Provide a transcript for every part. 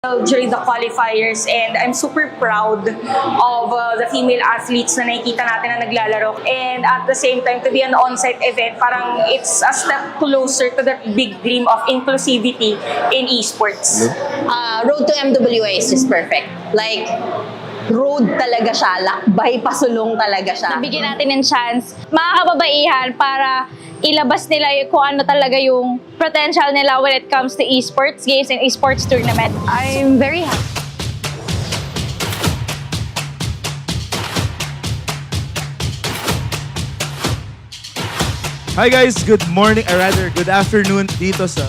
during the qualifiers, and I'm super proud of the female athletes na nakikita natin na naglalaro, and at the same time to be an on-site event, parang it's a step closer to that big dream of inclusivity in esports. Road to MWA is perfect. Like, road talaga siya, lakbay, pasulong talaga siya. Nabigyan natin ng chance, mga kababaihan, para ilabas nila kung ano talaga yung potential nila when it comes to esports games and esports tournament. I'm very happy. Hi guys, good morning, or rather good afternoon dito sa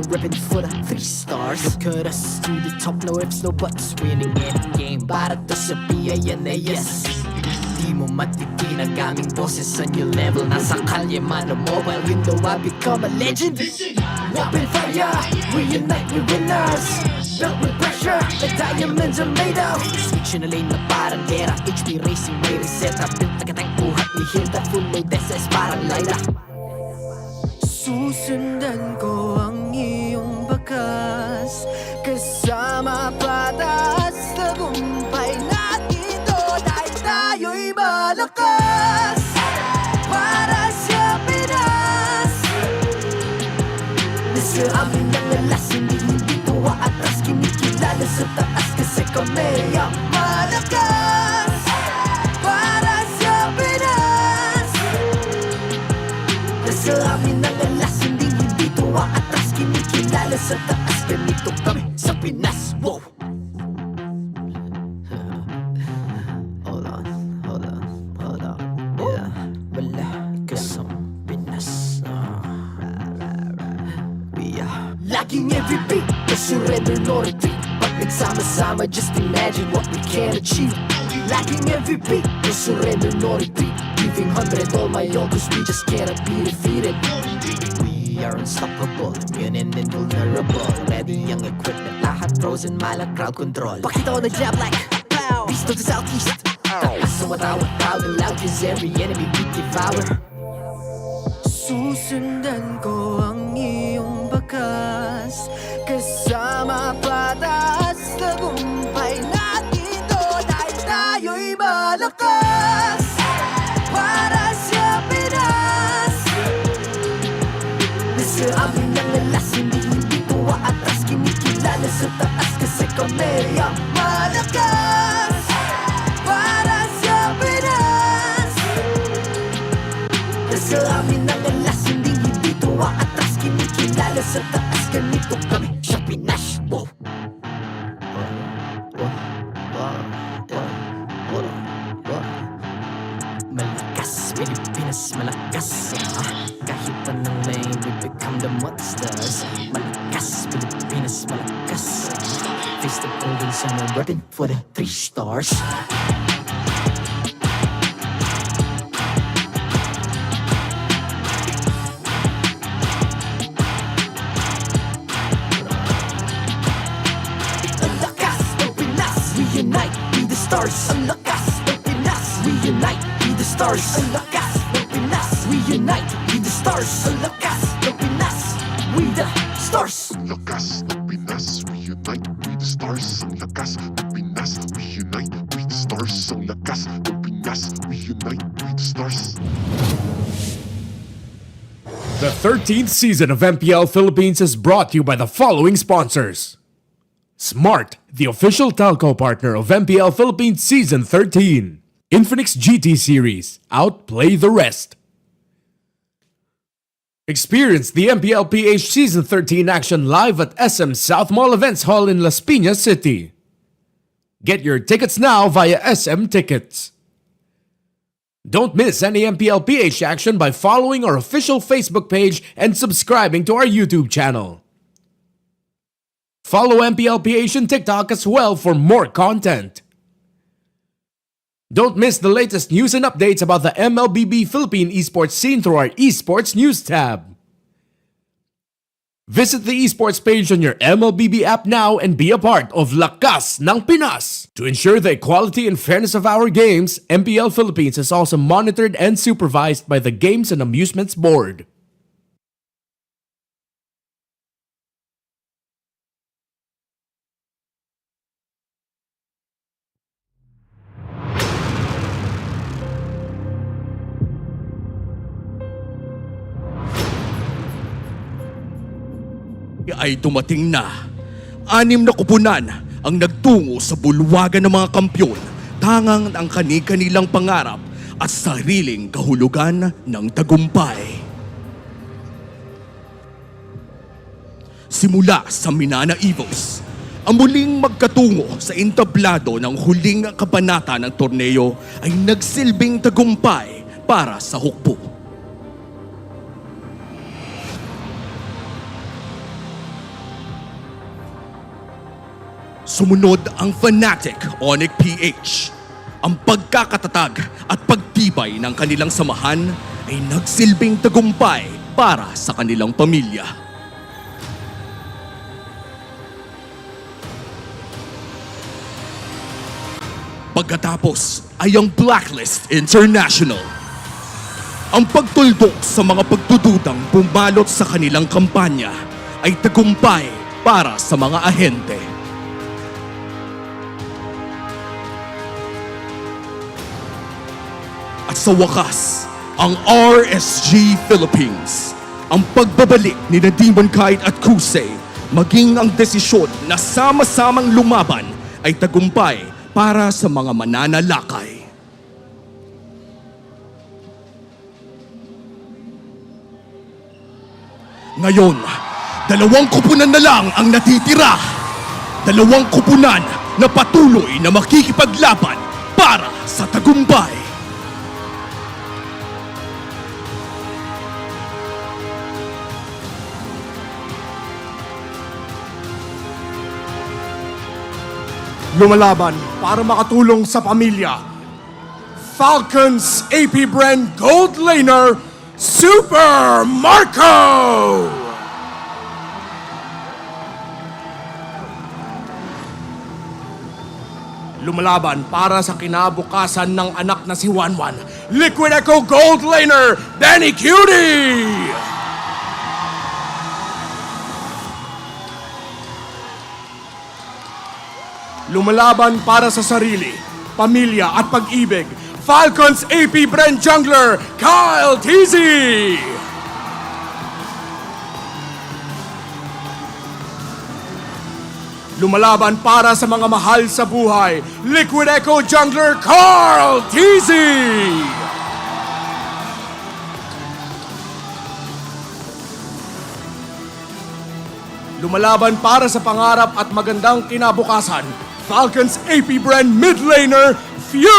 ribbon for the 3 stars. Look at us to the top, no ifs, no buts. Winning any game para to sa PANAS. Di mo matikin ang aming boses on your level. Nasa kalye man o mobile, you know I become a legend. Open fire, reunite, we winners. Built with pressure, the diamonds are made of. Switch na lane na parang gera, HP racing may reset. Built agad ang buhat ni Hilda, full load SS parang Lyra. Susundan ko ang iyong bakas, kasama patas, tagumpay natin doon ay tayo'y malakas. Para sa Pinas, nasa amin ang alas, hindi tuwa atras, kinikilala sa taas kasi kami ang malakas. Para sa Pinas, nasa amin ang alas, hindi tuwa atras, kinikilala sa taas, ganito kami sa Pinas. Wow! Hold on, yeah, malakas ang Pinas. Laging every beat, no surrender, no retreat. Pag nagsama-sama, just imagine what we can achieve. Laging every beat, no surrender, no retreat. Giving 100 all my all, cause we just cannot be defeated. We are unstoppable, immune and invulnerable. Ready ang equipment, lahat frozen, malak crowd control. Pakita ko na jab like pow, east to the southeast. Taas sa watawa, proud and loud, cause every enemy we devour. Susundan ko ang iyong bakas, kasama patas, tagumpay natin doon ay tayo'y malakas. Para sa Pinas, nasa amin ang alas, hindi tuwa atras, kinikilala sa taas kasi kami ang malakas. Para sa Pinas, nasa amin ang alas, hindi tuwa atras, kinikilala sa taas, ganito kami sa Pinas. Wow! Malakas, Pilipinas, malakas. Kahit anong lane, we become the monsters. Malakas, Pilipinas, malakas. Face the golden sun and weapon for the 3 stars. Ang lakas ng Pinas, reunite, be the stars. Ang lakas ng Pinas, reunite, be the stars. Ang lakas ng Pinas, reunite, be the stars. Ang lakas ng Pinas, we the stars. Ang lakas ng Pinas, reunite, we the stars. Ang lakas ng Pinas, reunite, we the stars. Ang lakas ng Pinas, reunite, we the stars. The 13th season of MPL Philippines is brought to you by the following sponsors. Smart, the official telco partner of MPL Philippines Season 13. Infinix GT Series, outplay the rest. Experience the MPL-PH Season 13 action live at SM South Mall Events Hall in Las Piñas City. Get your tickets now via SM Tickets. Don't miss any MPL-PH action by following our official Facebook page and subscribing to our YouTube channel. Follow MPL-PH on TikTok as well for more content. Don't miss the latest news and updates about the MLBB Philippine esports scene through our esports news tab. Visit the esports page on your MLBB app now and be a part of Lakas ng Pinas. To ensure the equality and fairness of our games, MPL Philippines is also monitored and supervised by the Games and Amusements Board. Ay dumating na. 6 na kupunan ang nagtungo sa bulwagan ng mga kampyon, tangang ang kani-kanilang pangarap at sariling kahulugan ng tagumpay. Simula sa Minana Evos, ang muling magkatungo sa entablado ng huling kabanata ng torneo ay nagsilbing tagumpay para sa hukbo. Sumunod ang Fanatic Onyx PH. Ang pagkakatatag at pagtibay ng kanilang samahan ay nagsilbing tagumpay para sa kanilang pamilya. Pagkatapos ay ang Blacklist International. Ang pagtuldok sa mga pagdududang bumalot sa kanilang kampanya ay tagumpay para sa mga ahente. At sa wakas, ang RSG Philippines, ang pagbabalik ni na Demon Kite at Kusei, maging ang desisyon na sama-samang lumaban ay tagumpay para sa mga mananalakay. Ngayon, 2 kupunan na lang ang natitira. 2 kupunan na patuloy na makikipaglaban para sa tagumpay. Lumalaban para makatulong sa pamilya. Falcons APBREN Gold Laner Super Marco! Lumalaban para sa kinabukasan ng anak na si Wanwan, Liquid Echo Gold Laner Benny Cutie! Lumalaban para sa sarili, pamilya at pag-ibig, Falcons APBREN Jungler Kyle Teasy! Lumalaban para sa mga mahal sa buhay, Liquid Echo Jungler Carl Teasy! Lumalaban para sa pangarap at magandang kinabukasan, Falcons APBREN Mid Laner Few!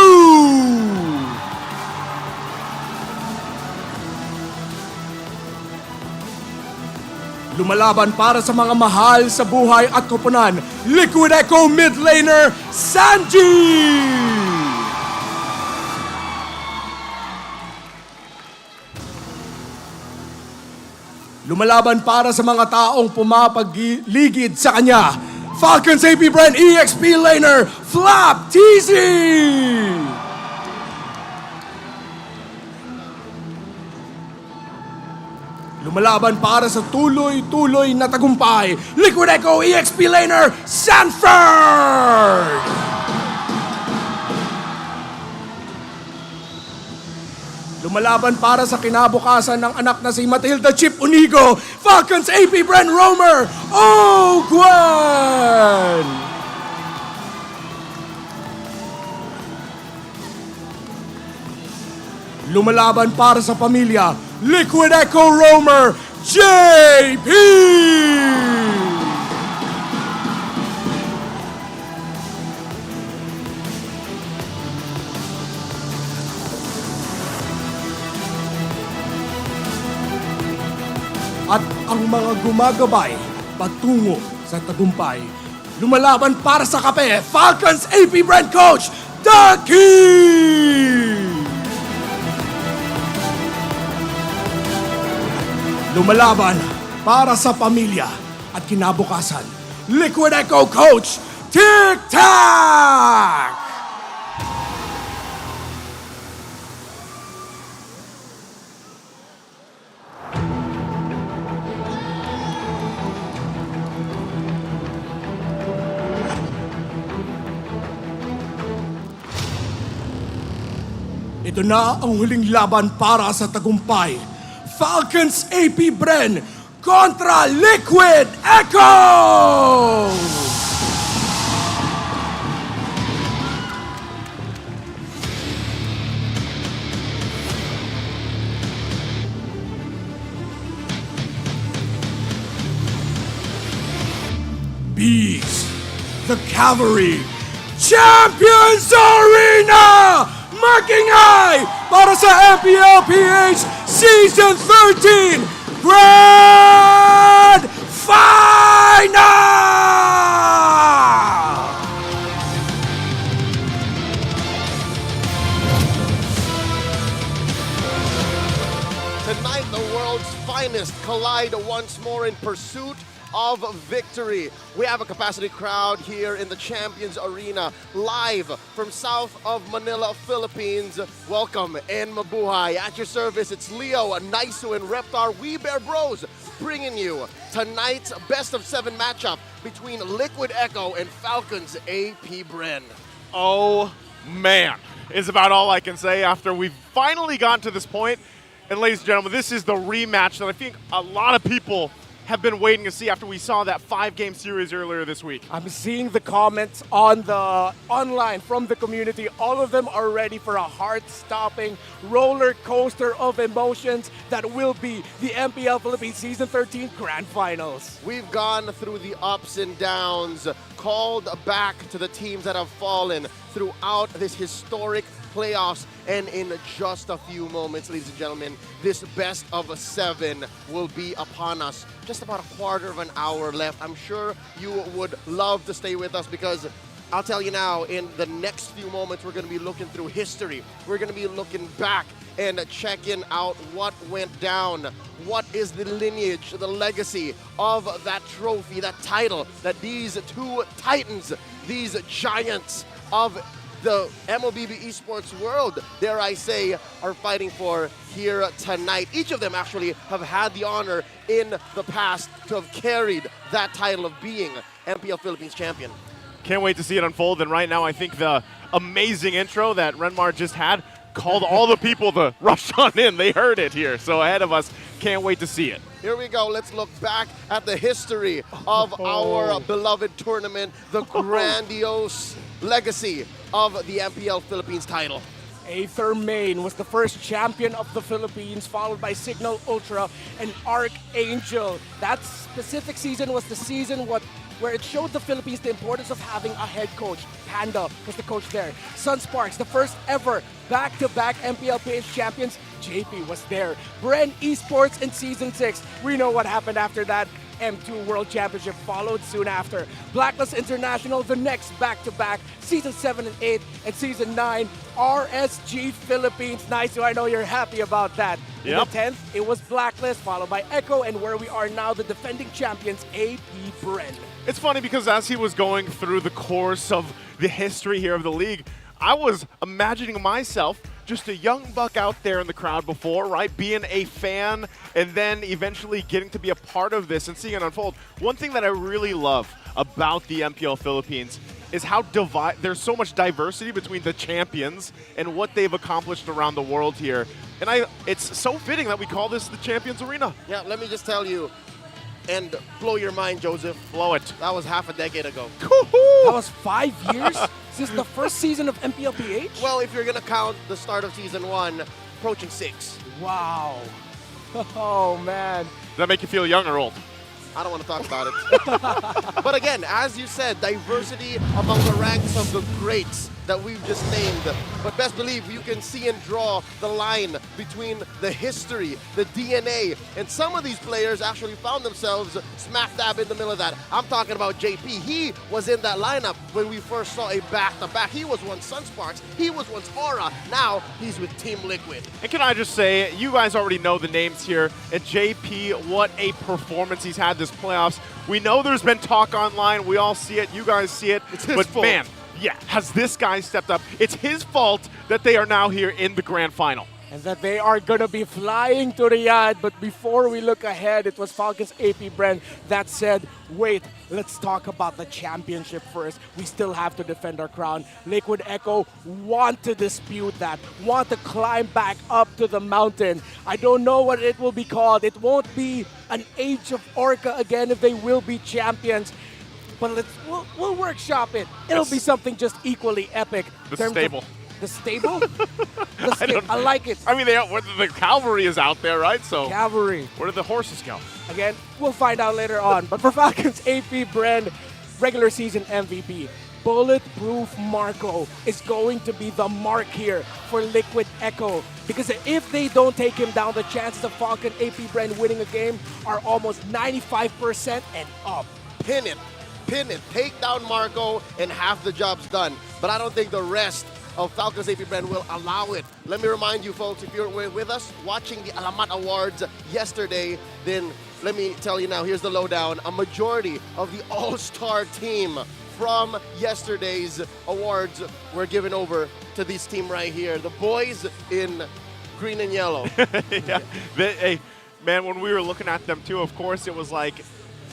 Lumalaban para sa mga mahal sa buhay at koponan, Liquid Echo Mid Laner Sanji! Lumalaban para sa mga taong pumapagligid sa kanya, Falcons APBREN EXP Laner Flap TZ! Lumalaban para sa tuloy-tuloy na tagumpay, Liquid Echo EXP Laner Sanford! Lumalaban para sa kinabukasan ng anak na si Matilda Chip Unigo, Falcons APBREN Roamer Ogwen! Lumalaban para sa pamilya, Liquid Echo Roamer JP! At ang mga gumagabay patungo sa tagumpay. Lumalaban para sa kape, Falcons APBREN Coach Ducky! Lumalaban para sa pamilya at kinabukasan, Liquid Echo Coach Tic Tac! Ito na ang huling laban para sa tagumpay. Falcons APBREN kontra Liquid Echo! Bees, the Cavalry, Champions Arena! Marking high para sa MPL-PH Season 13 Grand Finals! Tonight, the world's finest collide once more in pursuit of victory. We have a capacity crowd here in the Champions Arena, live from south of Manila, Philippines. Welcome and mabuhay. At your service, it's Leo, Naisu, and Reptar. We Bear Bros bringing you tonight's best of 7 matchup between Liquid Echo and Falcons APBREN. Oh man, is about all I can say after we've finally gotten to this point. And ladies and gentlemen, this is the rematch that I think a lot of people have been waiting to see after we saw that 5-game series earlier this week. I'm seeing the comments on the online from the community. All of them are ready for a heart-stopping roller coaster of emotions that will be the MPL Philippines Season 13 Grand Finals. We've gone through the ups and downs, called back to the teams that have fallen throughout this historic playoffs, and in just a few moments, ladies and gentlemen, this best of 7 will be upon us. Just about a quarter of an hour left. I'm sure you would love to stay with us because I'll tell you now, in the next few moments, we're going to be looking through history. We're going to be looking back and checking out what went down. What is the lineage, the legacy of that trophy, that title that these two titans, these giants of the MLBB esports world, dare I say, are fighting for here tonight. Each of them actually have had the honor in the past to have carried that title of being MPL Philippines champion. Can't wait to see it unfold. And right now, I think the amazing intro that Renmar just had called all the people to rush on in. They heard it here. So ahead of us, can't wait to see it. Here we go. Let's look back at the history of our beloved tournament, the grandiose legacy of the MPL Philippines title. Aether Main was the first champion of the Philippines, followed by Signal Ultra and Archangel. That specific season was the season where it showed the Philippines the importance of having a head coach. Panda was the coach there. Sunsparks, the first ever back-to-back MPL-PH champions. JP was there. Bren Esports in Season 6. We know what happened after that. M2 World Championship followed soon after. Blacklist International, the next back-to-back, Season 7 and 8, and Season 9, RSG Philippines. Nice, so I know you're happy about that. In the 10th, it was Blacklist, followed by Echo, and where we are now, the defending champions, APBREN. It's funny because as he was going through the course of the history here of the league, I was imagining myself just a young buck out there in the crowd before, right? Being a fan and then eventually getting to be a part of this and seeing it unfold. One thing that I really love about the MPL Philippines is how there's so much diversity between the champions and what they've accomplished around the world here. And it's so fitting that we call this the Champions Arena. Yeah, let me just tell you, and blow your mind, Joseph. Blow it. That was half a decade ago. That was 5 years since the first season of MPL-PH? Well, if you're going to count the start of Season 1, approaching 6. Wow. Oh, man. Does that make you feel young or old? I don't want to talk about it. But again, as you said, diversity among the ranks of the greats that we've just named. But best believe you can see and draw the line between the history, the DNA, and some of these players actually found themselves smack dab in the middle of that. I'm talking about JP. He was in that lineup when we first saw a back-to-back. He was once Sunsparks. He was once Aura. Now he's with Team Liquid. And can I just say, you guys already know the names here. And JP, what a performance he's had this playoffs. We know there's been talk online. We all see it. You guys see it. It's his but fault. man, yeah, has this guy stepped up. It's his fault that they are now here in the grand final. And that they are going to be flying to Riyadh. But before we look ahead, it was Falcons APBREN that said, wait, let's talk about the championship first. We still have to defend our crown. Liquid Echo want to dispute that, want to climb back up to the mountain. I don't know what it will be called. It won't be an Age of Orca again if they will be champions. But we'll workshop it. It'll be something just equally epic. The stable. The stable? I like it. I mean, the cavalry is out there, right? So Cavalry. Where did the horses go? Again, we'll find out later on. But for Falcons APBREN, regular season MVP, Bulletproof Marco is going to be the mark here for Liquid Echo. Because if they don't take him down, the chances of Falcon APBREN winning a game are almost 95% and up. Pin it, take down Marco, and half the job's done. But I don't think the rest of Falcons APBREN will allow it. Let me remind you folks, if you're with us watching the Alamat Awards yesterday, then let me tell you now, here's the lowdown. A majority of the all-star team from yesterday's awards were given over to this team right here. The boys in green and yellow. Yeah. Hey, man, when we were looking at them too, of course, it was like,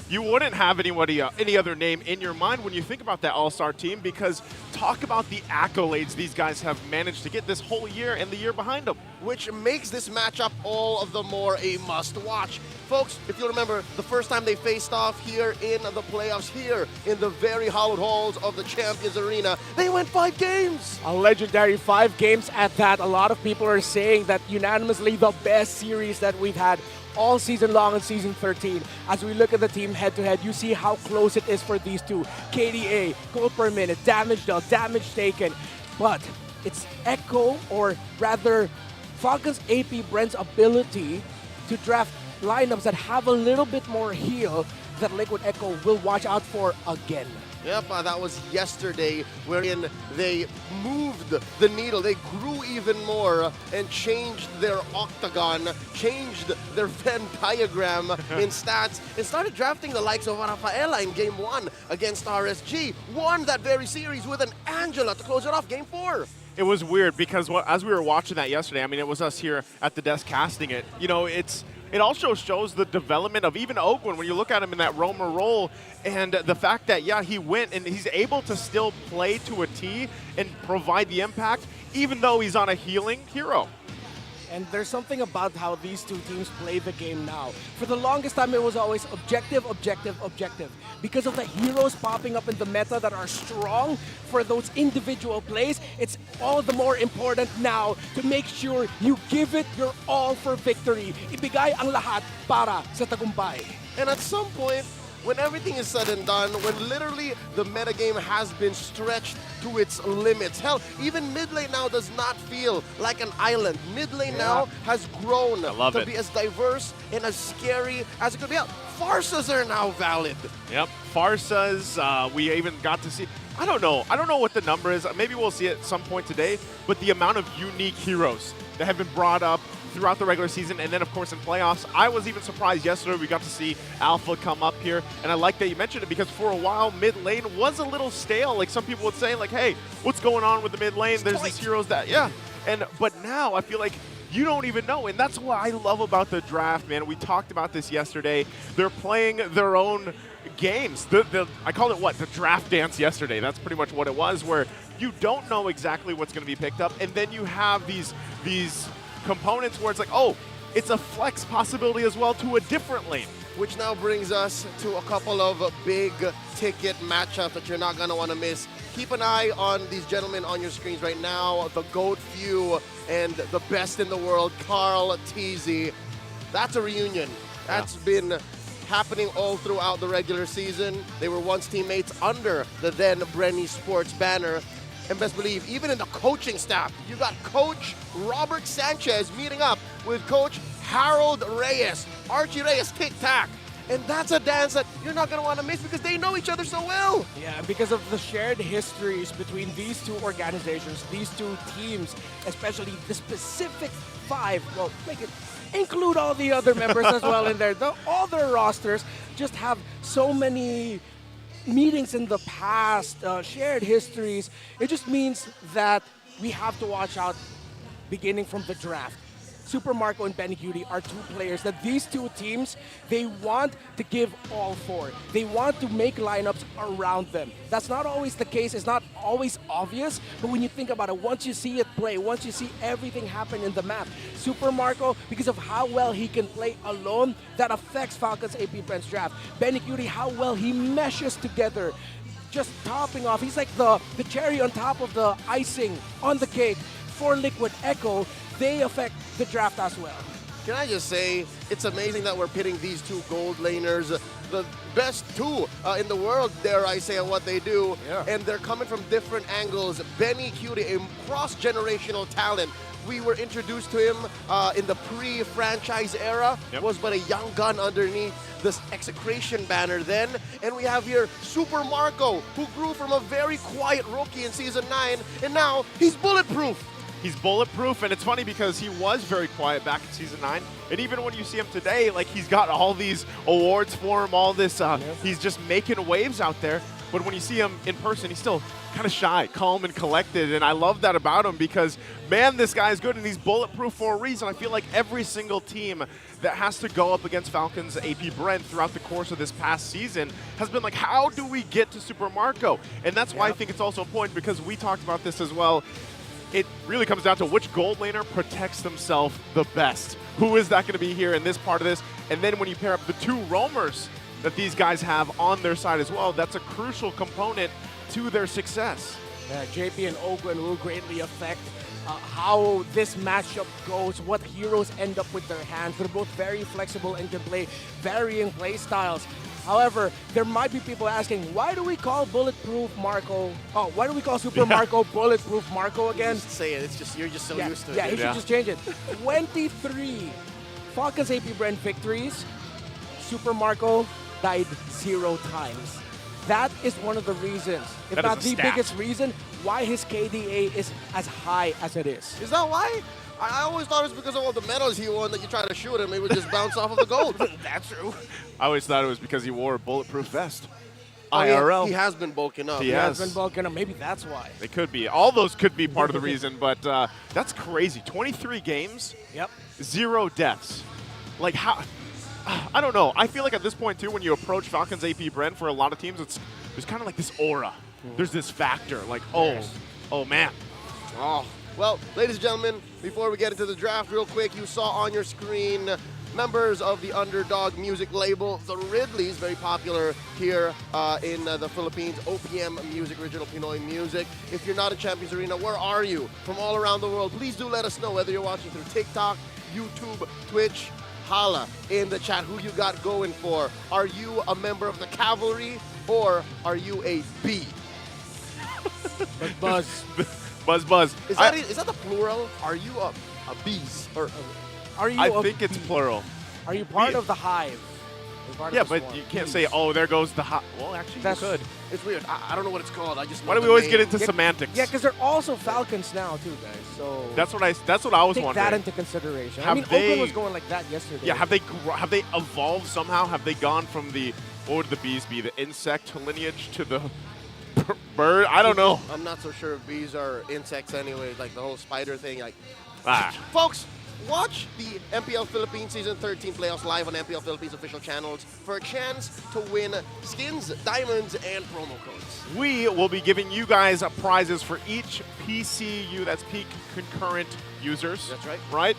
you wouldn't have any other name in your mind when you think about that all-star team, because talk about the accolades these guys have managed to get this whole year and the year behind them. Which makes this matchup all of the more a must-watch. Folks, if you remember, the first time they faced off here in the playoffs, here in the very hallowed halls of the Champions Arena, they went 5 games. A legendary 5 games at that. A lot of people are saying that unanimously the best series that we've had all season long in Season 13. As we look at the team head-to-head, you see how close it is for these two. KDA, goal per minute, damage dealt, damage taken. But it's Echo, or rather Falcons APBREN's ability to draft lineups that have a little bit more heal that Liquid Echo will watch out for again. Yep, that was yesterday, wherein they moved the needle. They grew even more and changed their octagon, changed their Venn diagram in stats, and started drafting the likes of Rafaela in Game 1 against RSG. Won that very series with an Angela to close it off Game 4. It was weird because as we were watching that yesterday, I mean, it was us here at the desk casting it. You know, it also shows the development of even Oakland when you look at him in that roamer role, and the fact that, yeah, he went and he's able to still play to a T and provide the impact even though he's on a healing hero. And there's something about how these two teams play the game now. For the longest time, it was always objective, objective, objective. Because of the heroes popping up in the meta that are strong for those individual plays, it's all the more important now to make sure you give it your all for victory. Ibigay ang lahat para sa tagumpay. And at some point, when everything is said and done, when literally the metagame has been stretched to its limits. Hell, even mid lane now does not feel like an island. Mid lane now has grown to be as diverse and as scary as it could be. Farsas are now valid. Yep, Farsas, we even got to see, I don't know what the number is. Maybe we'll see it at some point today, but the amount of unique heroes that have been brought up throughout the regular season, and then of course in playoffs. I was even surprised yesterday we got to see Alpha come up here, and I like that you mentioned it because for a while mid lane was a little stale. Like some people would say, like, hey, what's going on with the mid lane? There's these heroes that, but now I feel like you don't even know, and that's what I love about the draft, man. We talked about this yesterday. They're playing their own games. I called it what? The draft dance yesterday. That's pretty much what it was, where you don't know exactly what's going to be picked up, and then you have these components where it's like, oh, it's a flex possibility as well to a different lane. Which now brings us to a couple of big ticket matchups that you're not going to want to miss. Keep an eye on these gentlemen on your screens right now. The GOAT few and the best in the world, Carl Teasy. That's a reunion. That's been happening all throughout the regular season. They were once teammates under the then Brenny Sports banner. And best believe, even in the coaching staff, you got Coach Robert Sanchez meeting up with Coach Harold Reyes, Archie Reyes, tic-tac. And that's a dance that you're not going to want to miss because they know each other so well. Yeah, because of the shared histories between these two organizations, these two teams, especially the specific 5, well, include all the other members as well in there. All their rosters just have so many meetings in the past, shared histories. It just means that we have to watch out beginning from the draft. Super Marco and Benny Cutie are 2 players that these 2 teams, they want to give all for. They want to make lineups around them. That's not always the case. It's not always obvious, but when you think about it, once you see it play, once you see everything happen in the map, Super Marco, because of how well he can play alone, that affects Falcons APBREN's draft. Benny Cutie, how well he meshes together, just topping off. He's like the cherry on top of the icing on the cake for Liquid Echo. They affect the draft as well. Can I just say, it's amazing that we're pitting these 2 gold laners, the best 2 in the world, dare I say, at what they do. And they're coming from different angles. Benny Cutie, a cross-generational talent, we were introduced to him in the pre-franchise era, was but a young gun underneath this execration banner then. And we have here Super Marco, who grew from a very quiet rookie in Season 9, and now he's bulletproof. He's bulletproof, and it's funny because he was very quiet back in Season 9, and even when you see him today, like, he's got all these awards for him, all this, he's just making waves out there. But when you see him in person, he's still kind of shy, calm and collected, and I love that about him because, man, this guy is good, and he's bulletproof for a reason. I feel like every single team that has to go up against Falcons APBREN throughout the course of this past season has been like, how do we get to Super Marco? And that's why I think it's also important, because we talked about this as well. It really comes down to which gold laner protects themselves the best. Who is that going to be here in this part of this? And then when you pair up the two roamers that these guys have on their side as well, that's a crucial component to their success. JP and Oakland will greatly affect how this matchup goes, what heroes end up with their hands. They're both very flexible and can play varying play styles. However, there might be people asking, why do we call Bulletproof Marco? Oh, why do we call Super Marco Bulletproof Marco again? Just say it. It's just, you're just so used to it. Yeah, he should just change it. 23 Falcons APBREN victories. Super Marco died 0 times. That is one of the reasons, if not the biggest reason, why his KDA is as high as it is. Is that why? I always thought it was because of all the medals he won that you try to shoot him, he would just bounce off of the gold. That's true. I always thought it was because he wore a bulletproof vest. Oh, IRL. He has been bulking up. He has been bulking up. Maybe that's why. It could be. All those could be part of the reason, but that's crazy. 23 games, 0 deaths. Like, how? I don't know. I feel like at this point, too, when you approach Falcons APBREN, for a lot of teams, there's kind of like this aura. There's this factor, like, oh man. Oh. Well, ladies and gentlemen, before we get into the draft real quick, you saw on your screen members of the Underdog music label, the Ridleys, very popular here in the Philippines, OPM Music, Original Pinoy Music. If you're not in Champions Arena, where are you? From all around the world, please do let us know whether you're watching through TikTok, YouTube, Twitch. Holla in the chat who you got going for. Are you a member of the cavalry or are you a bee? Buzz. Buzz. Is that the plural? Are you a bees? Or are you? I think it's plural. Are you part of the hive? Yeah, but you can't say, oh, there goes the hive. Well, actually, you could. It's weird. I don't know what it's called. I just know Why do we always get into semantics? Yeah, because they're also Falcons now too, guys. So that's what I was take wondering. that into consideration. Have Oakland was going like that yesterday. Yeah, have they evolved somehow? Have they gone from the, what would the bees be? The insect lineage to the bird? I don't know. I'm not so sure if bees are insects anyway. Like the whole spider thing. Like, folks. Watch the MPL Philippines Season 13 playoffs live on MPL Philippines official channels for a chance to win skins, diamonds, and promo codes. We will be giving you guys prizes for each PCU, that's peak concurrent users. That's right. Right?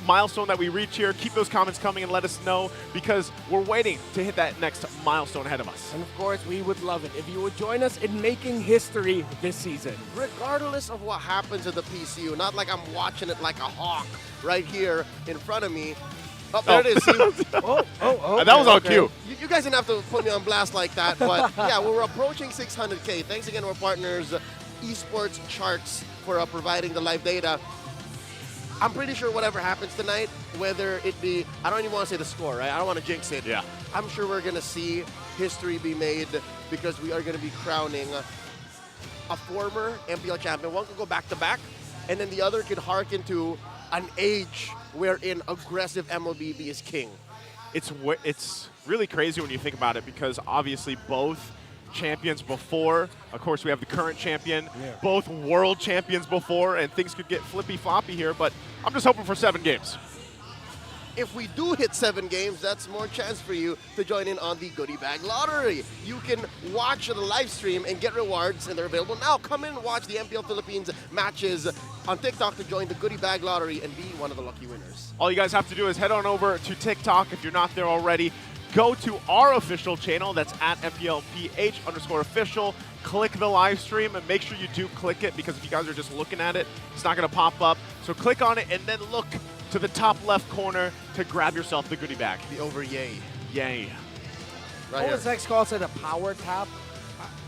Milestone that we reach here. Keep those comments coming and let us know because we're waiting to hit that next milestone ahead of us. And of course, we would love it if you would join us in making history this season. Regardless of what happens at the PCU, not like I'm watching it like a hawk right here in front of me. Oh, there it is. See? That was on cue. You guys didn't have to put me on blast like that, but yeah, we're approaching 600K. Thanks again to our partners, Esports Charts, for providing the live data. I'm pretty sure whatever happens tonight, whether it be, I don't even want to say the score, right? I don't want to jinx it. Yeah. I'm sure we're going to see history be made because we are going to be crowning a former MPL champion. One could go back-to-back, and then the other could hearken to an age wherein aggressive MLBB is king. It's really crazy when you think about it because obviously both champions before, of course we have the current champion, both world champions before, and things could get flippy-floppy here, but I'm just hoping for 7 games. If we do hit 7 games, that's more chance for you to join in on the Goodie Bag Lottery. You can watch the live stream and get rewards, and they're available now. Come in and watch the MPL Philippines matches on TikTok to join the Goodie Bag Lottery and be one of the lucky winners. All you guys have to do is head on over to if you're not there already. Go to our official channel, that's at MPL-PH_official. Click the live stream and make sure you do click it because if you guys are just looking at it, it's not going to pop up. So click on it and then look to the top left corner to grab yourself the goodie bag. The over yay. Yay. Right here. OSX calls it a power tap.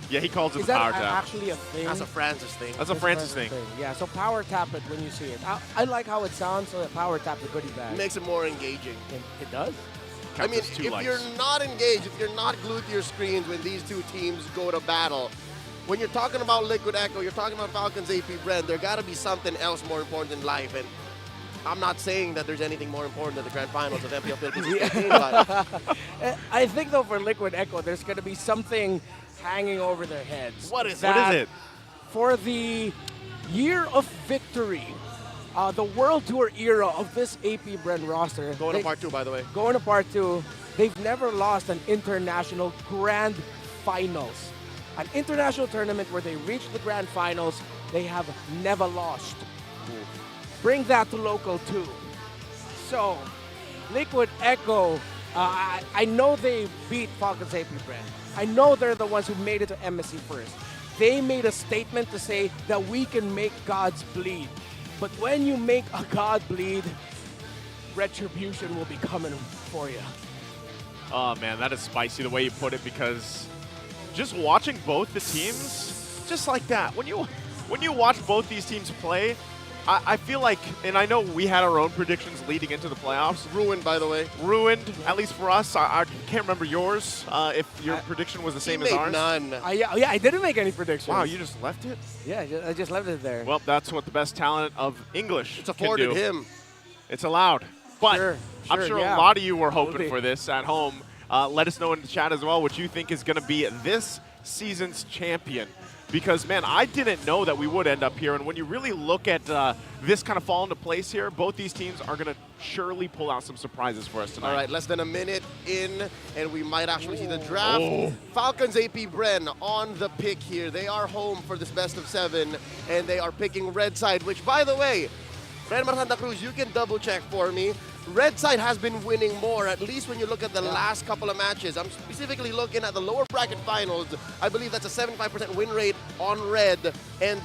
Yeah, he calls it Is the that power tap. actually a thing? That's a Francis thing. That's a Francis thing. Yeah, so power tap it when you see it. I like how it sounds, so power tap the goodie bag. Makes it more engaging. It does? I mean, Captain's two if likes. you're not engaged, if you're not glued to your screens when these two teams go to battle, when you're talking about Liquid Echo, you're talking about Falcons APBREN, there got to be something else more important in life. And I'm not saying that there's anything more important than the Grand Finals of MPL Philippines 15, but I think, though, for Liquid Echo, there's going to be something hanging over their heads. What is that it? For the year of victory, the World Tour era of this APBREN roster. going to part 2, by the way. Going to part 2, they've never lost an international Grand Finals. An international tournament where they reached the Grand Finals, they have never lost. Bring that to local too. So, Liquid Echo, I know they beat Falcons APBREN. I know they're the ones who made it to MSC first. They made a statement to say that we can make gods bleed. But when you make a god bleed, retribution will be coming for you. Oh man, that is spicy the way you put it, because just watching both the teams, just like that, when you watch both these teams play, I feel like, and I know we had our own predictions leading into the playoffs. Ruined, by the way. Ruined, at least for us. I can't remember yours, if your prediction was the same as ours. None. Yeah, I didn't make any predictions. Wow, you just left it? Yeah, I just left it there. Well, that's what the best talent of English It's afforded can do. him. It's allowed. But Sure, I'm sure yeah. a lot of you were hoping Absolutely. for this at home. Let us know in the chat as well what you think is going to be this season's champion. Because, man, I didn't know that we would end up here. And when you really look at this kind of fall into place here, both these teams are going to surely pull out some surprises for us tonight. All right, less than a minute in, and we might actually see the draft. Falcons APBREN on the pick here. They are home for this best of 7, and they are picking Red Side, which, by the way, Red Santa Cruz, you can double check for me. Red Side has been winning more, at least when you look at the last couple of matches. I'm specifically looking at the lower bracket finals. I believe that's a 75% win rate on Red. And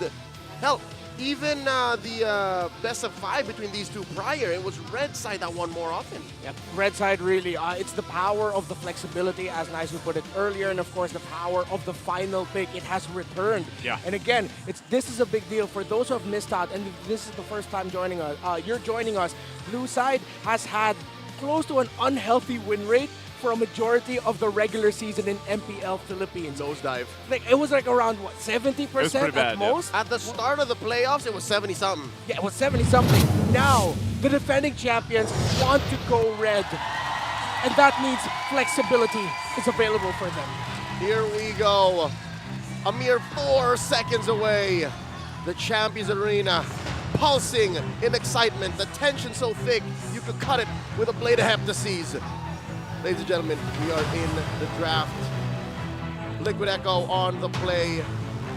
hell, even the best of 5 between these two prior, it was Red Side that won more often. Yep. Red Side really, it's the power of the flexibility, as nicely put it earlier, and of course the power of the final pick. It has returned. Yeah. And again, this is a big deal for those who have missed out, and this is the first time joining us. You're joining us. Blue Side has had close to an unhealthy win rate for a majority of the regular season in MPL Philippines. Nosedive. Like, it was like around, what, 70% pretty at bad, yeah. most? At the start of the playoffs, it was 70-something. Yeah, it was 70-something. Now, the defending champions want to go red. And that means flexibility is available for them. Here we go. A mere 4 seconds away. The Champions Arena pulsing in excitement. The tension so thick, you could cut it with a blade of heptases. Ladies and gentlemen, we are in the draft. Liquid Echo on the play.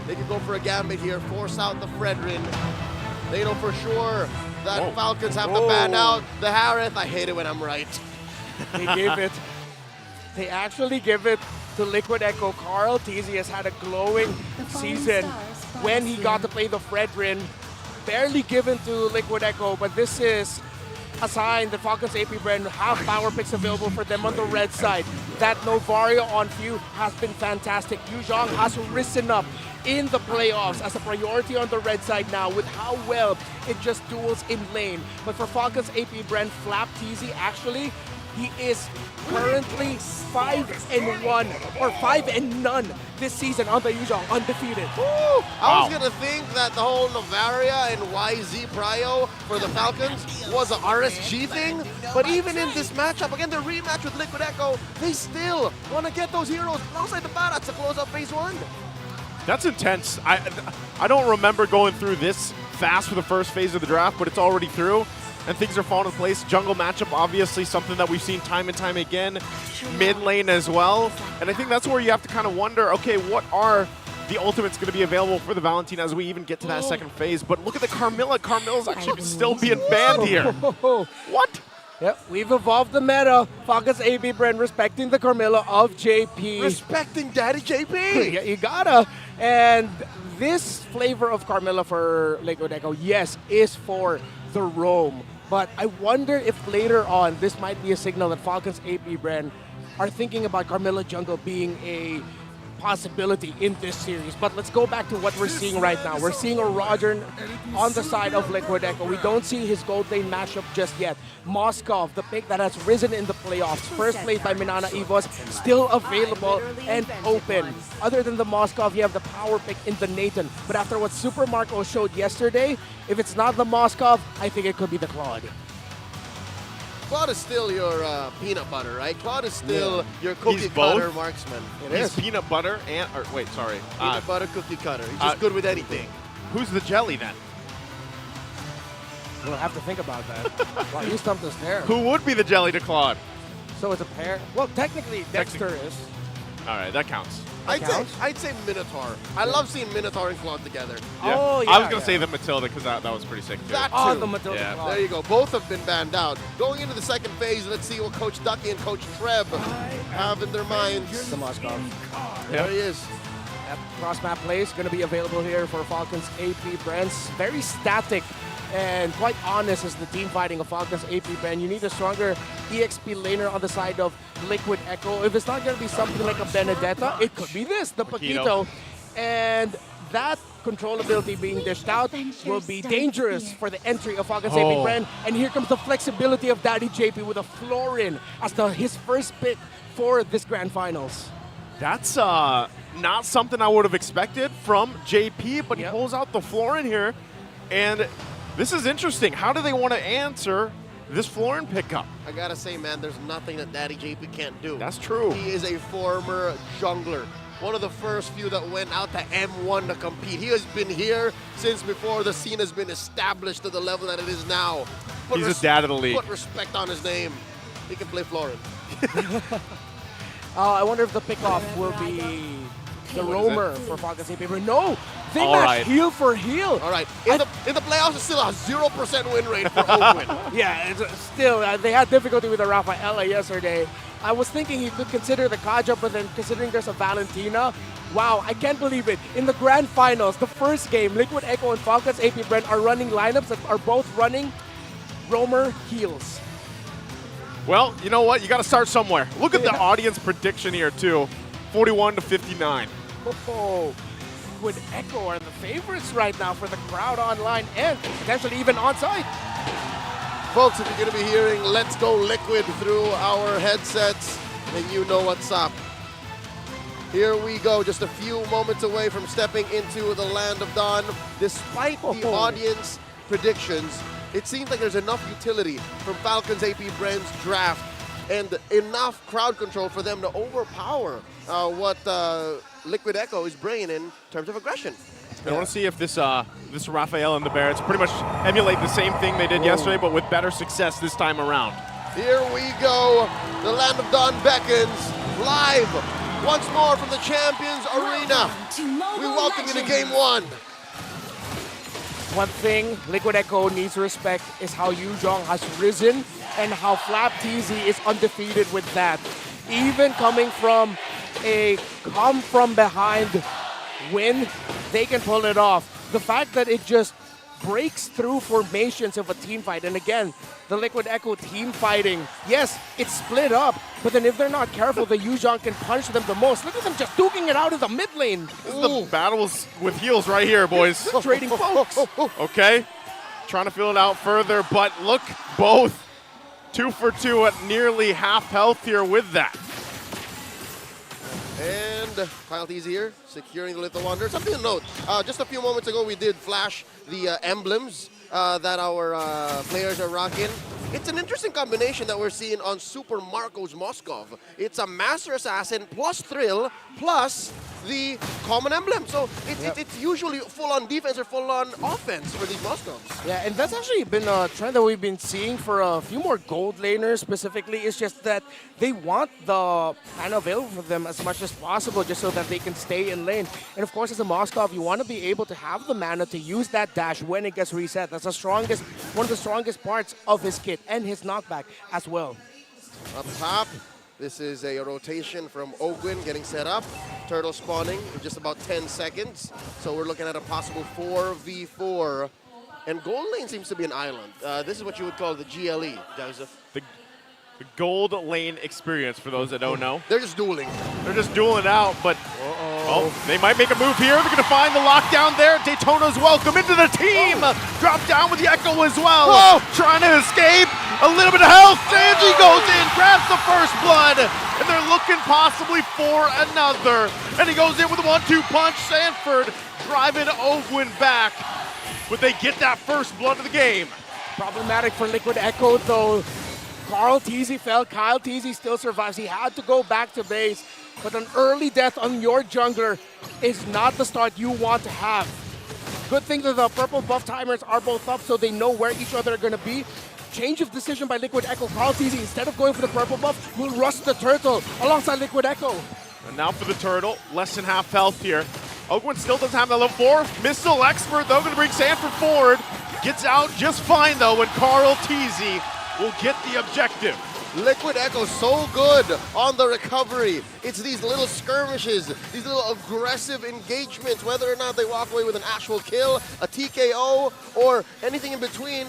They could go for a gambit here, force out the Fredrin. They know for sure that Falcons have to ban out the Harith. I hate it when I'm right. They gave it. They actually give it to Liquid Echo. Carl Teasy has had a glowing season when he got to play the Fredrin. Barely given to Liquid Echo, but this is a sign that Falcons APBREN have power picks available for them on the red side. That Novario on Few has been fantastic. Yu Zhang has risen up in the playoffs as a priority on the red side now with how well it just duels in lane. But for Falcons APBREN, Flap Teasy actually, he is currently 5-1 or 5-0 this season on the Yu Zhang, undefeated. I was gonna think that the whole Novaria and YZ Prio for the Falcons was an RSG thing, but even in this matchup, again, the rematch with Liquid Echo, they still want to get those heroes outside the barracks to close up phase 1. That's intense. I don't remember going through this fast for the first phase of the draft, but it's already through. And things are falling into place. Jungle matchup, obviously something that we've seen time and time again. Mid lane as well. And I think that's where you have to kind of wonder, okay, what are the ultimates going to be available for the Valentine as we even get to that second phase? But look at the Carmilla. Carmilla's actually still being banned here. What? Yep, we've evolved the meta. Falcons APBREN respecting the Carmilla of JP. Respecting Daddy JP! Yeah, you gotta. And this flavor of Carmilla for Liquid Echo, yes, is for the roam. But I wonder if later on this might be a signal that Falcons APBREN are thinking about Carmilla jungle being a possibility in this series. But let's go back to what we're seeing right now. We're seeing a Roger on the side of Liquid Echo. We don't see his gold lane matchup just yet. Moskov, the pick that has risen in the playoffs, first played by Minana Evos, still available and open. Other than the Moskov, you have the power pick in the Nathan. But after what Super Marco showed yesterday, if it's not the Moskov, I think it could be the Claude. Claude is still your peanut butter, right? Claude is still your cookie cutter marksman. He's peanut butter and, or wait, sorry. Peanut butter cookie cutter. He's just good with anything. Who's the jelly then? We'll have to think about that. Wow, you stumped us there. Who would be the jelly to Claude? So it's a pair? Well, technically, Dexter is. All right, that counts. I'd say Minotaur. I love seeing Minotaur and Claude together. Yeah. Oh, yeah. I was going to say the Matilda because that was pretty sick too. That Oh, too. the Matilda Yeah. Claude. There you go. Both have been banned out. Going into the second phase, let's see what Coach Ducky and Coach Treb have in their minds. The Moskov. There he is. That cross-map play is going to be available here for Falcons APBREN. Very static and quite honest is the team fighting of Falcons APBREN. You need a stronger EXP laner on the side of Liquid Echo. If it's not going to be something like a Benedetta, it could be this, the Paquito. And that controllability being dished out will be dangerous for the entry of Falcons APBREN. And here comes the flexibility of Daddy JP with a Florin as his first pick for this Grand Finals. That's not something I would have expected from JP, but he pulls out the Florin here. And this is interesting. How do they want to answer this Florin pickup? I gotta say, man, there's nothing that Daddy JP can't do. That's true. He is a former jungler. One of the first few that went out to M1 to compete. He has been here since before the scene has been established to the level that it is now. He's a dad of the league. Put respect on his name. He can play Florin. I wonder if the pickoff will be the roamer for Falcons APBREN. No! They All match right. heel for heel. All right. In the playoffs, it's still a 0% win rate for Oakwood. Yeah, it's still, they had difficulty with the Rafaela yesterday. I was thinking he could consider the Kaja, but then considering there's a Valentina, wow, I can't believe it. In the Grand Finals, the first game, Liquid Echo and Falcons APBREN are running lineups that are both running roamer heels. Well, you know what? You got to start somewhere. Look at the audience prediction here, too. 41-59. Oh, Liquid Echo are the favorites right now for the crowd online and potentially even on site. Folks, if you're going to be hearing Let's Go Liquid through our headsets, then you know what's up. Here we go, just a few moments away from stepping into the Land of Dawn. Despite the audience predictions, it seems like there's enough utility from Falcons APBREN's draft and enough crowd control for them to overpower what Liquid Echo is bringing in terms of aggression. I want to see if this this Raphael and the Barretts pretty much emulate the same thing they did yesterday, but with better success this time around. Here we go. The Land of Dawn beckons live once more from the Champions Arena. We welcome you to Game 1. One thing Liquid Echo needs to respect is how Yuzhong has risen and how Flap TZ is undefeated with that. Even coming from a come-from-behind win, they can pull it off. The fact that it just breaks through formations of a team fight, and again, the Liquid Echo team fighting, yes, it's split up, but then if they're not careful, the Yuzhong can punch them the most. Look at them just duking it out in the mid lane. This is the battles with heels right here, boys. Trading folks. Okay, trying to fill it out further, but look, both 2 for 2 at nearly half health here with that. And Penalties here, securing the Little Wonder. Something to note, just a few moments ago we did flash the emblems that our players are rocking. It's an interesting combination that we're seeing on Super Marco's Moskov. It's a Master Assassin plus Thrill plus the common emblem. So it's usually full-on defense or full-on offense for these Moskovs. Yeah, and that's actually been a trend that we've been seeing for a few more gold laners specifically. It's just that they want the mana available for them as much as possible just so that they can stay in lane. And of course, as a Moskov, you want to be able to have the mana to use that dash when it gets reset. That's the strongest, one of the strongest parts of his kit and his knockback as well. Up top, this is a rotation from Ogwin getting set up. Turtle spawning in just about 10 seconds. So we're looking at a possible 4v4. And gold lane seems to be an island. This is what you would call the GLE, Joseph. The gold lane experience, for those that don't know. They're just dueling. They're just dueling out, but oh, they might make a move here. They're going to find the lockdown there. Daytona's welcome into the team. Drop down with the Echo as well. Whoa. Trying to escape. A little bit of health. Sanji goes in, grabs the first blood, and they're looking possibly for another. And he goes in with a 1-2 punch. Sanford driving Ogwin back, but they get that first blood of the game. Problematic for Liquid Echo, though. Carl Teasy fell. Kyle Teasy still survives. He had to go back to base. But an early death on your jungler is not the start you want to have. Good thing that the purple buff timers are both up so they know where each other are going to be. Change of decision by Liquid Echo. Carl Teasy, instead of going for the purple buff, will rush the turtle alongside Liquid Echo. And now for the turtle. Less than half health here. Ogwin still doesn't have that level 4. Missile expert, though, going to bring Sanford forward. Gets out just fine, though, when Carl Teasy will get the objective. Liquid Echo so good on the recovery. It's these little skirmishes, these little aggressive engagements, whether or not they walk away with an actual kill, a TKO, or anything in between.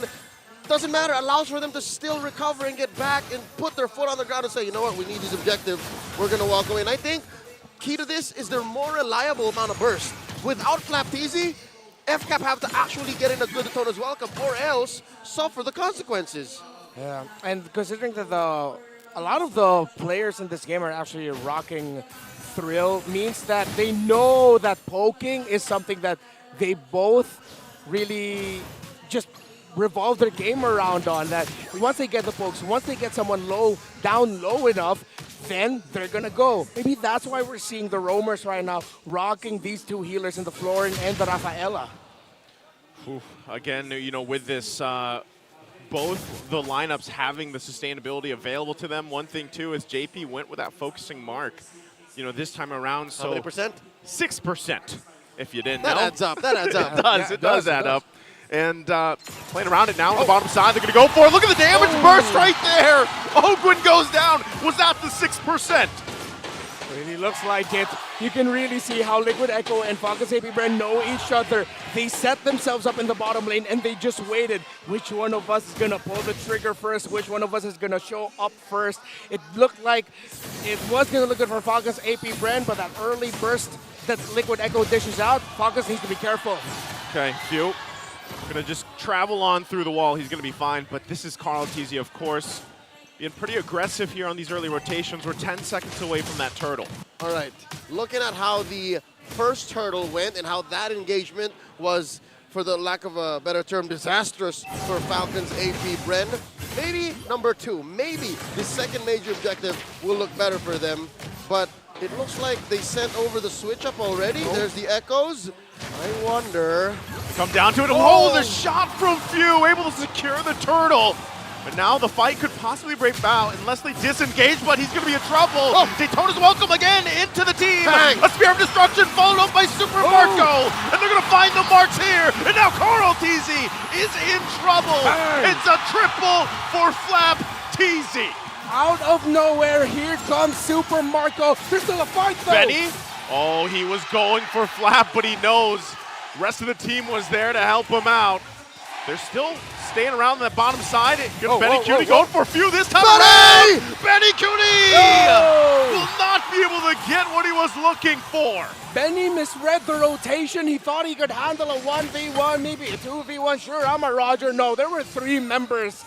Doesn't matter, allows for them to still recover and get back and put their foot on the ground and say, you know what, we need these objectives, we're gonna walk away. And I think key to this is their more reliable amount of burst. Without Flapteasy, FCAP have to actually get in a good Daytona's welcome or else suffer the consequences. Yeah, and considering that a lot of the players in this game are actually rocking Thrill, means that they know that poking is something that they both really just revolve their game around on. That once they get the pokes, once they get someone down low enough, then they're gonna go. Maybe that's why we're seeing the roamers right now rocking these two healers in the Florin and the Rafaela. Again, you know, with this, both the lineups having the sustainability available to them. One thing, too, is JP went with that focusing mark, you know, this time around. So how many percent? 6%, if you didn't know. That adds up, that adds up. It does add up. And playing around it now on the bottom side, they're going to go for it. Look at the damage burst right there. Ogwin goes down. Was that the 6%? Really looks like it. You can really see how Liquid Echo and Falcons APBREN know each other. They set themselves up in the bottom lane and they just waited. Which one of us is going to pull the trigger first? Which one of us is going to show up first? It looked like it was going to look good for Falcons APBREN, but that early burst that Liquid Echo dishes out, Falcons needs to be careful. Okay, Few. Going to just travel on through the wall. He's going to be fine, but this is Carl Teasy, of course. Being pretty aggressive here on these early rotations. We're 10 seconds away from that turtle. All right, looking at how the first turtle went and how that engagement was, for the lack of a better term, disastrous for Falcons APBREN. Maybe number 2, maybe the second major objective will look better for them, but it looks like they sent over the switch up already. There's the echoes. I wonder. Come down to it. Oh, the shot from Few, able to secure the turtle. But now the fight could possibly break out unless they disengage, but he's going to be in trouble. Daytona's welcome again into the team. Bang. A Spear of Destruction followed up by Super Marco. And they're going to find the marks here. And now Carl Teasy is in trouble. Bang. It's a triple for Flap Teasy. Out of nowhere, here comes Super Marco. There's still a fight, though. Benny? Oh, he was going for Flap, but he knows the rest of the team was there to help him out. They're still staying around the bottom side. Benny Cutie going for a few this time around. Benny Cutie will not be able to get what he was looking for. Benny misread the rotation. He thought he could handle a 1v1, maybe a 2v1. Sure, I'm a Roger. No, there were 3 members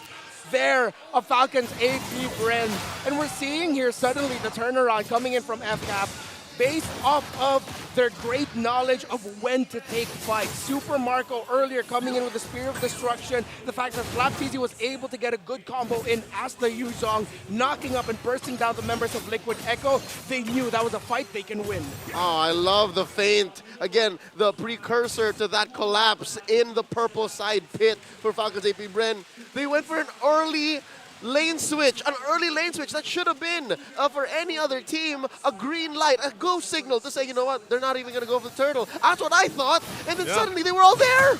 there of Falcons APBREN. And we're seeing here suddenly the turnaround coming in from FCAP based off of their great knowledge of when to take fights. Super Marco earlier coming in with the Spear of Destruction. The fact that Flapteasy was able to get a good combo in as the Yuzong, knocking up and bursting down the members of Liquid Echo. They knew that was a fight they can win. Oh, I love the feint. Again, the precursor to that collapse in the purple side pit for Falcons APBREN. They went for an early lane switch, that should have been, for any other team, a green light, a go signal to say, you know what, they're not even going to go for the turtle. That's what I thought, and then suddenly they were all there.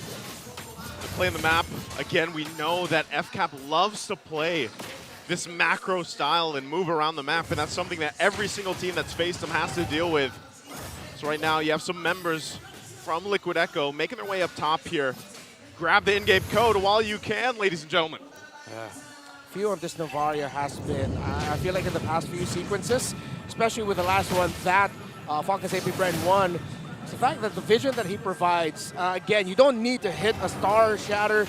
Playing the map, again, we know that FCAP loves to play this macro style and move around the map, and that's something that every single team that's faced them has to deal with. So right now, you have some members from Liquid Echo making their way up top here. Grab the in-game code while you can, ladies and gentlemen. Few of this Novaria has been, I feel like in the past few sequences, especially with the last one that Falcons APBREN won, it's the fact that the vision that he provides, again, you don't need to hit a star shatter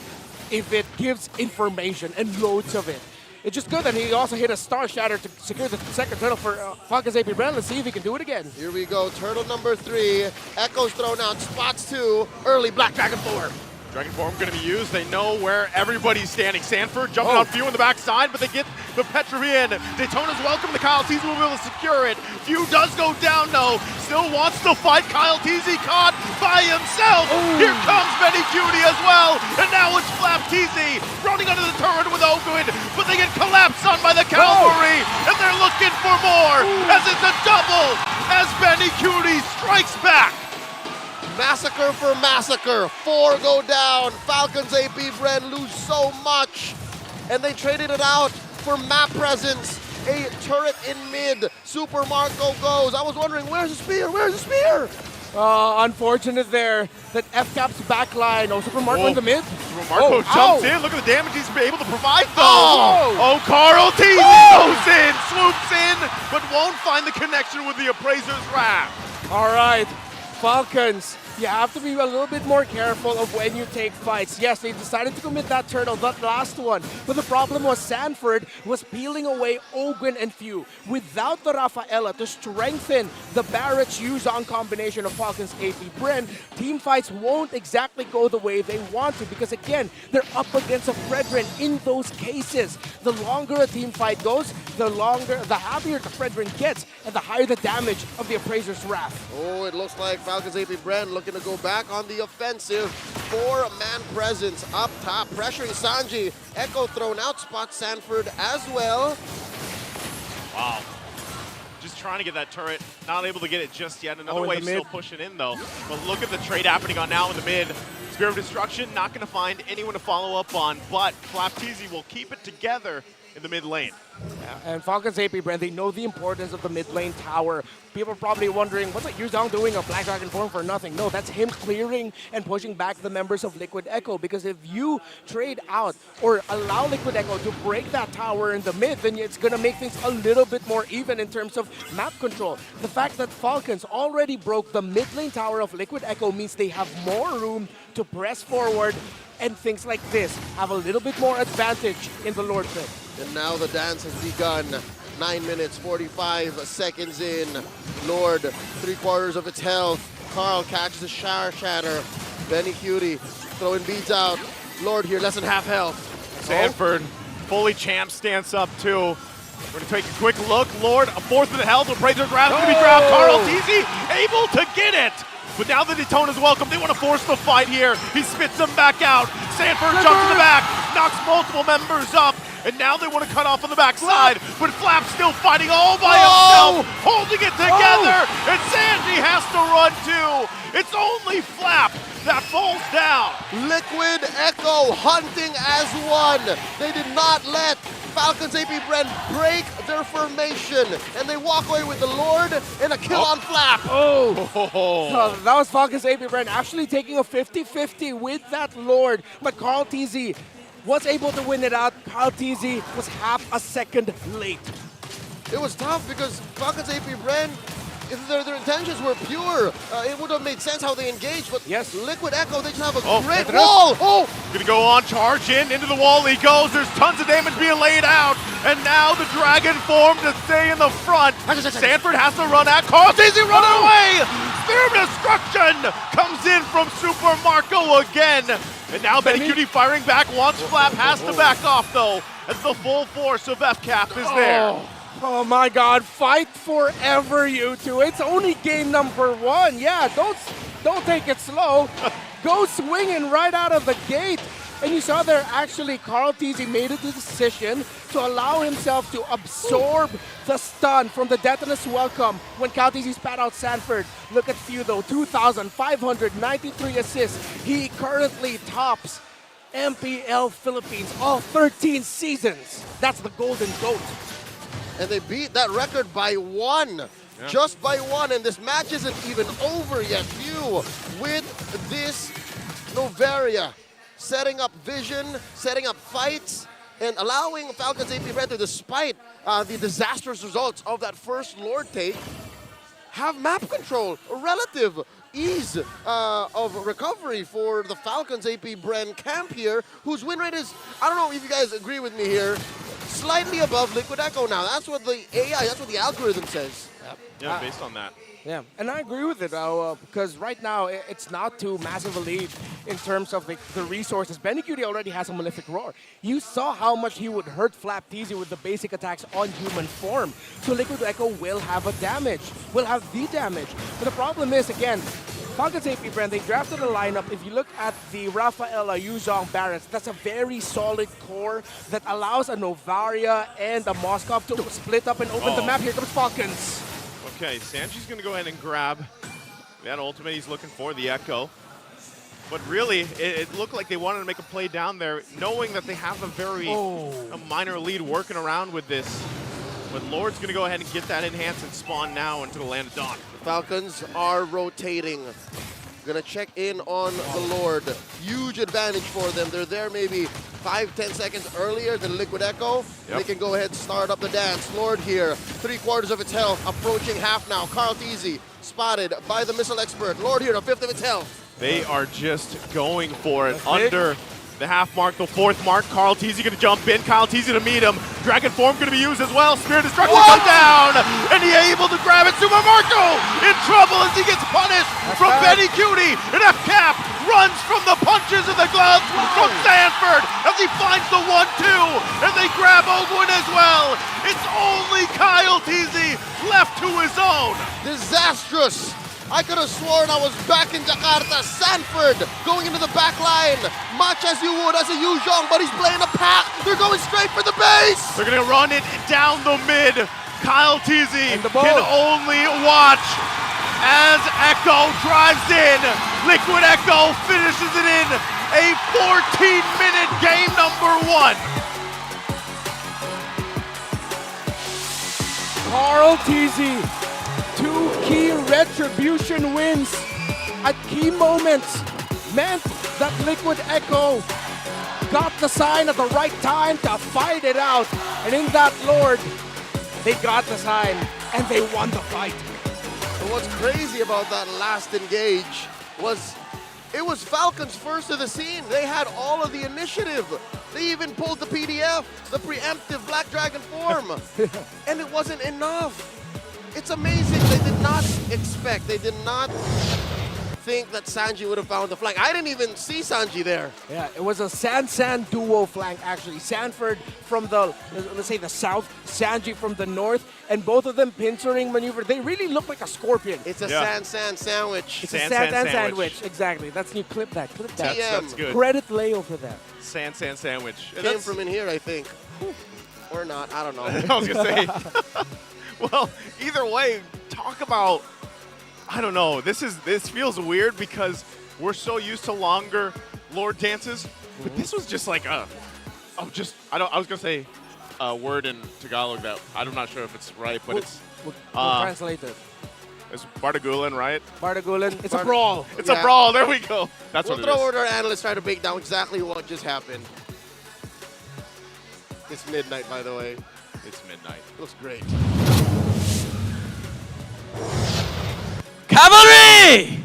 if it gives information and loads of it. It's just good that he also hit a star shatter to secure the second turtle for Falcons APBREN. Let's see if he can do it again. Here we go, turtle number 3. Echo's thrown out, spots 2, early Black Dragon 4. Dragon Form going to be used. They know where everybody's standing. Sanford jumping out Few on the backside, but they get the Petrovy in. Daytona's welcome. The Kyle Teasy will be able to secure it. Few does go down, though. Still wants to fight. Kyle Teasy caught by himself. Here comes Benny Cutie as well. And now it's Flap Teasy running under the turret with Ogun, but they get collapsed on by the cavalry. And they're looking for more as it's a double as Benny Cutie strikes back. Massacre for massacre. 4 go down. Falcons APBREN lose so much. And they traded it out for map presence. A turret in mid. Super Marco goes. I was wondering, where's the spear? Where's the spear? Unfortunate there that FCAP's backline. Oh, Super Marco in the mid. Super Marco jumps in. Look at the damage he's able to provide, though. Oh, Carl Teasy goes in, swoops in, but won't find the connection with the Appraiser's Wrath. All right, Falcons. You have to be a little bit more careful of when you take fights. Yes, they decided to commit that turtle, that last one. But the problem was Sanford was peeling away Ogun and Few. Without the Rafaela to strengthen the Barrett's Yuzong combination of Falcons APBREN, team fights won't exactly go the way they want to because, again, they're up against a Fredrin in those cases. The longer a team fight goes, the happier the Fredrin gets and the higher the damage of the Appraiser's Wrath. Oh, it looks like Falcons APBREN looking to go back on the offensive. 4-man presence up top, pressuring Sanji. Echo thrown out, spots Sanford as well. Wow. Just trying to get that turret, not able to get it just yet. Another wave still pushing in, though. But look at the trade happening on now in the mid. Spear of Destruction, not going to find anyone to follow up on, but Flap Teasy will keep it together in the mid lane. Yeah, and Falcons APBREN, they know the importance of the mid lane tower. People are probably wondering, what's that Yuzong doing a Black Dragon form for nothing? No, that's him clearing and pushing back the members of Liquid Echo, because if you trade out or allow Liquid Echo to break that tower in the mid, then it's going to make things a little bit more even in terms of map control. The fact that Falcons already broke the mid lane tower of Liquid Echo means they have more room to press forward, and things like this have a little bit more advantage in the Lord pit. And now the dance has begun. 9 minutes, 45 seconds in. Lord, 3/4 of its health. Carl catches a shower shatter. Benny Cutie throwing beads out. Lord here, less than half health. Sanford, fully champ stance up too. We're gonna take a quick look. Lord, a 4th of the health. Appraiser's Wrath gonna be dropped. Carl Teasy able to get it. But now the Daytona's welcome. They want to force the fight here. He spits them back out. Sanford jumps in the back, knocks multiple members up. And now they want to cut off on the backside, but Flap's still fighting all by himself, holding it together, and Sanji has to run too. It's only Flap that falls down. Liquid Echo hunting as one. They did not let Falcons APBREN break their formation, and they walk away with the Lord and a kill on Flap. So that was Falcons APBREN actually taking a 50-50 with that Lord, but Carl Teasy was able to win it out. Carl Teasy was half a second late. It was tough because Falcons APBREN, if their intentions were pure, it would have made sense how they engaged, but yes, Liquid Echo, they just have a great wall. Gonna go on, charge into the wall he goes. There's tons of damage being laid out, and now the Dragon form to stay in the front. Sanford has to run at Carl Teasy running away. Spear of Destruction comes in from Super Marco again. And now Benny Cutie firing back. Once Flap has to back off, though, as the full force of FCAP is there. Oh my God, fight forever, you two. It's only game number 1. Yeah, don't take it slow. Go swinging right out of the gate. And you saw there actually Carl Teasy made a decision to allow himself to absorb the stun from the Detonus welcome when Carl Teasy spat out Sanford. Look at Few though, 2,593 assists. He currently tops MPL Philippines all 13 seasons. That's the golden goat. And they beat that record by 1. Just by 1, and this match isn't even over yet. Few with this Novaria. Setting up vision, setting up fights, and allowing Falcons APBREN to, despite the disastrous results of that first Lord take, have map control, a relative ease of recovery for the Falcons APBREN camp here, whose win rate is, I don't know if you guys agree with me here, slightly above Liquid Echo now. That's what the AI, that's what the algorithm says. Yeah, based on that. Yeah, and I agree with it because right now it's not too massive a lead in terms of the resources. Benny Cutie already has a Malefic Roar. You saw how much he would hurt Flap Teasy with the basic attacks on human form. So Liquid Echo will have the damage. But the problem is, again, Falcons APBREN, they drafted a lineup. If you look at the Rafaela, Yuzhong, Barretts, that's a very solid core that allows a Novaria and a Moskov to split up and open the map. Here comes Falcons. Okay, Sanji's going to go ahead and grab that ultimate he's looking for, the Echo. But really, it looked like they wanted to make a play down there, knowing that they have a minor lead working around with this. But Lord's going to go ahead and get that enhance and spawn now into the land of Dawn. The Falcons are rotating. Gonna check in on the Lord. Huge advantage for them. They're there maybe 5-10 seconds earlier than Liquid Echo. They can go ahead and start up the dance. Lord here, 3/4 of its health, approaching half now. Carl Teasy spotted by the missile expert. Lord here, 1/5 of its health. They are just going for it. Under the half mark, the 4th mark. Carl Teasy going to jump in. Kyle Teasy to meet him. Dragon Form going to be used as well. Spirit Destruction comes down. And he able to grab it. Super Marco in trouble as he gets punished from Benny Cutie. And FCAP runs from the punches of the gloves from Sanford as he finds the 1-2. And they grab Ogwin as well. It's only Kyle Teasy left to his own. Disastrous. I could have sworn I was back in Jakarta. Sanford going into the back line. Much as you would as a Yuzhong, but he's playing a pack. They're going straight for the base. They're going to run it down the mid. Kyle Teasy can only watch as Echo drives in. Liquid Echo finishes it in a 14-minute game number 1. Carl Teasy. 2 key retribution wins at key moments meant that Liquid Echo got the sign at the right time to fight it out. And in that Lord, they got the sign and they won the fight. And what's crazy about that last engage was it was Falcons first to the scene. They had all of the initiative. They even pulled the PDF, the preemptive Black Dragon form. And it wasn't enough. It's amazing. They did not expect, they did not think that Sanji would have found the flank. I didn't even see Sanji there. Yeah, it was a San duo flank actually. Sanford from the, let's say the south, Sanji from the north, and both of them pincering maneuver. They really look like a scorpion. It's a San sandwich. It's a San sandwich. Exactly. That's new. Clip that. That's good. Credit Leo for that. San sandwich. Came from in here, I think. Or not, I don't know. I was going to say. Well, either way, talk about, I don't know, this feels weird because we're so used to longer Lord dances, but this was just like I was going to say a word in Tagalog that I'm not sure if it's right, but we'll translate it. It's Bardagulan, right? Bardagulan. It's a brawl. It's a brawl. There we go. That's what it is. We'll throw over to our analysts try to break down exactly what just happened. It's midnight, by the way. It's midnight. Looks great. Cavalry!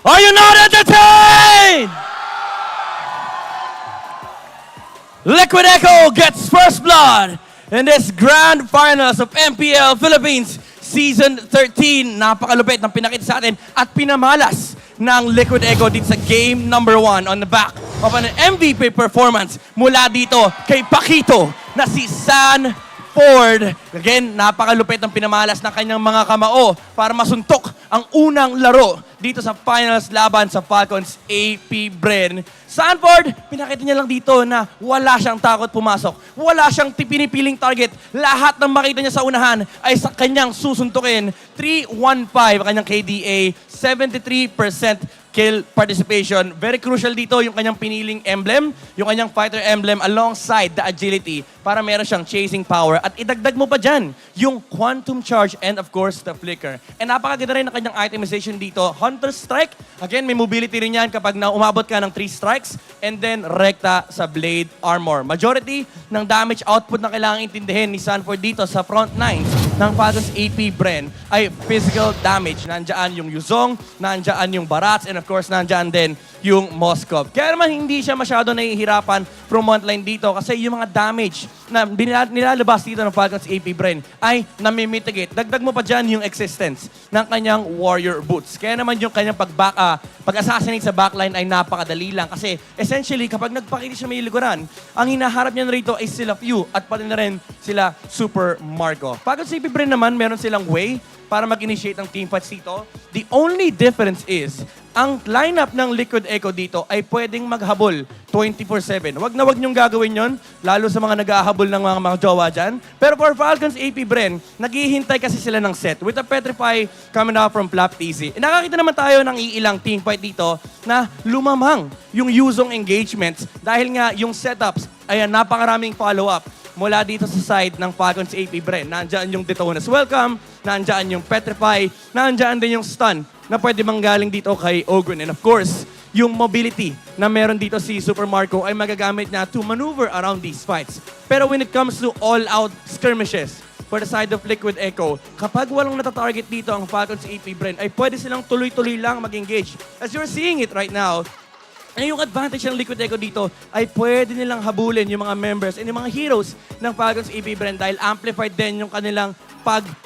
Are you not entertained? Liquid Echo gets first blood in this Grand Finals of MPL Philippines Season 13. Napakalupit ng pinakita sa atin at pinamalas ng Liquid Echo dito sa game number 1 on the back of an MVP performance mula dito kay Paquito na si Sanford. Again, napakalupit ng pinamalas ng kanyang mga kamao para masuntok ang unang laro dito sa finals laban sa Falcons APBREN. Sanford, pinakita niya lang dito na wala siyang takot pumasok. Wala siyang pinipiling target. Lahat ng makita niya sa unahan ay sa kanyang susuntukin. 3-1-5 kanyang KDA, 73% kill participation. Very crucial dito yung kanyang piniling emblem, yung kanyang fighter emblem alongside the agility para meron siyang chasing power. At idagdag mo pa dyan yung quantum charge and of course the flicker. And napakaganda rin ang kanyang itemization dito. Hunter Strike, again may mobility rin yan kapag umabot ka ng 3 strikes. And then rekta sa blade armor. Majority ng damage output na kailangan intindihin ni Sanford dito sa front nines ng Falcons APBREN ay physical damage. Nandiyan yung Yuzong, nandiyan yung Barats, and of course nandiyan din yung Moskov. Kaya naman hindi siya masyado nahihirapan from frontline dito kasi yung mga damage na nilalabas dito ng Falcons APBREN ay namimitigate. Dagdag mo pa dyan yung existence ng kanyang warrior boots. Kaya naman yung kanyang pag-assassinate sa backline ay napakadali lang kasi essentially kapag nagpakita siya may likuran, ang hinaharap niya rito ay sila Few at pati na rin sila Super Marco. Falcons APBREN naman meron silang way para mag-initiate ng teamfights dito. The only difference is, ang lineup ng Liquid Echo dito ay pwedeng maghabol 24/7. Wag na wag niyong gagawin yon, lalo sa mga nag-ahabol ng mga jowa dyan. Pero for Falcons APBREN, naghihintay kasi sila ng set with a Petrify coming out from Flap TZ. Nakakita naman tayo ng iilang teamfight dito na lumamang yung Yuzong engagements dahil nga yung setups ay napakaraming follow-up mula dito sa side ng Falcons APBREN. Nandiyan yung Detona's Welcome, nandiyan yung Petrify, nandiyan din yung Stun na pwede manggaling dito kay Ogren. And of course, yung mobility na meron dito si Super Marco ay magagamit niya to maneuver around these fights. Pero when it comes to all-out skirmishes for the side of Liquid Echo, kapag walang natatarget dito ang Falcons APBREN, ay pwede silang tuloy-tuloy lang mag-engage. As you're seeing it right now, yung advantage ng Liquid Echo dito ay pwede nilang habulin yung mga members and yung mga heroes ng Falcons APBREN dahil amplified din yung kanilang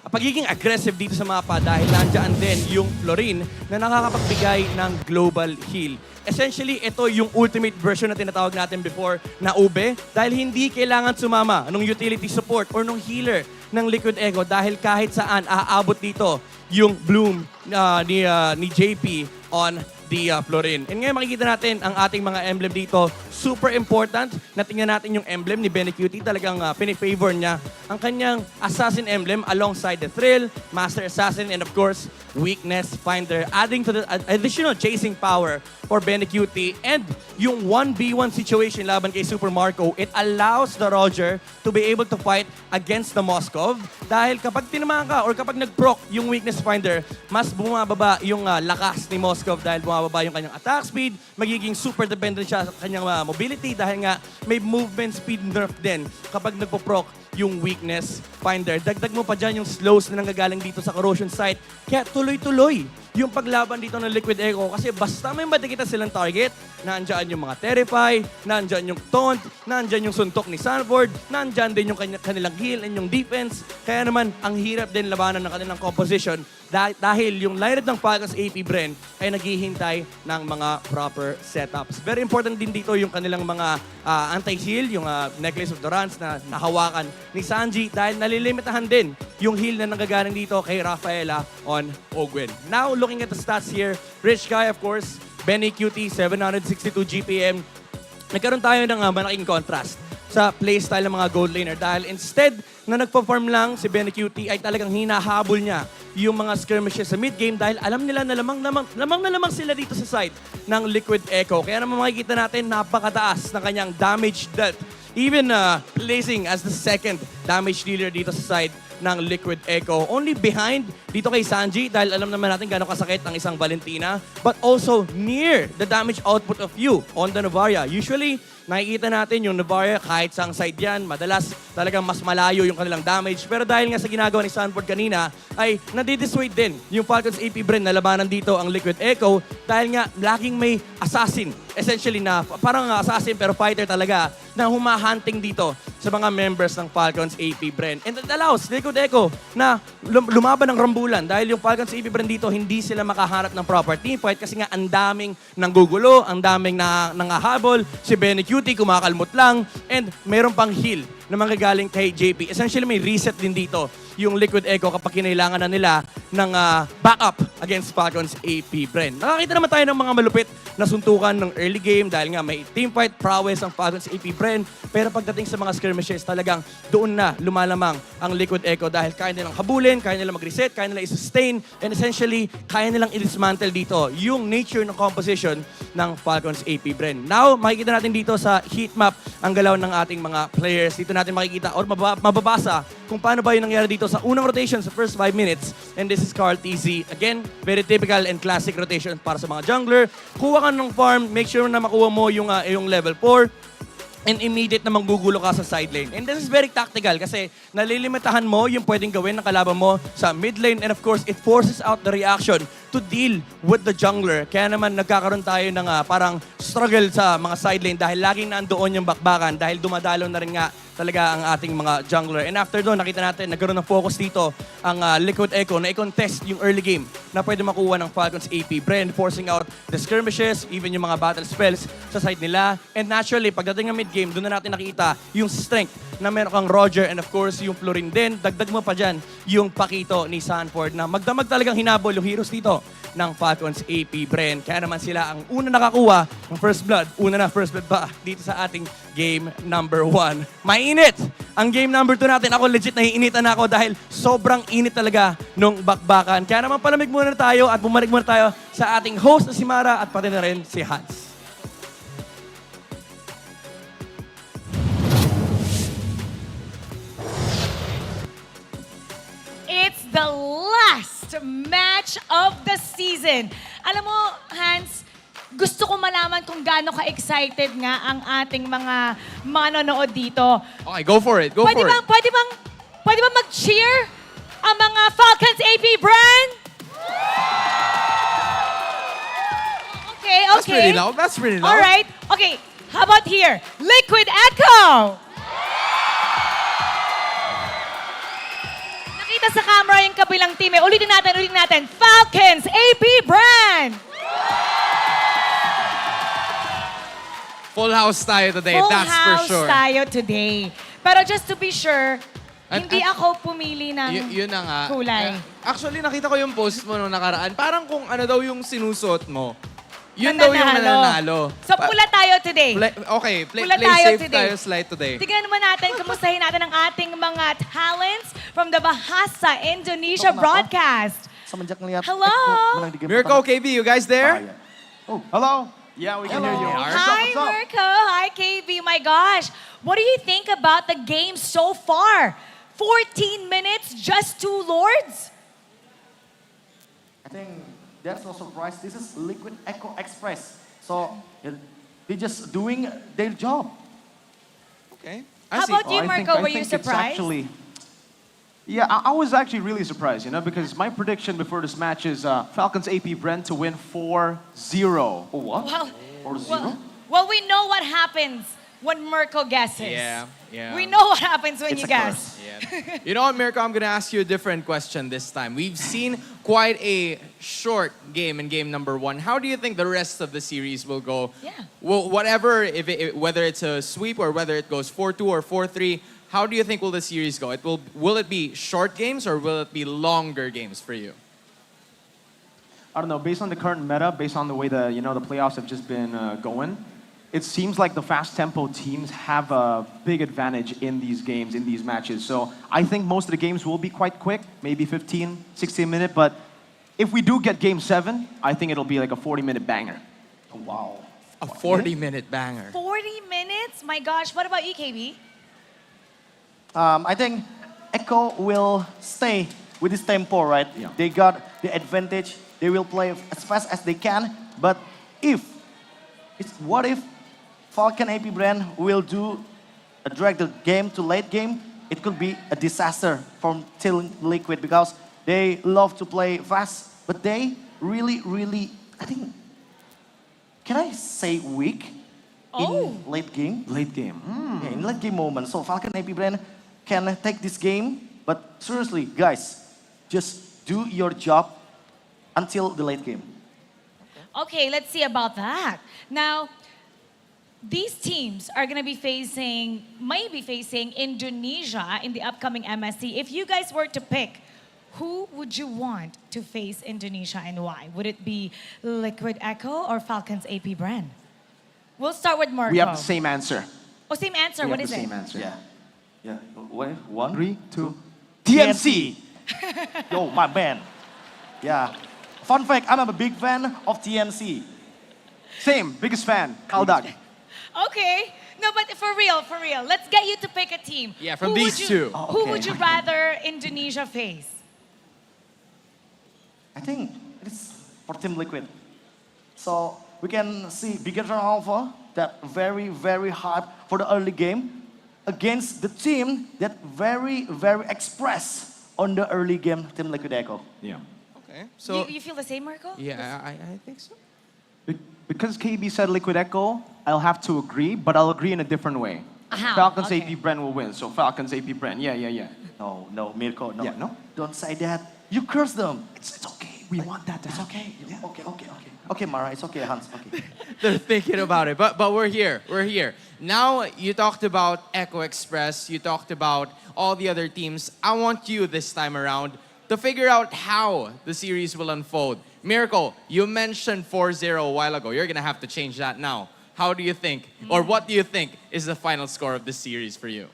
pagiging aggressive dito sa mapa dahil nandiyan din yung Florin na nakakapagbigay ng global heal. Essentially, ito yung ultimate version na tinatawag natin before na ube dahil hindi kailangan sumama ng utility support or ng healer ng Liquid Echo dahil kahit saan aabot dito yung bloom ni JP on the Florin. And ngayon makikita natin ang ating mga emblem dito. Super important na tingnan natin yung emblem ni Benny Cutie. Talagang pinifavor niya ang kanyang Assassin emblem alongside the Thrill, Master Assassin, and of course, Weakness Finder. Adding to the additional chasing power for Benny Cutie. And yung 1v1 situation laban kay Super Marco, it allows the Roger to be able to fight against the Moskov. Dahil kapag tinamaan ka or kapag nag-proc yung Weakness Finder, mas bumababa yung lakas ni Moskov dahil bumababa yung kanyang attack speed, magiging super dependent siya sa kanyang mobility dahil nga may movement speed nerf din kapag nagpo-proc yung Weakness Finder. Dagdag mo pa dyan yung slows na nanggagaling dito sa corrosion site. Kaya tuloy-tuloy yung paglaban dito ng Liquid Echo kasi basta may madikita silang target, nandyan yung mga Terrify, nandyan yung Taunt, nandyan yung suntok ni Sanford, nandyan din yung kanilang heal and yung defense. Kaya naman, ang hirap din labanan ng kanilang composition dahil yung lineup ng Falcons APBREN ay naghihintay ng mga proper setups. Very important din dito yung kanilang mga anti-heal, yung Necklace of Durance na nahawakan ni Sanji dahil nalilimitahan din yung heal na nanggagaling dito kay Rafaela on Ogwen. Now, looking at the stats here, Rich Guy, of course, Benny Cutie, 762 GPM. Nagkaroon tayo ng malaking contrast sa playstyle ng mga gold laner dahil instead na nagpa-farm lang si Benny Cutie ay talagang hinahabol niya yung mga skirmishes sa mid-game dahil alam nila na lamang sila dito sa side ng Liquid Echo. Kaya naman makikita natin napakataas ng kanyang damage dealt. Even placing as the second damage dealer dito sa side ng Liquid Echo. Only behind dito kay Sanji dahil alam naman natin gano'ng kasakit ang isang Valentina but also near the damage output of you on the Novaria. Usually, nakikita natin yung Novaria kahit sa side yan, madalas talagang mas malayo yung kanilang damage. Pero dahil nga sa ginagawa ni Sanford kanina, ay nadidissuade din yung Falcons APBREN na labanan dito ang Liquid Echo dahil nga laging may assassin. Essentially na parang assassin pero fighter talaga na humahunting dito sa mga members ng Falcons APBREN. And it allows Liquid Echo na lumaban ng rambulan dahil yung Falcons APBREN dito hindi sila makaharap ng proper team fight kasi nga ang daming nanggugulo, ang daming nangahabol, si Benny Cutie kumakalmot lang, and meron pang heal na manggagaling kay JP. Essentially may reset din dito yung Liquid Echo kapag kinailangan na nila ng backup against Falcons APBREN. Nakakita naman tayo ng mga malupit nasuntukan ng early game dahil nga may teamfight, prowess ang Falcons APBREN. Pero pagdating sa mga skirmishes, talagang doon na lumalamang ang Liquid Echo dahil kaya nilang habulin, kaya nilang mag-reset, kaya nilang i-sustain, and essentially, kaya nilang i-dismantle dito yung nature ng composition ng Falcons APBREN. Now, makikita natin dito sa heat map ang galaw ng ating mga players. Dito natin makikita or mababasa kung paano ba yung nangyari dito sa unang rotation sa first 5 minutes. And this is Carl TZ. Again, very typical and classic rotation para sa mga jungler. Kuha ka ng farm, make sure na makuha mo yung level 4. And immediate na manggugulo ka sa side lane. And this is very tactical kasi nalilimitahan mo yung pwedeng gawin ng kalaban mo sa mid lane. And of course, it forces out the reaction to deal with the jungler. Kaya naman nagkakaroon tayo ng parang struggle sa mga side lane dahil laging nandoon yung bakbakan dahil dumadalo na rin nga talaga ang ating mga jungler. And after doon, nakita natin, nagkaroon ng focus dito ang Liquid Echo na i-contest yung early game na pwede makuha ng Falcons APBREN, forcing out the skirmishes, even yung mga battle spells sa side nila. And naturally, pagdating ng mid-game, doon na natin nakita yung strength na meron kang Roger and of course yung Florin din. Dagdag mo pa dyan yung Pakito ni Sanford na magdamag talagang hinabol yung heroes dito ng Falcons APBREN. Kaya naman sila ang una nakakuha ng first blood. Una na first blood pa dito sa ating game number 1. Mainit! Ang game number 2 natin, ako legit naiinitan ako dahil sobrang init talaga nung bakbakan. Kaya naman palamig muna tayo at bumalik muna tayo sa ating host na si Mara at pati na rin si Hans. It's the last match of the season. Alam mo, Hans, gusto ko malaman kung gaano ka-excited nga ang ating mga manonood dito. Okay, go for it. Go for it. Pwede bang mag-cheer ang mga Falcons APBREN? Okay. That's pretty loud. That's pretty loud. All right. Okay, how about here? Liquid Echo! Nakita sa camera yung kabilang team. Ulitin natin. Falcons APBREN! Full house tayo today, that's for sure. Full house tayo today. Pero just to be sure, hindi ako pumili ng Yun na nga. kulay. Actually, nakita ko yung post mo nung nakaraan. Parang kung ano daw yung sinusot mo, yun daw yung nananalo. So, pula tayo today. Okay, play Pula tayo safe today. tayo slide today. Tignan naman natin, kumustahin natin ang ating mga talents from the Bahasa Indonesia broadcast. Hello! Mirko, KB, you guys there? Hello? Yeah, we can hear you. Hi, Mirko. Hi, KB. My gosh. What do you think about the game so far? 14 minutes, just 2 Lords? I think that's no surprise. This is Liquid Echo Express. So, they're just doing their job. Okay. How about you, Mirko? Were you surprised? Yeah, I was actually really surprised, because my prediction before this match is Falcons APBREN to win 4-0. Oh, what? Well, 4-0? well, we know what happens when Mirko guesses. Yeah. We know what happens when you guess. Yeah. You know what, Mirko? I'm going to ask you a different question this time. We've seen quite a short game in game number 1. How do you think the rest of the series will go? Yeah. Well, whatever, whether it's a sweep or whether it goes 4-2 or 4-3, how do you think will the series go? Will it be short games or will it be longer games for you? I don't know. Based on the current meta, based on the way the playoffs have just been going, it seems like the fast tempo teams have a big advantage in these games, in these matches. So I think most of the games will be quite quick, maybe 15, 16 minute. But if we do get game 7, I think it'll be like a 40-minute banger. Wow. A 40-minute banger. 40 minutes? My gosh. What about you, KB? I think Echo will stay with this tempo, right? Yeah. They got the advantage. They will play as fast as they can. But what if Falcon APBREN will drag the game to late game? It could be a disaster from Team Liquid because they love to play fast, but they really, I think, can I say weak in late game? Late game. Yeah, in late game moment. So Falcon APBREN can take this game, but seriously, guys, just do your job until the late game. Okay, let's see about that. Now, these teams are going to be might be facing Indonesia in the upcoming MSC. If you guys were to pick, who would you want to face Indonesia and why? Would it be Liquid Echo or Falcons APBREN? We'll start with Marco. We have the same answer. Oh, same answer. We What have is the it? same answer. Yeah. Yeah. Wait, 1, 3, 2. TNC. Yo, my band. Yeah. Fun fact, I'm a big fan of TNC. Same, biggest fan, Kaldag. Okay. No, but for real. Let's get you to pick a team. Yeah, from Who these would you- two. Oh, Who okay. would you rather Indonesia face? I think it's for Team Liquid. So we can see bigger turnover, that very, very hype for the early game against the team that very, very express on the early game, Team Liquid Echo. Yeah. Okay. So You feel the same, Marco? yeah, I think so. Because KB said Liquid Echo, I'll have to agree, but I'll agree in a different way. How? Falcons Okay. APBREN will win, so Falcons APBREN. Yeah. No, Mirko, no. Yeah, no? Don't say that. You curse them. It's okay. We want that to It's happen. okay. Yeah. Okay. Okay, Mara, it's okay, Hans. Okay. They're thinking about it, but we're here. We're here. Now you talked about Echo Express. You talked about all the other teams. I want you this time around to figure out how the series will unfold. Miracle, you mentioned 4-0 a while ago. You're gonna have to change that now. How do you think, or what do you think is the final score of this series for you?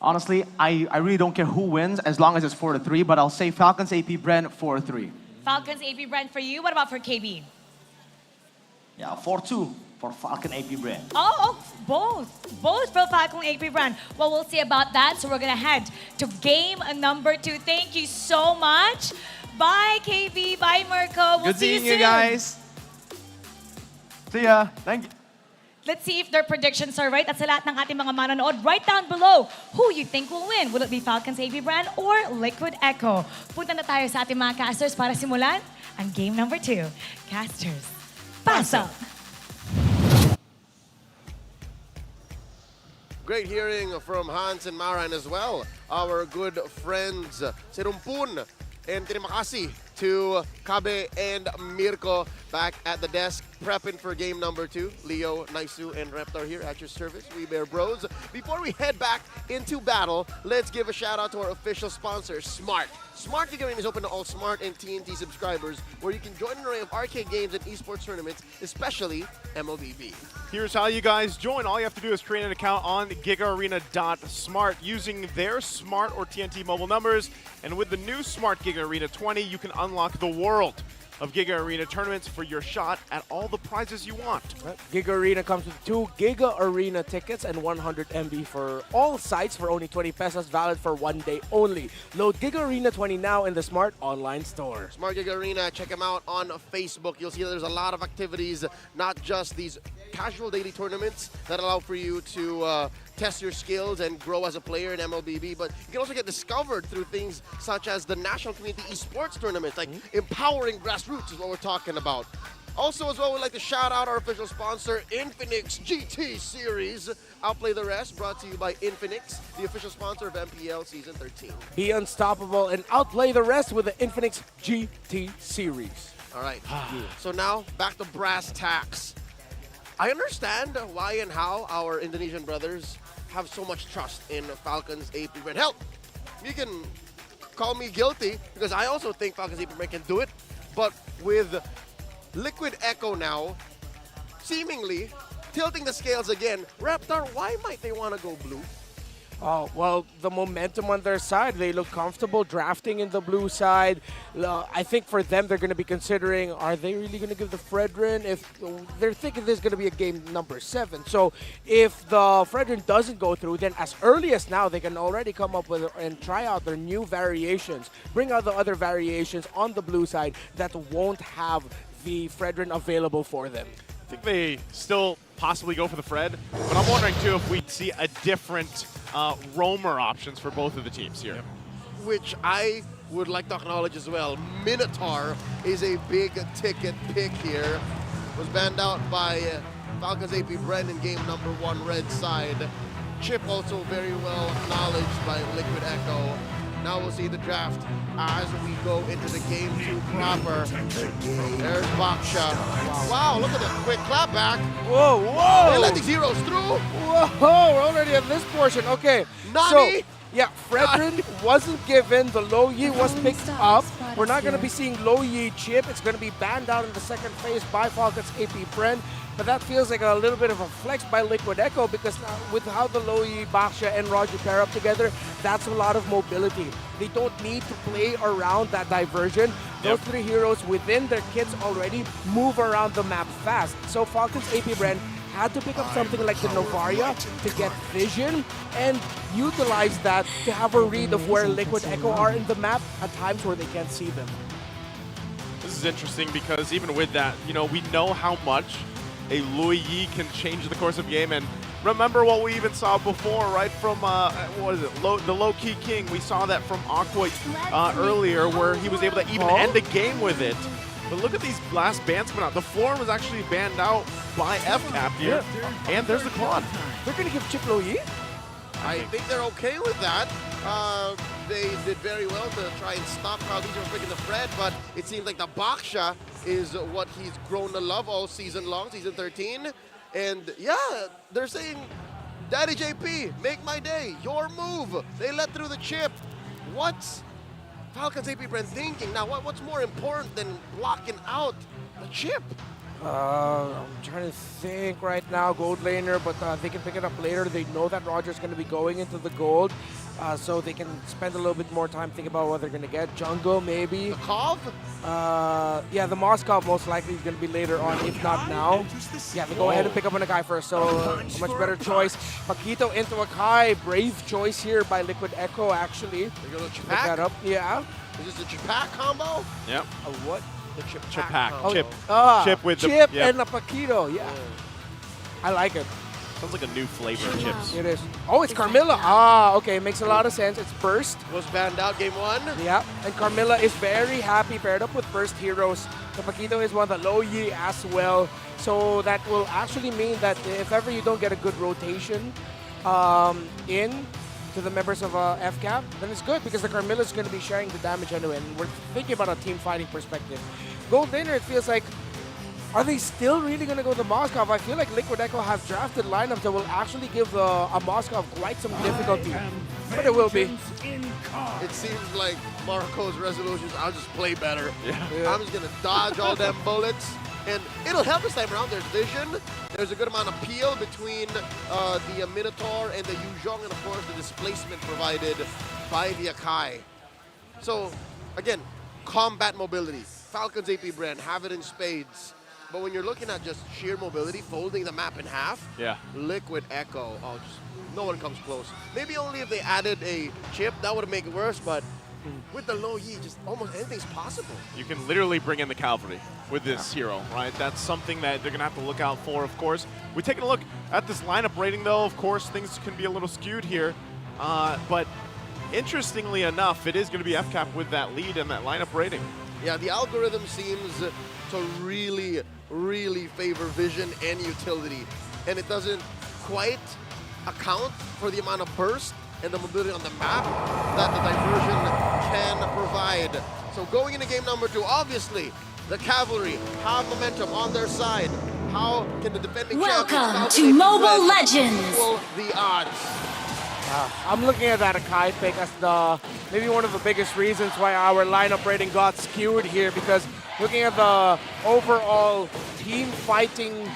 Honestly, I really don't care who wins as long as it's 4-3, but I'll say Falcons APBREN 4-3. Falcons APBREN for you. What about for KB? Yeah, 4-2 for Falcon APBREN. Oh, both for Falcon APBREN. Well, we'll see about that. So we're gonna head to game number 2. Thank you so much. Bye, KB. Bye, Marco. We'll Good see seeing you you soon. guys. See ya. Thank you. Let's see if their predictions are right. At sa lahat ng ating mga manonood, write down below who you think will win. Will it be Falcons APBREN or Liquid Echo? Punta na tayo sa ating mga casters para simulan ang game number 2. Casters, pasok! Great hearing from Hans and Mara, and as well our good friends si Rumpun and Tinimakasi to Kabe and Mirko back at the desk prepping for game number 2. Leo, Naisu, and Reptar here at your service. We Bear Bros. Before we head back into battle, let's give a shout out to our official sponsor, Smart. Smart Giga is open to all Smart and TNT subscribers, where you can join an array of arcade games and esports tournaments, especially MLBB. Here's how you guys join. All you have to do is create an account on gigaarena.smart using their Smart or TNT mobile numbers. And with the new Smart Giga Arena 20, you can unlock the world of Giga Arena tournaments for your shot at all the prizes you want. Giga Arena comes with 2 Giga Arena tickets and 100 MB for all sites for only 20 pesos, valid for 1 day only. Load Giga Arena 20 now in the Smart Online Store. Smart Giga Arena, check them out on Facebook. You'll see there's a lot of activities, not just these casual daily tournaments that allow for you to test your skills and grow as a player in MLBB, but you can also get discovered through things such as the National Community Esports Tournament, like empowering grassroots is what we're talking about. Also, as well, we'd like to shout out our official sponsor, Infinix GT Series. Outplay the Rest, brought to you by Infinix, the official sponsor of MPL Season 13. Be unstoppable and outplay the rest with the Infinix GT Series. All right, so now back to brass tacks. I understand why and how our Indonesian brothers have so much trust in Falcons APBREN. Hell, you can call me guilty because I also think Falcons APBREN can do it. But with Liquid Echo now seemingly tilting the scales again, Reptar, why might they want to go blue? Oh, well, the momentum on their side. They look comfortable drafting in the blue side. I think for them, they're going to be considering, are they really going to give the Fredrin? If they're thinking there's going to be a game number 7. So if the Fredrin doesn't go through, then as early as now, they can already come up with and try out their new variations. Bring out the other variations on the blue side that won't have the Fredrin available for them. I think they still possibly go for the Fred, but I'm wondering too if we'd see a different roamer options for both of the teams here. Which I would like to acknowledge as well. Minotaur is a big ticket pick here. Was banned out by Falcons APBREN in game number 1 red side. Chip also very well acknowledged by Liquid Echo. Now we'll see the draft as we go into the game 2 proper. There's Baksha. Wow, look at the quick clap back. Whoa, whoa! They let these heroes through. Whoa, we're already at this portion. Okay. Nani? Yeah, Fredrin wasn't given. The low Yi was picked up. We're not going to be seeing low Yi chip. It's going to be banned out in the second phase by Falcons APBREN. But that feels like a little bit of a flex by Liquid Echo because with how the low Yi, Baksha, and Roger pair up together, that's a lot of mobility. They don't need to play around that diversion. Those three heroes within their kits already move around the map fast. So Falcons APBREN had to pick up something like the Novaria to get vision and utilize that to have a read of where Liquid Echo are in the map at times where they can't see them. This is interesting because even with that, you know, we know how much a Lui Yi can change the course of game. And remember what we even saw before, right, from, what is it, the low-key king. We saw that from Aqua earlier where he was able to even end a game with it. But look at these last bans coming out. The floor was actually banned out by FCAP here. And there's the Claude. They're going to give Chip Low Yi? I think they're okay with that. They did very well to try and stop Falcons from picking the Fred, but it seems like the Baksha is what he's grown to love all season long, season 13. And yeah, they're saying, Daddy JP, make my day, your move. They let through the chip. What's Falcons APBREN thinking? Now, what's more important than blocking out the chip? I'm trying to think right now, gold laner, but they can pick it up later. They know that Roger's going to be going into the gold, so they can spend a little bit more time thinking about what they're going to get. Jungle, maybe. The Kov? Yeah, the Moskov most likely is going to be later on, if not now. Yeah, they go ahead and pick up on Akai first, so a much better choice. Paquito into Akai, brave choice here by Liquid Echo, actually. They're going to pick that up, yeah. Is this a Chipak combo? Yep. A what? The Chip Chip with Chip the and a Paquito, yeah. I like it. Sounds like a new flavor of chips. It is. Oh, it's Carmilla. Ah, okay, makes a lot of sense. It's Burst. Was banned out game 1. Yeah, and Carmilla is very happy paired up with Burst heroes. The Paquito is one of the low Yi as well. So that will actually mean that if ever you don't get a good rotation in to the members of FCAP, then it's good because the Carmilla is going to be sharing the damage anyway, and we're thinking about a team fighting perspective. Gold laner, it feels like, are they still really going to go to Moskov? I feel like Liquid Echo have drafted lineups that will actually give a Moskov quite some difficulty, but it will be. It seems like Marco's resolution is, I'll just play better. Yeah. I'm just going to dodge all them bullets. And it'll help this time around. There's vision. There's a good amount of peel between the Minotaur and the Yuzhong, and of course the displacement provided by the Akai. So, again, combat mobility. Falcons APBREN have it in spades. But when you're looking at just sheer mobility, folding the map in half, Liquid Echo, just no one comes close. Maybe only if they added a chip, that would make it worse, but with the low Yi, just almost anything's possible. You can literally bring in the cavalry with this hero, right? That's something that they're going to have to look out for, of course. We're taking a look at this lineup rating, though. Of course, things can be a little skewed here. But interestingly enough, it is going to be FCAP with that lead and that lineup rating. Yeah, the algorithm seems to really, really favor vision and utility. And it doesn't quite account for the amount of burst and the mobility on the map that the diversion can provide. So going into game number 2, obviously, the Cavalry have momentum on their side. How can the defending Welcome to Mobile Legends equal the odds? I'm looking at that Akai pick as maybe one of the biggest reasons why our lineup rating got skewed here, because looking at the overall team fighting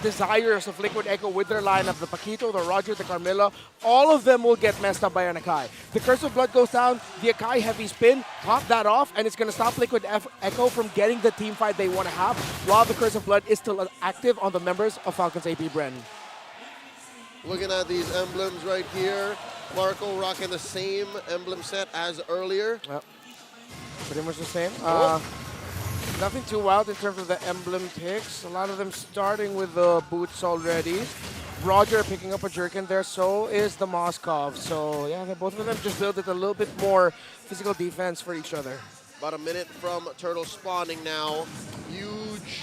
desires of Liquid Echo with their lineup, the Paquito, the Roger, the Carmilla, all of them will get messed up by an Akai. The Curse of Blood goes down, the Akai heavy spin, pop that off, and it's going to stop Liquid Echo from getting the team fight they want to have, while the Curse of Blood is still active on the members of Falcons APBREN. Looking at these emblems right here, Marco rocking the same emblem set as earlier. Yep. Pretty much the same. Nothing too wild in terms of the emblem picks. A lot of them starting with the boots already. Roger picking up a jerkin there, so is the Moskov. So yeah, both of them just build it a little bit more physical defense for each other. About a minute from Turtle spawning now. Huge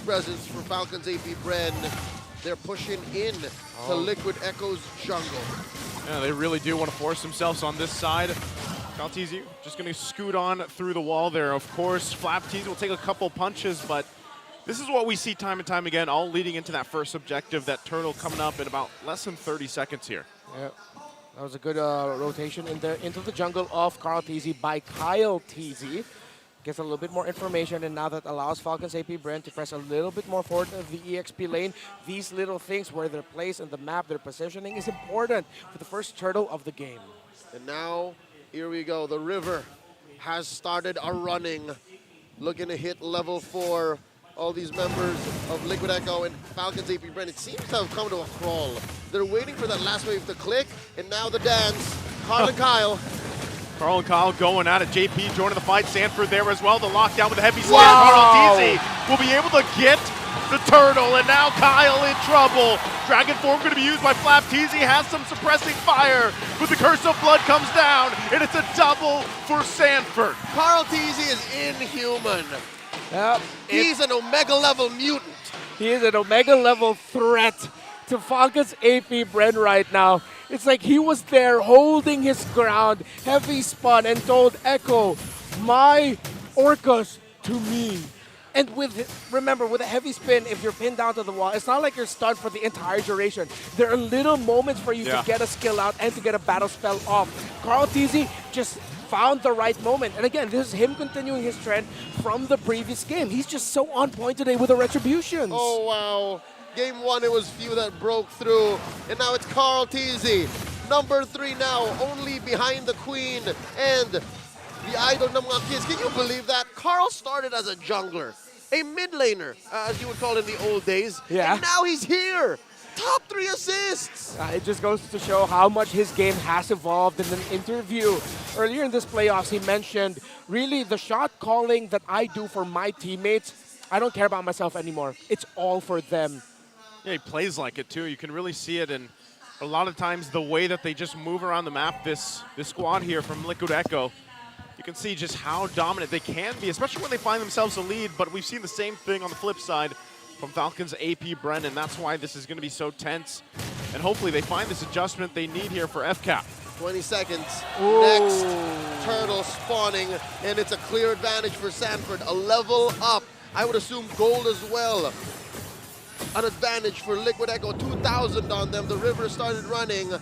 presence for Falcons APBREN. They're pushing in to Liquid Echo's jungle. Yeah, they really do want to force themselves on this side. Galtizi just going to scoot on through the wall there. Of course, Flaptease will take a couple punches, but this is what we see time and time again, all leading into that first objective, that Turtle coming up in about less than 30 seconds here. Yep. That was a good rotation into the jungle of Carl TZ by Kyle TZ. Gets a little bit more information, and now that allows Falcons APBREN to press a little bit more forward of the EXP lane. These little things where they're placed in the map, their positioning is important for the first turtle of the game. And now, here we go. The river has started a running, looking to hit level 4. All these members of Liquid Echo and Falcons APBREN, it seems to have come to a crawl. They're waiting for that last wave to click, and now the dance. Carl and Kyle. Carl and Kyle going at it. JP joining the fight. Sanford there as well. The lockdown with a heavy slam. Wow. Carl TZ will be able to get the turtle, and now Kyle in trouble. Dragon form going to be used by Flap. TZ has some suppressing fire, but the curse of blood comes down, and it's a double for Sanford. Carl TZ is inhuman. Yep. He's an Omega level mutant. He is an Omega level threat to Falcons APBREN right now. It's like he was there holding his ground, heavy spun, and told Echo, my Orcas to me. And remember, with a heavy spin, if you're pinned down to the wall, it's not like you're stunned for the entire duration. There are little moments for you to get a skill out and to get a battle spell off. Carl TZ just found the right moment. And again, this is him continuing his trend from the previous game. He's just so on point today with the retributions. Oh, wow. Game 1, it was few that broke through, and now it's Carl TZ. Number 3 now, only behind the Queen and the idol ng mga kids. Can you believe that? Carl started as a jungler, a mid laner, as you would call it in the old days. Yeah. And now he's here. Top 3 assists. It just goes to show how much his game has evolved. In an interview earlier in this playoffs, he mentioned, really, the shot calling that I do for my teammates, I don't care about myself anymore. It's all for them. Yeah, he plays like it too. You can really see it, and a lot of times the way that they just move around the map, this squad here from Liquid Echo, you can see just how dominant they can be, especially when they find themselves a lead. But we've seen the same thing on the flip side from Falcons APBREN, and that's why this is going to be so tense. And hopefully they find this adjustment they need here for FCAP. 20 seconds. Ooh. Next turtle spawning, and it's a clear advantage for Sanford. A level up. I would assume gold as well. An advantage for Liquid Echo, 2,000 on them. The river started running.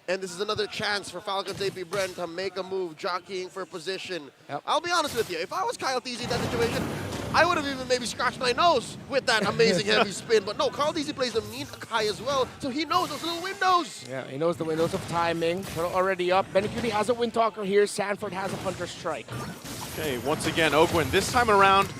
And this is another chance for Falcons APBREN to make a move, jockeying for position. I'll be honest with you, if I was Kyle TZ in that situation, I would have even maybe scratched my nose with that amazing heavy spin. But no, Carl TZ plays a mean Akai as well, so he knows those little windows. Yeah, he knows the windows of timing. Turtle already up. Benicudi has a Wind Talker here. Sanford has a Hunter Strike. Okay, once again, Ogwin, this time around,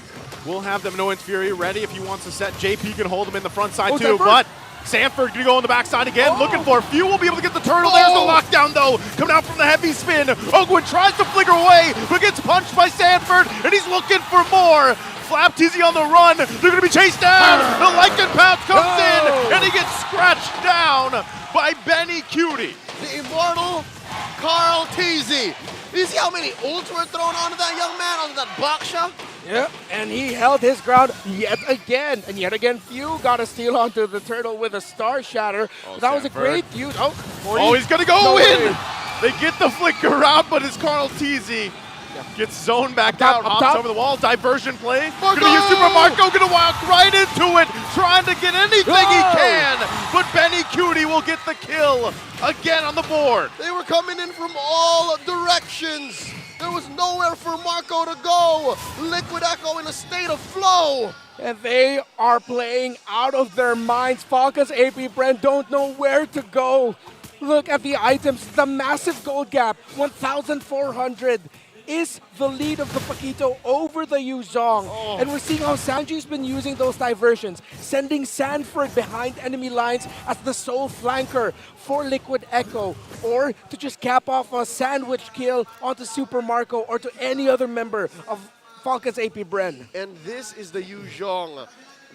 we'll have them No Fury ready if he wants to set. JP can hold him in the front side too, Sanford? but Sanford gonna go on the backside again, looking for a few. Will be able to get the turtle. There's the lockdown though, coming out from the heavy spin. Ogwin tries to flicker away, but gets punched by Sanford, and he's looking for more. Flap TZ on the run. They're gonna be chased down. The Lycan Pounce comes in, and he gets scratched down by Benny Cutie. The immortal Carl TZ. You see how many ults were thrown onto that young man, onto that Baksha? Yep, and he held his ground yet again. And yet again, Few got a steal onto the turtle with a Star Shatter. That was a great use. Oh, 40. Oh, he's gonna go No in. way. They get the flicker out, but it's Carl TZ. Gets zoned back out, hops over the wall, diversion play. Gonna use Super Marco, gonna walk right into it, trying to get anything he can. But Benny Cutie will get the kill again on the board. They were coming in from all directions. There was nowhere for Marco to go. Liquid Echo in a state of flow. And they are playing out of their minds. Falcons APBREN don't know where to go. Look at the items, the massive gold gap, 1,400. Is the lead of the Paquito over the Yuzong. And we're seeing how Sanji's been using those diversions, sending Sanford behind enemy lines as the sole flanker for Liquid Echo, or to just cap off a sandwich kill onto Super Marco or to any other member of Falcons APBREN. And this is the Yuzong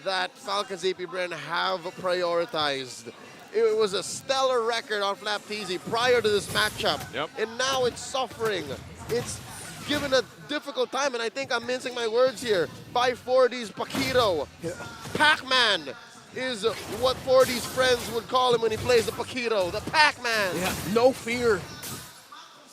that Falcons APBREN have prioritized. It was a stellar record on Flap TZ prior to this matchup. And now it's suffering. It's given a difficult time, and I think I'm mincing my words here, by 4D's Paquito. Pac-Man is what 4D's friends would call him when he plays the Paquito, the Pac-Man. Yeah, no fear.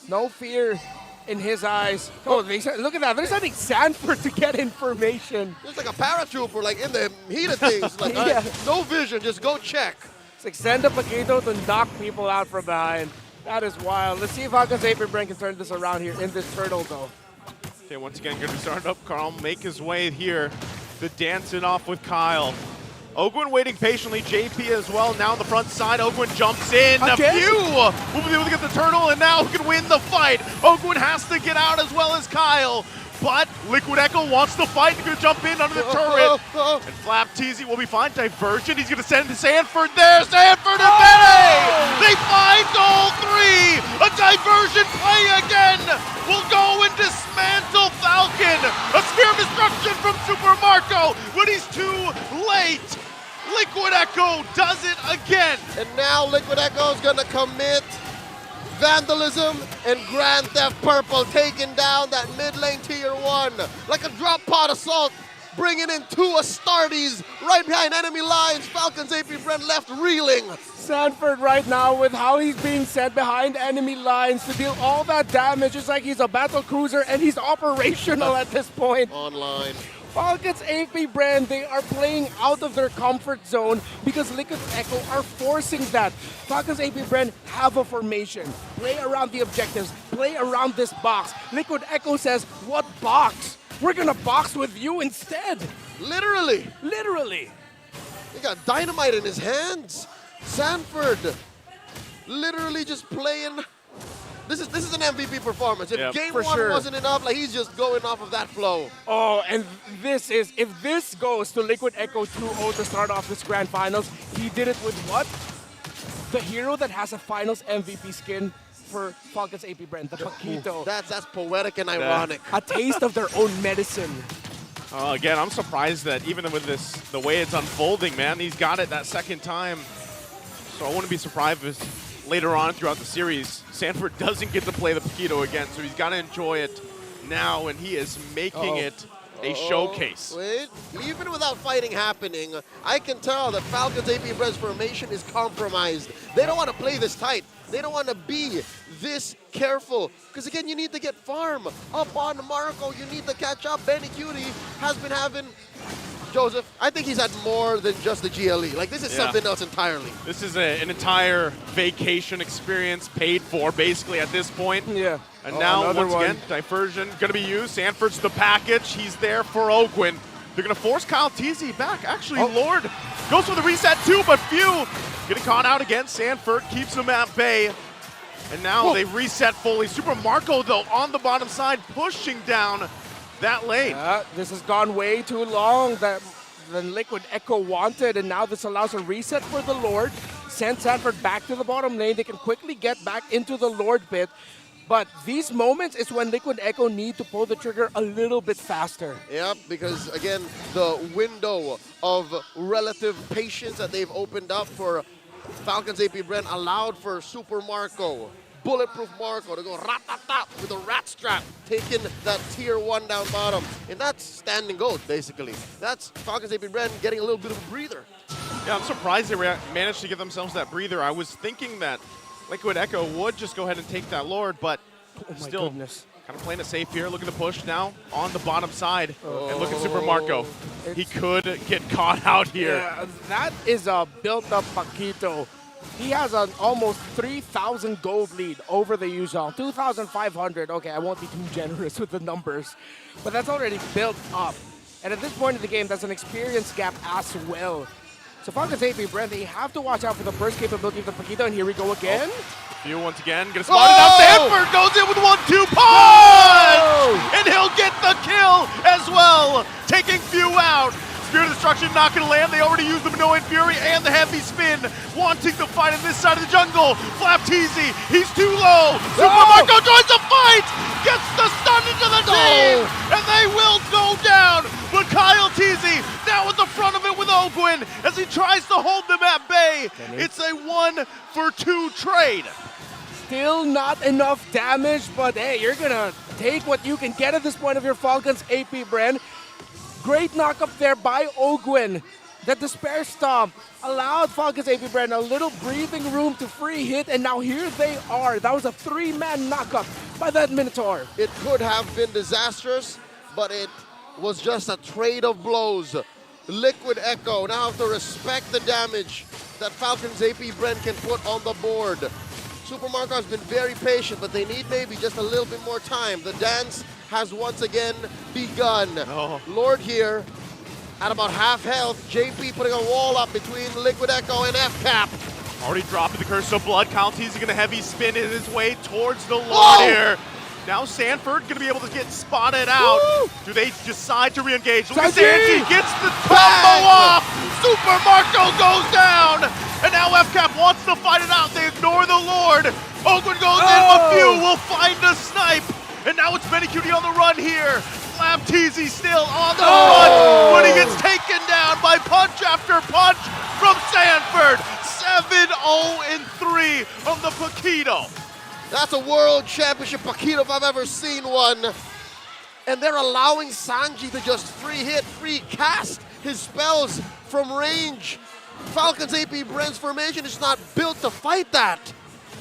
No fear in his eyes. Oh, look at that. They're sending Sanford to get information. It's like a paratrooper, like in the heat of things. Like, all right, no vision, just go check. It's like send a Paquito to knock people out from behind. That is wild. Let's see if Falcons APBREN can turn this around here in this turtle, though. Okay, once again, going to be starting up. Carl make his way here to dance it off with Kyle. Ogwin waiting patiently, JP as well. Now on the front side, Ogwin jumps in. A few will be able to get the turtle, and now can win the fight. Ogwin has to get out as well as Kyle. But Liquid Echo wants to fight. He's going to jump in under the turret. And Flap TZ will be fine. Diversion. He's going to send to Sanford there. Sanford and Bene! They find all three. A diversion play again will go and dismantle Falcon. A spear of destruction from Super Marco, but he's too late. Liquid Echo does it again. And now Liquid Echo is going to commit vandalism and Grand Theft Purple, taking down that mid lane tier 1 like a drop pod assault, bringing in 2 Astartes right behind enemy lines. Falcons APBREN left reeling. Sanford right now with how he's being sent behind enemy lines to deal all that damage. It's like he's a battle cruiser and he's operational at this point. Online. Falcons APBREN, they are playing out of their comfort zone because Liquid Echo are forcing that. Falcons APBREN have a formation. Play around the objectives. Play around this box. Liquid Echo says, what box? We're gonna box with you instead. Literally. Literally. He got dynamite in his hands. Sanford literally just playing. This is an MVP performance. If game 1 wasn't enough, like he's just going off of that flow. Oh, and this is, if this goes to Liquid Echo 2-0 to start off this Grand Finals, he did it with what? The hero that has a Finals MVP skin for Falcons APBREN, the Paquito. That's poetic and ironic. A taste of their own medicine. Again, I'm surprised that even with this, the way it's unfolding, man, he's got it that second time. So I wouldn't be surprised if later on throughout the series, Sanford doesn't get to play the Paquito again, so he's got to enjoy it now, and he is making it a showcase. Wait, even without fighting happening, I can tell that Falcons APBREN's formation is compromised. They don't want to play this tight. They don't want to be this careful. Because again, you need to get farm up on Marco. You need to catch up. Benny Cutie has been having... Joseph, I think he's had more than just the GLE. Like, this is something else entirely. This is an entire vacation experience paid for, basically, at this point. Yeah. And now, once again, diversion going to be used. Sanford's the package. He's there for Ogwin. They're going to force Kyle TZ back. Actually, Lord goes for the reset too, but few. Getting caught out again. Sanford keeps him at bay. And now they reset fully. Super Marco, though, on the bottom side, pushing down that lane. Yeah, this has gone way too long than Liquid Echo wanted, and now this allows a reset for the Lord. Send Sanford back to the bottom lane. They can quickly get back into the Lord pit. But these moments is when Liquid Echo need to pull the trigger a little bit faster. Yep, because again, the window of relative patience that they've opened up for Falcons APBREN allowed for Super Marco, Bulletproof Marco to go rat-tat-tat with a rat strap, taking that tier 1 down bottom. And that's standing gold, basically. That's Falcons APBREN getting a little bit of a breather. Yeah, I'm surprised they managed to give themselves that breather. I was thinking that Liquid Echo would just go ahead and take that Lord, but still kind of playing it safe here. Looking to push now on the bottom side. And look at Super Marco. He could get caught out here. Yeah, that is a built-up Paquito. He has an almost 3,000 gold lead over the Yuzhong. 2,500. Okay, I won't be too generous with the numbers, but that's already built up. And at this point in the game, that's an experience gap as well. So Falcons APBREN, they have to watch out for the burst capability of the Paquito, and here we go again. Few once again, gonna spot it out. Sanford goes in with 1-2 punch! And he'll get the kill as well, taking Few out. Spear of Destruction not gonna land. They already used the Minoan Fury and the heavy spin, wanting to fight on this side of the jungle. Flap TZ, he's too low. Super Marco joins the fight, gets the stun into the team, and they will go down. But Kyle TZ now at the front of it with Ogwin as he tries to hold them at bay. It's a 1-for-2 trade. Still not enough damage, but hey, you're gonna take what you can get at this point of your Falcons APBREN. Great knock up there by Ogwin. That Despair Stomp allowed Falcons APBREN a little breathing room to free hit, and now here they are. That was a 3-man knockup by that Minotaur. It could have been disastrous, but it was just a trade of blows. Liquid Echo now have to respect the damage that Falcons APBREN can put on the board. Super Marco has been very patient, but they need maybe just a little bit more time. The dance has once again begun. Lord here at about half health. JP putting a wall up between Liquid Echo and FCAP. Already dropping the Curse of Blood. Caltee's gonna heavy spin in his way towards the Lord here. Now Sanford gonna be able to get spotted out. Woo! Do they decide to re-engage? Look at Sanji, gets the combo off! Super Marco goes down! And now FCAP wants to fight it out. They ignore the Lord. Oakwood goes in, but few will find a snipe. And now it's Benny Cutie on the run here. Flap Teasy still on the run when he gets taken down by punch after punch from Sanford. 7-0-3 from the Paquito. That's a World Championship Paquito if I've ever seen one. And they're allowing Sanji to just free hit, free cast his spells from range. Falcons APBREN's formation is not built to fight that.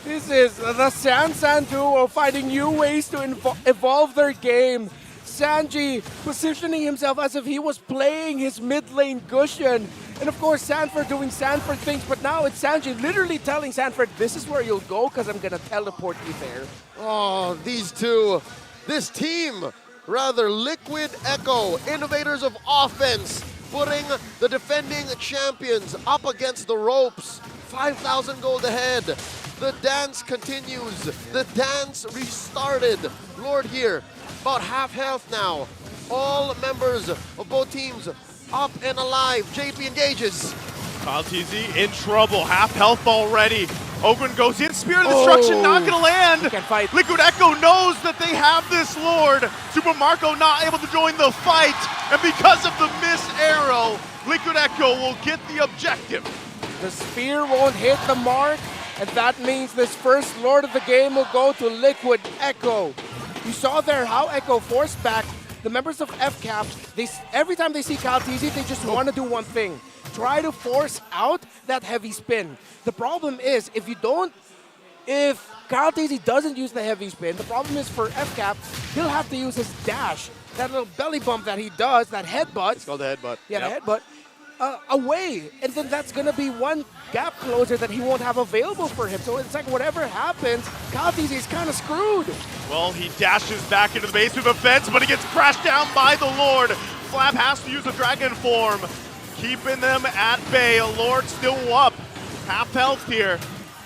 This is the San duo finding new ways to evolve their game. Sanji positioning himself as if he was playing his mid lane Gushian. And of course, Sanford doing Sanford things, but now it's Sanji literally telling Sanford, this is where you'll go because I'm going to teleport you there. Oh, these two. This team, rather, Liquid Echo, innovators of offense, putting the defending champions up against the ropes. 5,000 gold ahead. The dance continues. The dance restarted. Lord here, about half health now. All members of both teams up and alive. JP engages. Calteezy in trouble, half health already. Oakland goes in, Spirit of Destruction not gonna land. Can't fight. Liquid Echo knows that they have this Lord. Super Marco not able to join the fight. And because of the missed arrow, Liquid Echo will get the objective. The spear won't hit the mark, and that means this first Lord of the game will go to Liquid Echo. You saw there how Echo forced back the members of FCAP. Every time they see Calteezy, they just want to do one thing. Try to force out that heavy spin. The problem is, if Calteezy doesn't use the heavy spin, the problem is for FCAP, he'll have to use his dash. That little belly bump that he does, that headbutt. It's called the headbutt. Yeah, the headbutt. Away, and then that's gonna be one gap closer that he won't have available for him. So it's like whatever happens, Calteezy is kind of screwed. Well, he dashes back into the base of the fence, but he gets crashed down by the Lord. Flap has to use the dragon form, keeping them at bay. A Lord still up, half health here.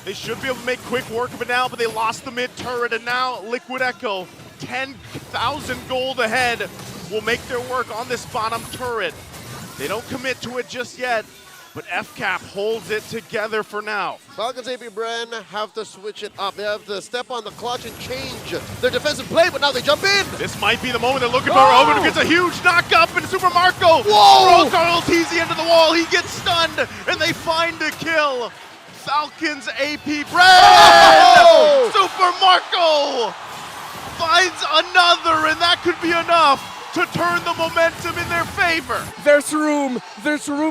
They should be able to make quick work of it now, but they lost the mid turret, and now Liquid Echo, 10,000 gold ahead, will make their work on this bottom turret. They don't commit to it just yet, but FCAP holds it together for now. Falcons APBREN have to switch it up. They have to step on the clutch and change their defensive play, but now they jump in. This might be the moment they're looking for. Owen gets a huge knock up, and Super Marco throws Calteezy into the wall. He gets stunned, and they find a kill. Falcons APBREN! Super Marco finds another, and that could be enough to turn the momentum in their favor. There's room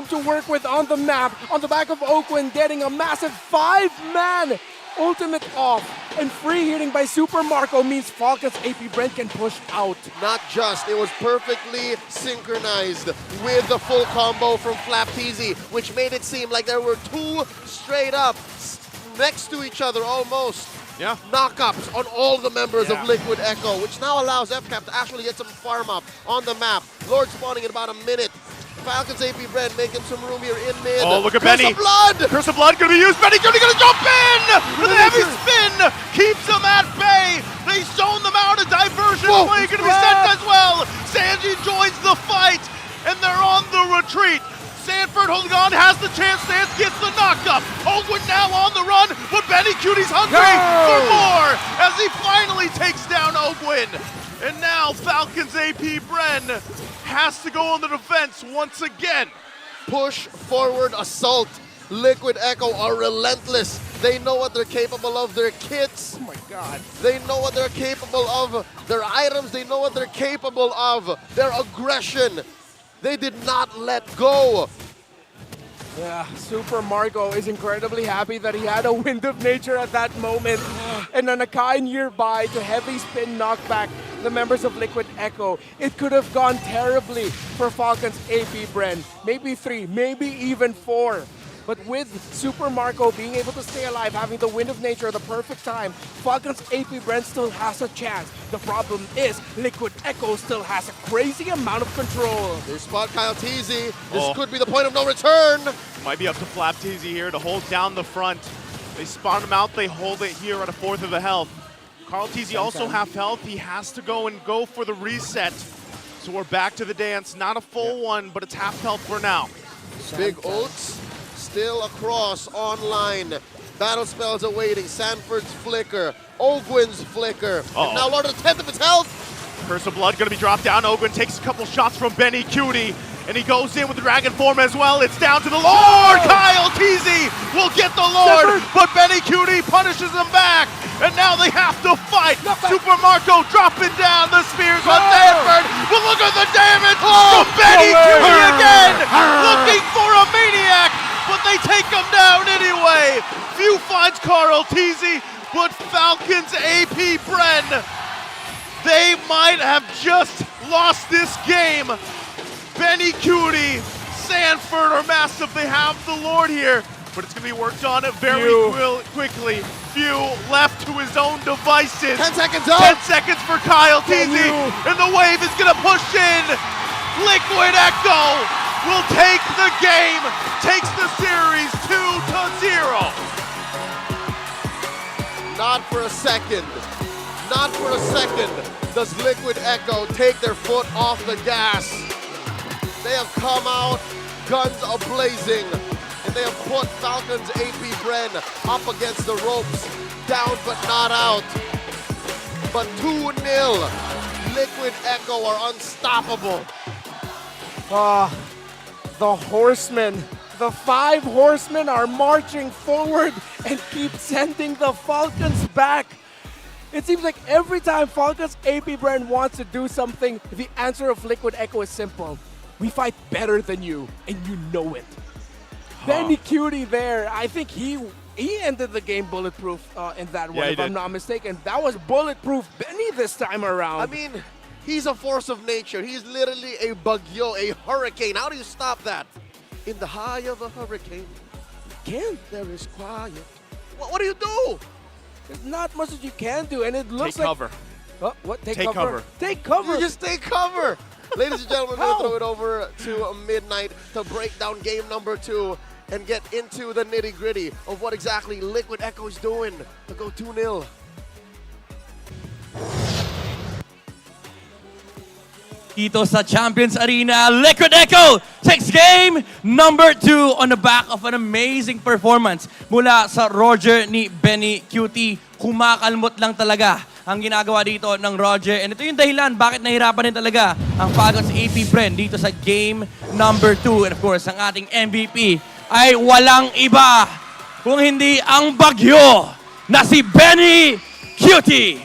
to work with on the map. On the back of Oakland, getting a massive 5-man ultimate off. And free hitting by Super Marco means Falcons APBREN can push out. Not just, it was perfectly synchronized with the full combo from Flap Teasy, which made it seem like there were two straight up next to each other almost. Yeah. Knockups on all the members of Liquid Echo, which now allows FCAP to actually get some farm up on the map. Lord spawning in about a minute. Falcons APBREN making some room here in mid. Oh, look at Curse Benny. of Blood! Curse of Blood gonna be used. Benny gonna jump in with a heavy spin. Keeps them at bay. They zone them out. A diversion play gonna be sent as well. Sanji joins the fight, and they're on the retreat. Sanford holding on, has the chance. Stance gets the knockup. Oakwood now on the run, but Benny Cutie's hungry for more as he finally takes down Oakwood. And now Falcons APBREN has to go on the defense once again. Push forward assault. Liquid Echo are relentless. They know what they're capable of. Their kits. Oh my God. They know what they're capable of. Their items, they know what they're capable of. Their aggression. They did not let go. Yeah, Super Marco is incredibly happy that he had a Wind of Nature at that moment. And then a Akai nearby to heavy spin knockback the members of Liquid Echo. It could have gone terribly for Falcons APBREN. Maybe 3, maybe even 4. But with Super Marco being able to stay alive, having the wind of nature at the perfect time, Falcons APBREN still has a chance. The problem is Liquid Echo still has a crazy amount of control. They spot Kyle Teasy. This could be the point of no return. Might be up to Flap Teasy here to hold down the front. They spot him out, they hold it here at a fourth of the health. Carl Teasy also half health. He has to go for the reset. So we're back to the dance. Not a full one, but it's half health for now. Big Oats still across online. Battle spells awaiting. Sanford's flicker. Ogwin's flicker. And now Lord of the 10th of his health. Curse of Blood gonna be dropped down. Ogwin takes a couple shots from Benny Cutie. And he goes in with the Dragon Form as well. It's down to the Lord! Kyle Teasy will get the Lord, but Benny Cutie punishes him back. And now they have to fight. Super Marco dropping down the spears on Sanford. But look at the damage from Benny Cutie again! Looking for a maniac, but they take him down anyway. Few finds Carl Teasy, but Falcons APBREN, they might have just lost this game. Benny Cutie, Sanford are massive. They have the Lord here, but it's going to be worked on very quickly. Few left to his own devices. 10 seconds up. 10 seconds for Kyle Teasy, and the wave is going to push in. Liquid Echo will take the game, takes the series 2-0. Not for a second. Not for a second does Liquid Echo take their foot off the gas. They have come out, guns a-blazing, and they have put Falcons APBREN up against the ropes, down but not out. But 2-0, Liquid Echo are unstoppable. The Horsemen, the 5 Horsemen are marching forward and keep sending the Falcons back. It seems like every time Falcons APBREN wants to do something, the answer of Liquid Echo is simple. We fight better than you, and you know it. Benny Cutie there, I think he ended the game bulletproof in that one, if I'm not mistaken. That was bulletproof Benny this time around. I mean, he's a force of nature. He's literally a bagyo, a hurricane. How do you stop that? In the high of a hurricane, there is quiet. What do you do? There's not much that you can do, and it looks Take like... cover. What? Take cover. Take cover. You just take cover. Ladies and gentlemen, we'll throw it over to Midnight to break down game number 2 and get into the nitty-gritty of what exactly Liquid Echo is doing to go 2-0. Dito sa Champions Arena, Liquid Echo takes game number 2 on the back of an amazing performance mula sa Roger ni Benny Cutie. Kumakalmot lang talaga ang ginagawa dito ng Roger. And ito yung dahilan bakit nahirapan din talaga ang Falcons APBREN dito sa game number 2. And of course, ang ating MVP ay walang iba kung hindi ang bagyo na si Benny Cutie.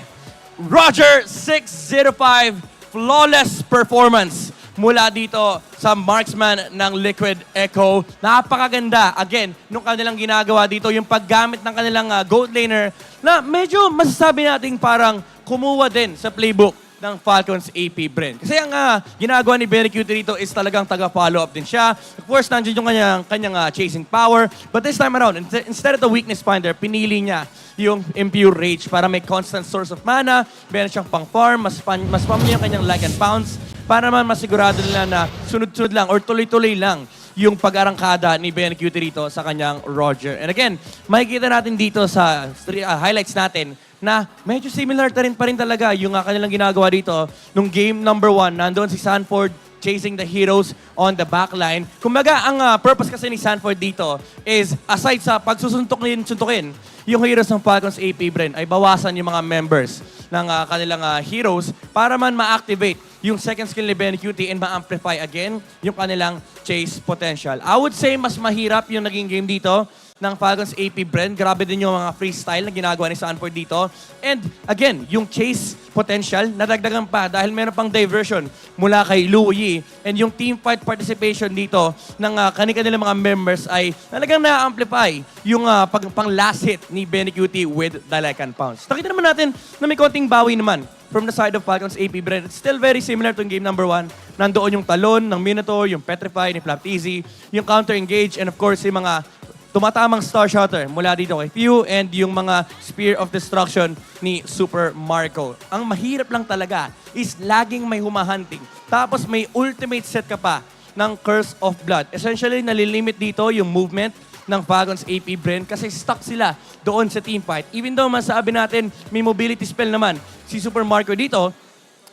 Roger 605, flawless performance mula dito sa marksman ng Liquid Echo. Napakaganda, again, nung kanilang ginagawa dito, yung paggamit ng kanilang goat laner na medyo masasabi natin parang kumuha din sa playbook ng Falcons APBREN. Kasi ang ginagawa ni Benny Cutie dito is talagang taga-follow up din siya. Of course, nandiyan yung kanyang chasing power. But this time around, instead of the weakness finder, pinili niya yung Impure Rage para may constant source of mana, meron siyang pang-farm, mas farm niya yung kanyang like and pounce para naman masigurado nila na sunod-sunod lang or tuloy-tuloy lang yung pag-arangkada ni Benny Cutie dito sa kanyang Roger. And again, makikita natin dito sa highlights natin na medyo similar pa rin talaga yung kanilang ginagawa dito. Nung game number 1, nandoon si Sanford chasing the heroes on the backline. Kumbaga, ang purpose kasi ni Sanford dito is aside sa pagsusuntukin yung heroes ng Falcons APBREN ay bawasan yung mga members ng kanilang heroes para man ma-activate yung second skill ni Benny Cutie and ma-amplify again yung kanilang chase potential. I would say mas mahirap yung naging game dito ng Falcons APBREN. Grabe din yung mga freestyle na ginagawa ni Sanford dito. And again, yung chase potential, nadagdagan pa dahil meron pang diversion mula kay Louie. And yung team fight participation dito ng kanilang mga members ay talagang na-amplify yung pang last hit ni Benny Cutie with the like and pounce. Nakita naman natin na may konting bawi naman from the side of Falcons APBREN. It's still very similar to game number 1. Nandoon yung talon ng Minotaur, yung Petrify ni Flap Easy, yung counter-engage, and of course, yung mga tumatamang Star Shooter mula dito kay Pew and yung mga Spear of Destruction ni Super Marco. Ang mahirap lang talaga is laging may humahunting. Tapos may ultimate set ka pa ng Curse of Blood. Essentially, nalilimit dito yung movement ng Falcons APBREN kasi stuck sila doon sa team fight. Even though masabi natin may mobility spell naman si Super Marco dito,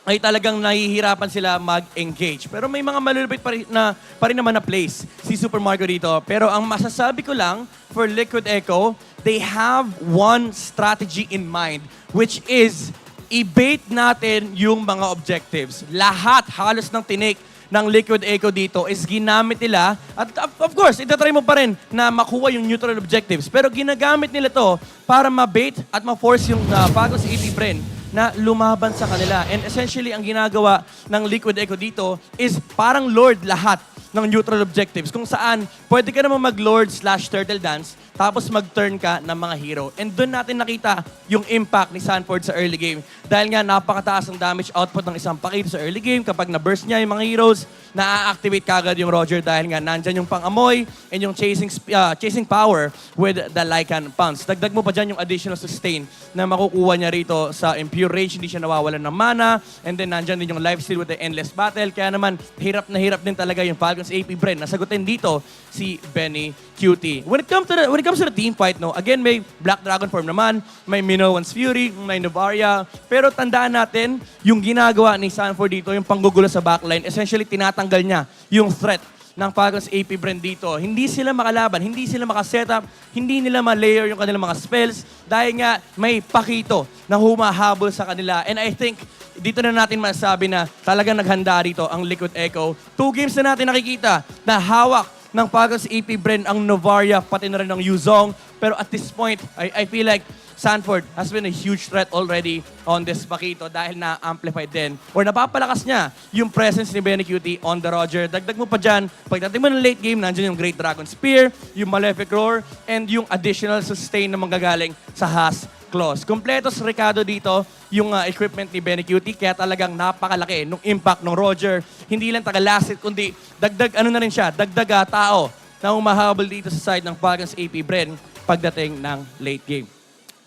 ay talagang nahihirapan sila mag-engage. Pero may mga malulupit pa rin naman na plays si Super Marco dito. Pero ang masasabi ko lang for Liquid Echo, they have one strategy in mind, which is i-bait natin yung mga objectives. Lahat, halos ng tinake ng Liquid Echo dito is ginamit nila. At of course, itatry mo pa rin na makuha yung neutral objectives. Pero ginagamit nila to para ma-bait at ma-force yung Falcons APBREN na lumaban sa kanila. And essentially, ang ginagawa ng Liquid Echo dito is parang Lord lahat ng neutral objectives. Kung saan, pwede ka naman mag-Lord/Turtle Dance tapos mag-turn ka ng mga hero. And doon natin nakita yung impact ni Sanford sa early game. Dahil nga napakataas ang damage output ng isang pakit sa early game. Kapag na-burst niya yung mga heroes, na-activate kagad yung Roger dahil nga nandyan yung pang-amoy and yung chasing power with the Lycan Pounce. Dagdag mo pa dyan yung additional sustain na makukuha niya rito sa Impure Rage. Hindi siya nawawalan ng mana. And then nandyan din yung lifesteal with the Endless Battle. Kaya naman, hirap na hirap din talaga yung Falcons APBREN. Nasagutin dito si Benny QT. When it comes to the team fight, no, again, may Black Dragon form naman, may Minoan's Fury, may Novaria. Pero tandaan natin, yung ginagawa ni Sanford dito, yung panggugulo sa backline, essentially tinatanggal niya yung threat ng Falcons APBREN dito. Hindi sila makalaban, hindi sila makasetup, hindi nila ma-layer yung kanilang mga spells dahil nga may pakito na humahabol sa kanila. And I think dito na natin masabi na talagang naghanda rito ang Liquid Echo. 2 games na natin nakikita na hawak ng Falcons APBREN ang Novaria pati na rin ng Yuzong. Pero at this point, I feel like Sanford has been a huge threat already on this Pakito dahil na-amplified din or napapalakas niya yung presence ni Benny QT on the Roger. Dagdag mo pa dyan, pagdating mo ng late game, nandiyan yung Great Dragon Spear, yung Malefic Roar, and yung additional sustain na manggagaling sa Has Claws. Kompletos Ricardo dito yung equipment ni Benny QT kaya talagang napakalaki nung impact ng Roger. Hindi lang taga-last hit, kundi dagdag ano na rin siya, dagdag tao na umahabol dito sa side ng Falcons APBREN pagdating ng late game.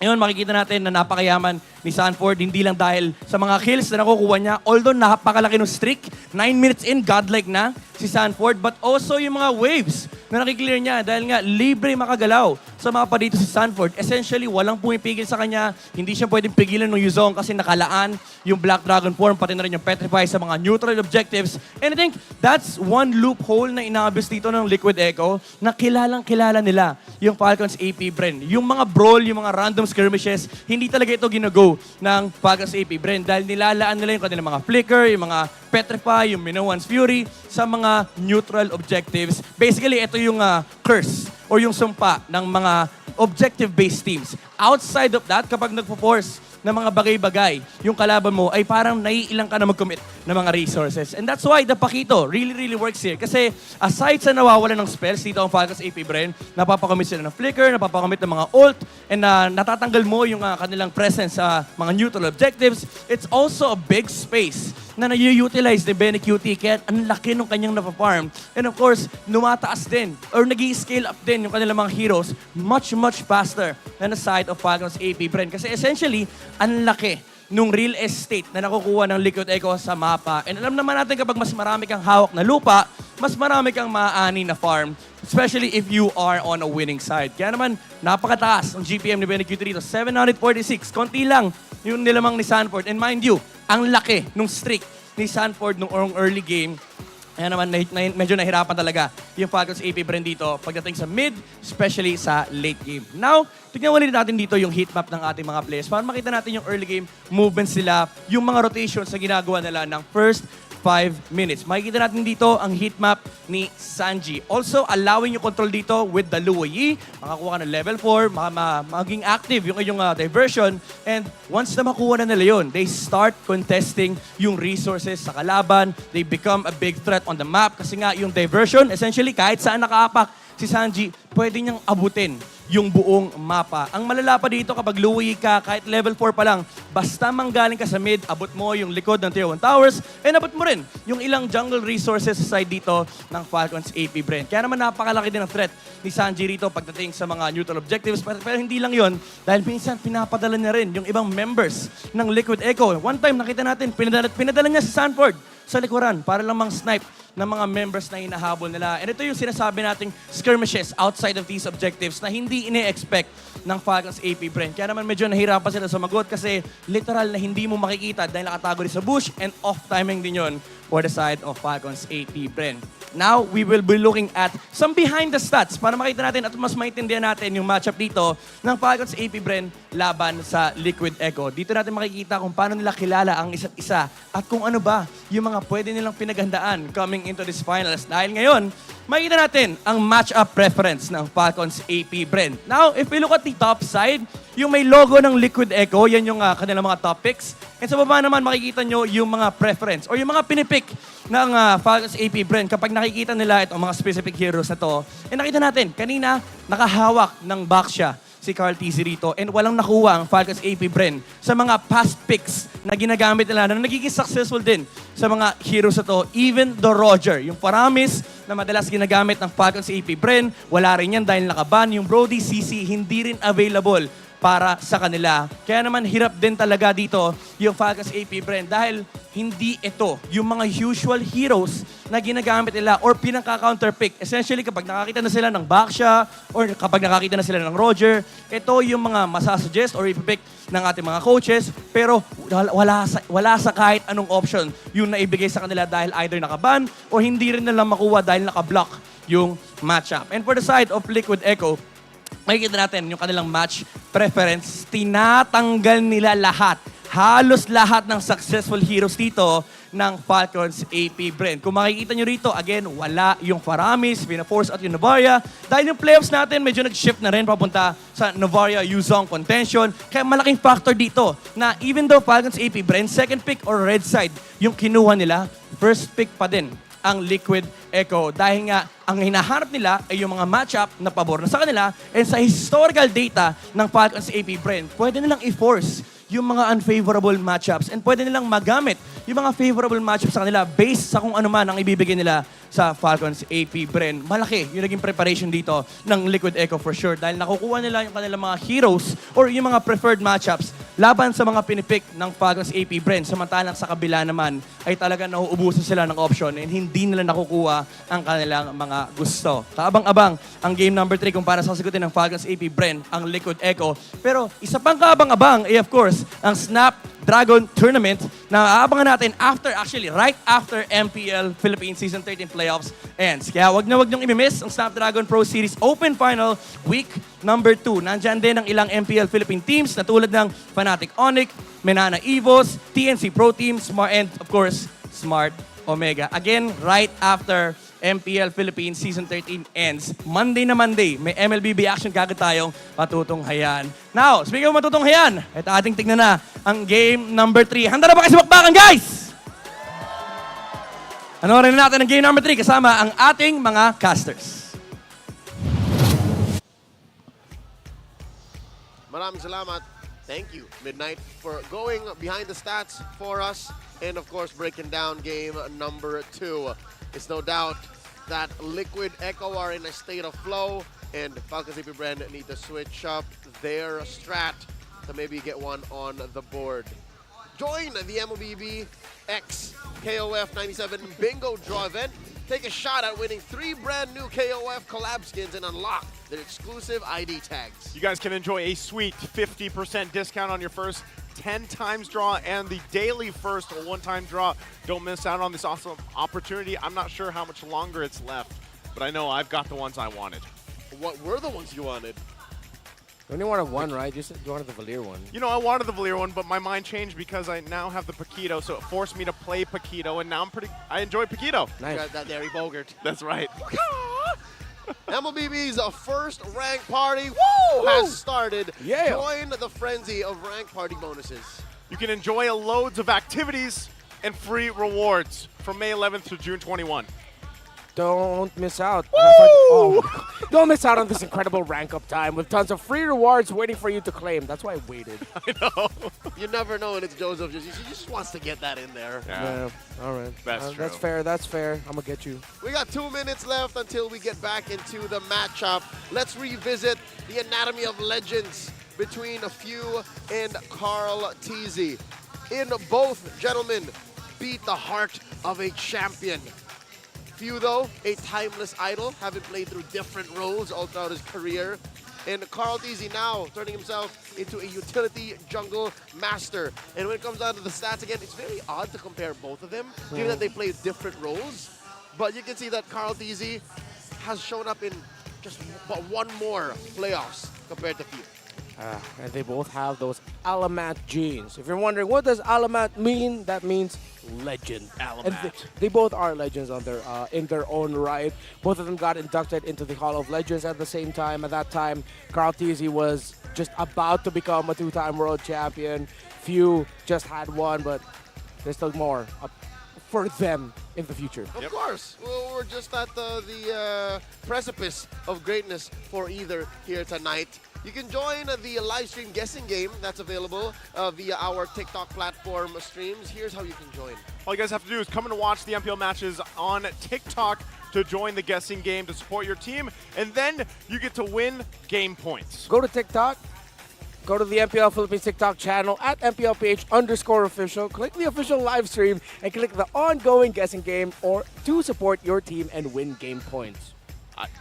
Ngayon, makikita natin na napakayaman ni Sanford, hindi lang dahil sa mga kills na nakukuha niya, although napakalaki ng streak, 9 minutes in, godlike na si Sanford, but also yung mga waves na nakiklear niya dahil nga libre makagalaw sa mga pa dito si Sanford. Essentially, walang pumipigil sa kanya, hindi siya pwedeng pigilan ng Yuzong kasi nakalaan yung Black Dragon form, pati na rin yung Petrify sa mga neutral objectives. And I think that's one loophole na inaabis dito ng Liquid Echo na kilalang-kilala nila yung Falcons APBREN. Yung mga brawl, yung mga random skirmishes, hindi talaga ito ginago ng Falcons APBREN dahil nilalaan nila yung kanilang mga flicker, yung mga Petrify, yung Minoan's Fury sa mga neutral objectives. Basically, ito yung curse or yung sumpa ng mga objective-based teams. Outside of that, kapag nagpo-force ng mga bagay-bagay, yung kalaban mo ay parang naiilang ka na mag-commit ng mga resources. And that's why the Pakito really works here. Kasi aside sa nawawalan ng spells dito ang Falcons APBREN, napapakomit sila ng flicker, napapakomit ng mga ult, and natatanggal mo yung kanilang presence sa mga neutral objectives. It's also a big space na na-utilize ni Benny QT kaya ang laki ng kanyang napafarm. And of course, numataas din or nag-i-scale up din yung kanilang mga heroes much faster than the side of Falcons APBREN. Kasi essentially, ang laki nung real estate na nakukuha ng Liquid Echo sa mapa. And alam naman natin kapag mas marami kang hawak na lupa, mas marami kang maaani na farm. Especially if you are on a winning side. Kaya naman, napakataas ang GPM ni Benny QT dito. 746. Konti lang yung nilamang ni Sanford. And mind you, ang laki nung streak ni Sanford nung early game. Kaya naman, medyo nahirapan talaga yung Falcons APBREN dito pagdating sa mid, especially sa late game. Now, tignan ulit natin dito yung heat map ng ating mga players para makita natin yung early game movements nila, yung mga rotations na ginagawa nila ng first 5 minutes. Makikita natin dito ang heat map ni Sanji. Also, allowing yung control dito with the Luo Yi. Makakuha ka ng level 4, maging active yung inyong diversion. And once na makuha na nila yun, they start contesting yung resources sa kalaban. They become a big threat on the map. Kasi nga, yung diversion, essentially, kahit saan nakaapak si Sanji, pwede niyang abutin yung buong mapa. Ang malala pa dito kapag luwi ka, kahit level 4 pa lang, basta manggaling ka sa mid, abot mo yung likod ng Tier 1 Towers, and abot mo rin yung ilang jungle resources sa side dito ng Falcons APBREN. Kaya naman napakalaki din ang threat ni Sanji rito pagdating sa mga neutral objectives. Pero hindi lang yon, dahil minsan pinapadala niya rin yung ibang members ng Liquid Echo. One time nakita natin, pinadala niya si Sanford sa likuran para lang mang-snipe ng mga members na hinahabol nila. And ito yung sinasabi nating skirmishes outside of these objectives na hindi ine-expect ng Falcons APBREN. Kaya naman medyo nahirapan sila sumagot kasi literal na hindi mo makikita dahil nakatago rin sa bush and off-timing din yon for the side of Falcons APBREN. Now, we will be looking at some behind the stats para makita natin at mas maintindihan natin yung matchup dito ng Falcons APBREN laban sa Liquid Echo. Dito natin makikita kung paano nila kilala ang isa't isa at kung ano ba yung mga pwede nilang pinaghandaan coming into this finals. Dahil ngayon, makikita natin ang matchup preference ng Falcons APBREN. Now, if we look at the top side, yung may logo ng Liquid Echo, yan yung kanilang mga top picks. And sa baba naman, makikita nyo yung mga preference or yung mga pinipick ng Falcons APBREN kapag nakikita nila itong mga specific heroes na to. And nakita natin, kanina, nakahawak ng box siya si Carl TZ rito and walang nakuha ang Falcons APBREN sa mga past picks na ginagamit nila na nagiging successful din sa mga heroes na to. Even the Roger, yung Paramis na madalas ginagamit ng Falcons APBREN, wala rin yan dahil nakaban. Yung Brody CC, hindi rin available para sa kanila. Kaya naman hirap din talaga dito yung Falcons APBREN dahil hindi ito yung mga usual heroes na ginagamit nila or pinaka-counter pick. Essentially, kapag nakakita na sila ng Baksha or kapag nakakita na sila ng Roger, ito yung mga masasuggest or ipipick ng ating mga coaches pero wala sa kahit anong option yung naibigay sa kanila dahil either nakaban o hindi rin nila makuha dahil nakablock yung matchup. And for the side of Liquid Echo, makikita natin yung kanilang match preference. Tinatanggal nila lahat. Halos lahat ng successful heroes dito ng Falcons APBREN. Kung makikita nyo rito, again, wala yung Faramis, pina-force out yung Novaria. Dahil yung playoffs natin, medyo nag-shift na rin papunta sa Novaria Yuzong contention. Kaya malaking factor dito na even though Falcons APBREN, second pick or red side yung kinuha nila, first pick pa din ang Liquid Echo. Dahil nga, ang hinahanap nila ay yung mga matchup na pabor na sa kanila and sa historical data ng Falcons APBREN, pwede nilang i-force yung mga unfavorable matchups and pwede nilang magamit yung mga favorable matchups sa kanila based sa kung ano man ang ibibigay nila sa Falcons APBREN. Malaki yung naging preparation dito ng Liquid Echo for sure dahil nakukuha nila yung kanilang mga heroes or yung mga preferred matchups laban sa mga pinipick ng Falcons APBREN. Samantalang sa kabila naman ay talaga nauubusan sila ng option and hindi nila nakukuha ang kanilang mga gusto. Kaabang-abang ang game number 3 kung para sasagutin ng Falcons APBREN ang Liquid Echo. Pero isa pang kaabang-abang ay of course ang Snapdragon Tournament na aabangan natin right after MPL Philippines Season 13 Playoffs ends. Kaya wag niyong i-miss ang Snapdragon Pro Series Open Final Week number 2. Nandyan din ang ilang MPL Philippine teams na tulad ng Fnatic Onyx, Menana Evos, TNC Pro Team, and of course, Smart Omega. Again, right after MPL Philippines Season 13 ends. Monday na Monday, may MLBB action kagad tayong matutunghayan. Now, speaking of matutunghayan, ito ating tignan na ang game number 3. Handa na ba kayo sa bakbakan, guys? Anorin na natin ang game number 3 kasama ang ating mga casters. Maraming salamat. Thank you, Midnight, for going behind the stats for us and, of course, breaking down game number 2. It's no doubt that Liquid Echo are in a state of flow and Falcons APBREN need to switch up their strat to maybe get one on the board. Join the MLBB X KOF 97 Bingo Draw event. Take a shot at winning 3 brand new KOF collab skins and unlock their exclusive ID tags. You guys can enjoy a sweet 50% discount on your first 10 times draw and the daily first or one-time draw. Don't miss out on this awesome opportunity. I'm not sure how much longer it's left, but I know I've got the ones I wanted. What were the ones you wanted? You only wanted one, right? You wanted the Valier one. You know, I wanted the Valier one, but my mind changed because I now have the Paquito, so it forced me to play Paquito, and now I enjoy Paquito. Nice. Got that Derry Bogart. That's right. MLBB's first rank party has started. Yeah. Join the frenzy of rank party bonuses. You can enjoy loads of activities and free rewards from May 11th to June 21. Don't miss out. Oh, don't miss out on this incredible rank up time with tons of free rewards waiting for you to claim. That's why I waited. I know. You never know when it's Joseph. He just wants to get that in there. Yeah. All right. That's true. That's fair. That's fair. I'm gonna get you. We got 2 minutes left until we get back into the matchup. Let's revisit the anatomy of legends between Few and Carl Teasy. In both gentlemen beat the heart of a champion. Few, though, a timeless idol, having played through different roles all throughout his career. And Carl Teasy now turning himself into a utility jungle master. And when it comes down to the stats again, it's very odd to compare both of them, given that they play different roles. But you can see that Carl Teasy has shown up in just one more playoffs compared to Few. And they both have those Alamat genes. If you're wondering, what does Alamat mean? That means legend. And they both are legends on their in their own right. Both of them got inducted into the Hall of Legends at the same time. At that time, Carl Teasy was just about to become a 2-time world champion. Few just had one, but there's still more for them in the future. Of course. Well, we're just at the precipice of greatness for either here tonight. You can join the live stream guessing game that's available via our TikTok platform streams. Here's how you can join. All you guys have to do is come and watch the MPL matches on TikTok to join the guessing game to support your team, and then you get to win game points. Go to TikTok. Go to the MPL Philippines TikTok channel at MPL-PH_official. Click the official live stream and click the ongoing guessing game or to support your team and win game points.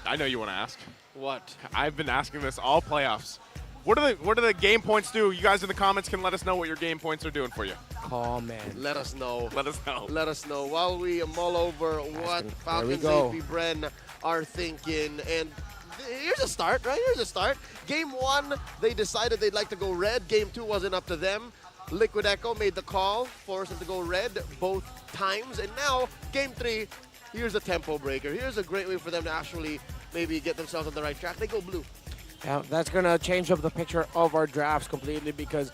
I know you want to ask. What? I've been asking this all playoffs. What do the game points do? You guys in the comments can let us know what your game points are doing for you. Comment. Let us know. Let us know. Let us know while we mull over what Falcons APBREN are thinking. And here's a start, right? Here's a start. Game 1, they decided they'd like to go red. Game 2 wasn't up to them. Liquid Echo made the call, forced them to go red both times. And now, Game 3, here's a tempo breaker. Here's a great way for them to actually maybe get themselves on the right track. They go blue. Yeah, that's going to change up the picture of our drafts completely because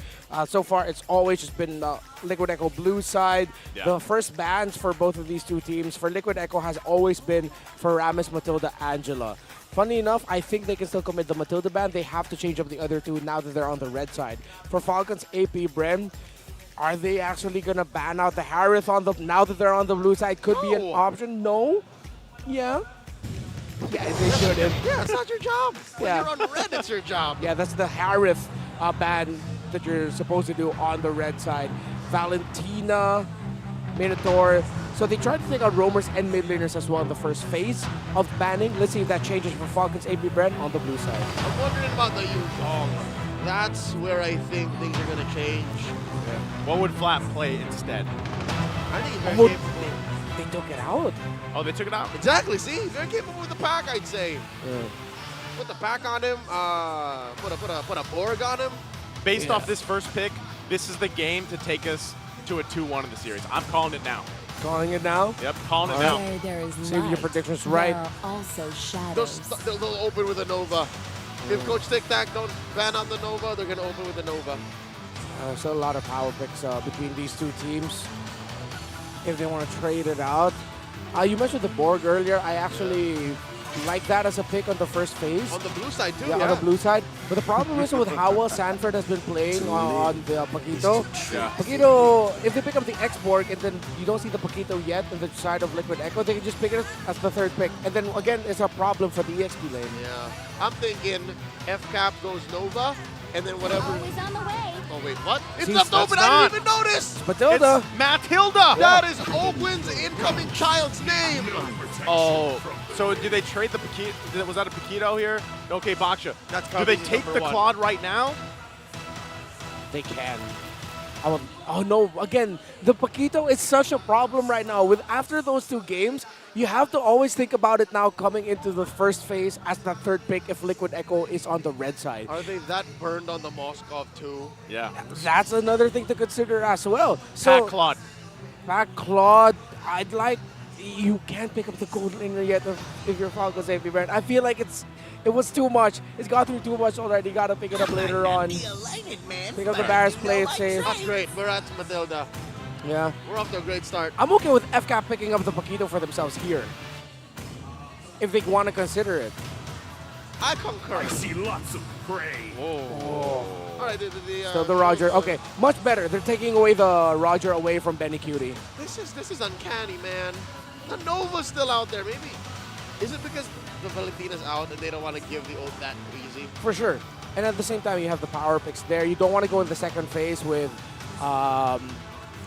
so far it's always just been Liquid Echo blue side. Yeah. The first bans for both of these two teams for Liquid Echo has always been for Ramis, Matilda, Angela. Funny enough, I think they can still commit the Matilda ban. They have to change up the other two now that they're on the red side. For Falcons APBREN, are they actually going to ban out the Harith on the now that they're on the blue side? Could be an option. No? Yeah. Yeah, they shouldn't. Yeah, it's not your job. When you're on red, it's your job. Yeah, that's the Harith ban that you're supposed to do on the red side. Valentina, Minotaur. So they tried to take out roamers and mid laners as well in the first phase of banning. Let's see if that changes for Falcons APBREN on the blue side. I'm wondering about the Yuzhong. That's where I think things are going to change. Yeah. What would Flat play instead? I think he's very capable. They took it out. Oh, they took it out? Exactly. See, very capable with the pack, I'd say. Yeah. Put the pack on him. Put a Borg on him. Based off this first pick, this is the game to take us to a 2-1 in the series. I'm calling it now. Calling it now? Yep, calling it now. See if your prediction's right. Also shadows. They'll open with a Nova. If Coach Tic Tac don't ban on the Nova, they're going to open with the Nova. So a lot of power picks between these two teams. If they want to trade it out. You mentioned the Borg earlier. I actually like that as a pick on the first phase. On the blue side too, yeah. On the blue side. But the problem is with how well Sanford has been playing on the Paquito. Yeah. Paquito, if they pick up the X-Borg and then you don't see the Paquito yet on the side of Liquid Echo, they can just pick it as the third pick. And then again, it's a problem for the EXP lane. Yeah. I'm thinking FCAP goes Nova, and then whatever. Always on the way. Oh wait, what? It's See, left open. I didn't even notice. It's Matilda. It's Matilda. That is Oakland's incoming child's name. Oh, so did they trade the Paquito? Was that a Paquito here? Okay, Baksha. That's do they take the Claude right now? They can. Oh no, again, the Paquito is such a problem right now. After those two games, you have to always think about it now coming into the first phase as the third pick if Liquid Echo is on the red side. Are they that burned on the Moskov too? Yeah. That's another thing to consider as well. So, Pack Claude, I'd like, you can't pick up the gold laner yet if you're Falcons APBREN. I feel like it was too much. It's got through too much already. You gotta pick it up later on. Pick up the Barris, play it safe. That's great. We're at Matilda. Yeah. We're off to a great start. I'm okay with FCAP picking up the Paquito for themselves here. if they want to consider it. I concur. I see lots of prey. All right, So the Roger, okay, much better. They're taking away the Roger away from Benny Cutie. This is uncanny, man. The Nova's still out there. Maybe is it because the Valentina's out and they don't want to give the ult that easy? For sure. And at the same time, you have the power picks there. You don't want to go in the second phase with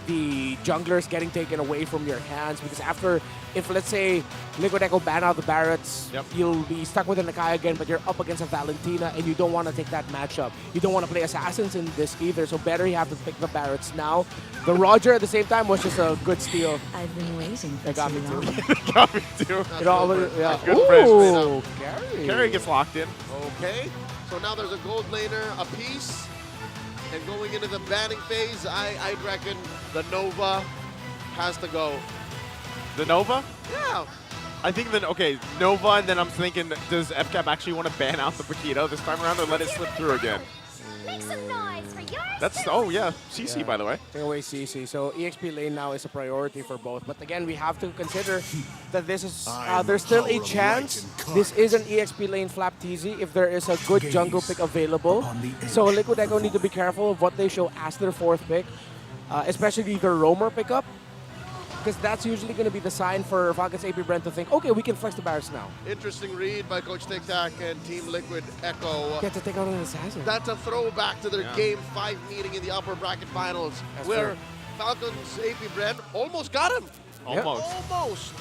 the junglers getting taken away from your hands, because after, if let's say Liquid Echo ban out the Barretts, you'll be stuck with a Nakai again, but you're up against a Valentina, and you don't want to take that matchup. You don't want to play Assassins in this either, so better you have to pick the Barretts now. The Roger at the same time was just a good steal. I've been waiting for It got me too too. long. Got me too. It all, yeah. Good friends. Ooh, Carry. Carry gets locked in. Okay, so now there's a gold laner apiece. And going into the banning phase, I'd reckon the Nova has to go. The Nova? Yeah. I think that, okay, Nova, and then I'm thinking, does FCAP actually want to ban out the Paquito this time around or let it slip through again? Make some noise for yours. That's, oh yeah, CC by the way. Take away CC. So EXP lane now is a priority for both. But again, we have to consider that this is, there's still a chance this is an EXP lane flap TZ if there is a good jungle pick available. So Liquid Echo need to be careful of what they show as their fourth pick, especially the roamer pickup, because that's usually going to be the sign for Falcons APBREN to think, okay, we can flex the Barretts now. Interesting read by Coach Tic Tac and Team Liquid Echo. Get to take out an assassin. That's a throwback to their Game 5 meeting in the upper bracket finals, where Falcons APBREN almost got him. Almost. Almost.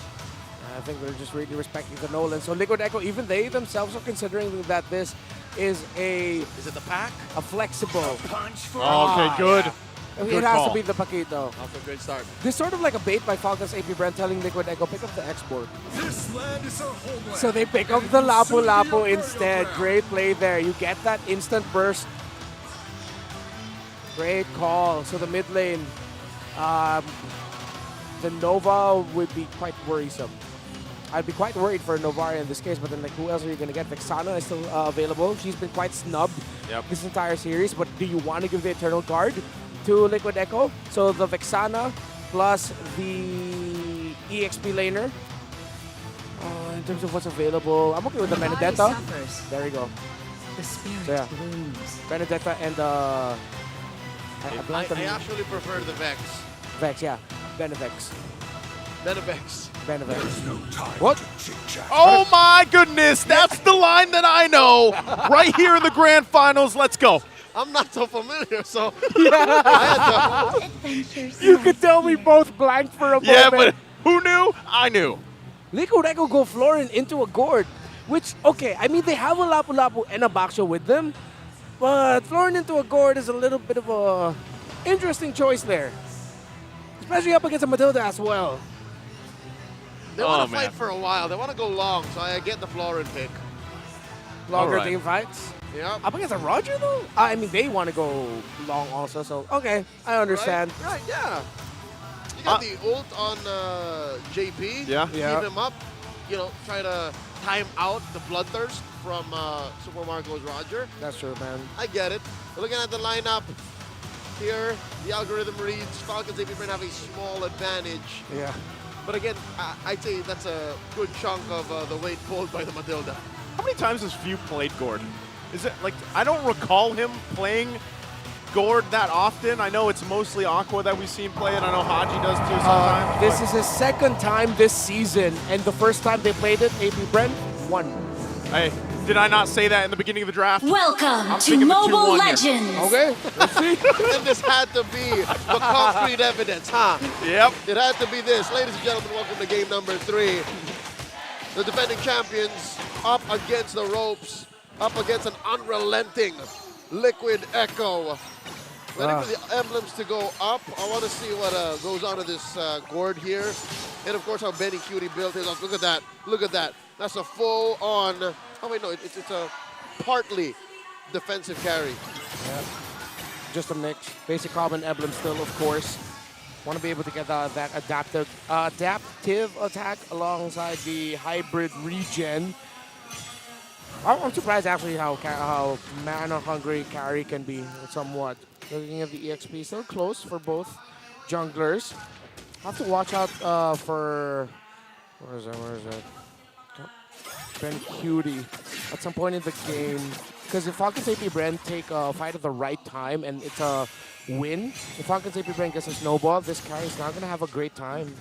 I think they're just really respecting the Nolan. So Liquid Echo, even they themselves are considering that this is a... Is it the pack? A flexible. Okay, good. Yeah. It Good has call. to be the Paquito. That's a great start. This is sort of like a bait by Falcons APBREN telling Liquid Echo, pick up the export. This land is our homeland. So they pick up the Lapu Lapu instead. Great play there. You get that instant burst. Great call. So the mid lane, the Nova would be quite worrisome. I'd be quite worried for Novaria in this case, but then like who else are you going to get? Vexana is still available. She's been quite snubbed this entire series, but do you want to give the Eternal Guard to Liquid Echo? So the Vexana plus the EXP laner. In terms of what's available, I'm okay with the Benedetta. There you go. The spirit So, yeah. blooms. Benedetta and the... I actually prefer the Vex. Vex, yeah. Benevex. Benevex. Benevex. What? Oh my goodness, that's the line that I know. Right here in the Grand Finals, let's go. I'm not so familiar, so You could tell we both blanked for a moment. Yeah, but who knew? I knew. Liquid Echo go Florin into a gourd, which, okay, I mean, they have a Lapu Lapu and a Baksha with them, but Florin into a gourd is a little bit of a interesting choice there, especially up against a Matilda as well. They want to fight for a while. They want to go long, so I get the Florin pick. Longer team fights. Yeah. Up against a Roger, though? I mean, they want to go long also, so okay, I understand. Right, yeah. You got the ult on JP. Yeah. Keep him up. You know, try to time out the bloodthirst from Super Marco's Roger. That's true, man. I get it. We're looking at the lineup here. The algorithm reads Falcons APBREN have a small advantage. Yeah. But again, I'd say that's a good chunk of the weight pulled by the Matilda. How many times has Few played Gord? Is it like, I don't recall him playing Gord that often. I know it's mostly Aqua that we've seen play it. I know Haji does too sometimes. This is his second time this season, and the first time they played it, APBREN won. Hey, did I not say that in the beginning of the draft? Welcome I'm to thinking the 2-1 Mobile here. Legends. Okay, let's see. And this had to be the concrete evidence, huh? Yep. It had to be this. Ladies and gentlemen, welcome to game number 3. The defending champions up against the ropes, up against an unrelenting Liquid Echo. Waiting for the emblems to go up. I want to see what goes on in this gourd here. And of course how Benny Cutie built his up. Look at that. Look at that. That's a full on, oh wait, no, it's a partly defensive carry. Yeah. Just a mix. Basic common emblem still, of course. Want to be able to get that adaptive attack alongside the hybrid regen. I'm surprised actually how mana hungry carry can be somewhat. Looking at the EXP, still close for both junglers. Have to watch out for where is that? been cutie at some point in the game. Because if Falcons APBREN take a fight at the right time and it's a win, if Falcons APBREN gets a snowball, this carry is not going to have a great time.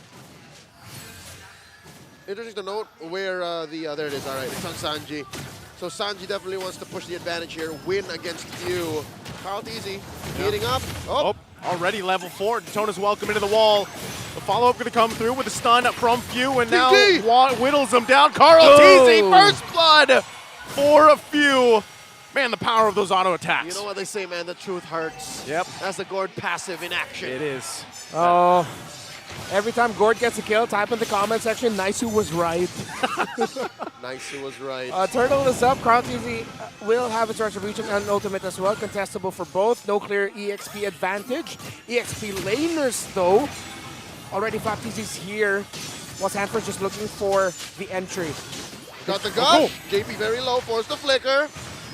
Interesting to note where there it is. All right, it's on Sanji. So Sanji definitely wants to push the advantage here, win against Few. Kyle Teasy heating up. Oh, already level 4. Daytona's welcome into the wall. The follow-up going to come through with a stun from Few, and now whittles him down. Carl Teasy, first blood for a Few. Man, the power of those auto attacks. You know what they say, man, the truth hurts. Yep. That's the Gord passive in action. It is. Oh, every time Gord gets a kill, type in the comment section, nice who was right. Nice who was right. Turtle is up. Carl Teasy will have its retribution and ultimate as well. Contestable for both. No clear EXP advantage. EXP laners, though. Already Flap Teasy's here, while Sanford's just looking for the entry. Got the gush. JP very low, forced the flicker.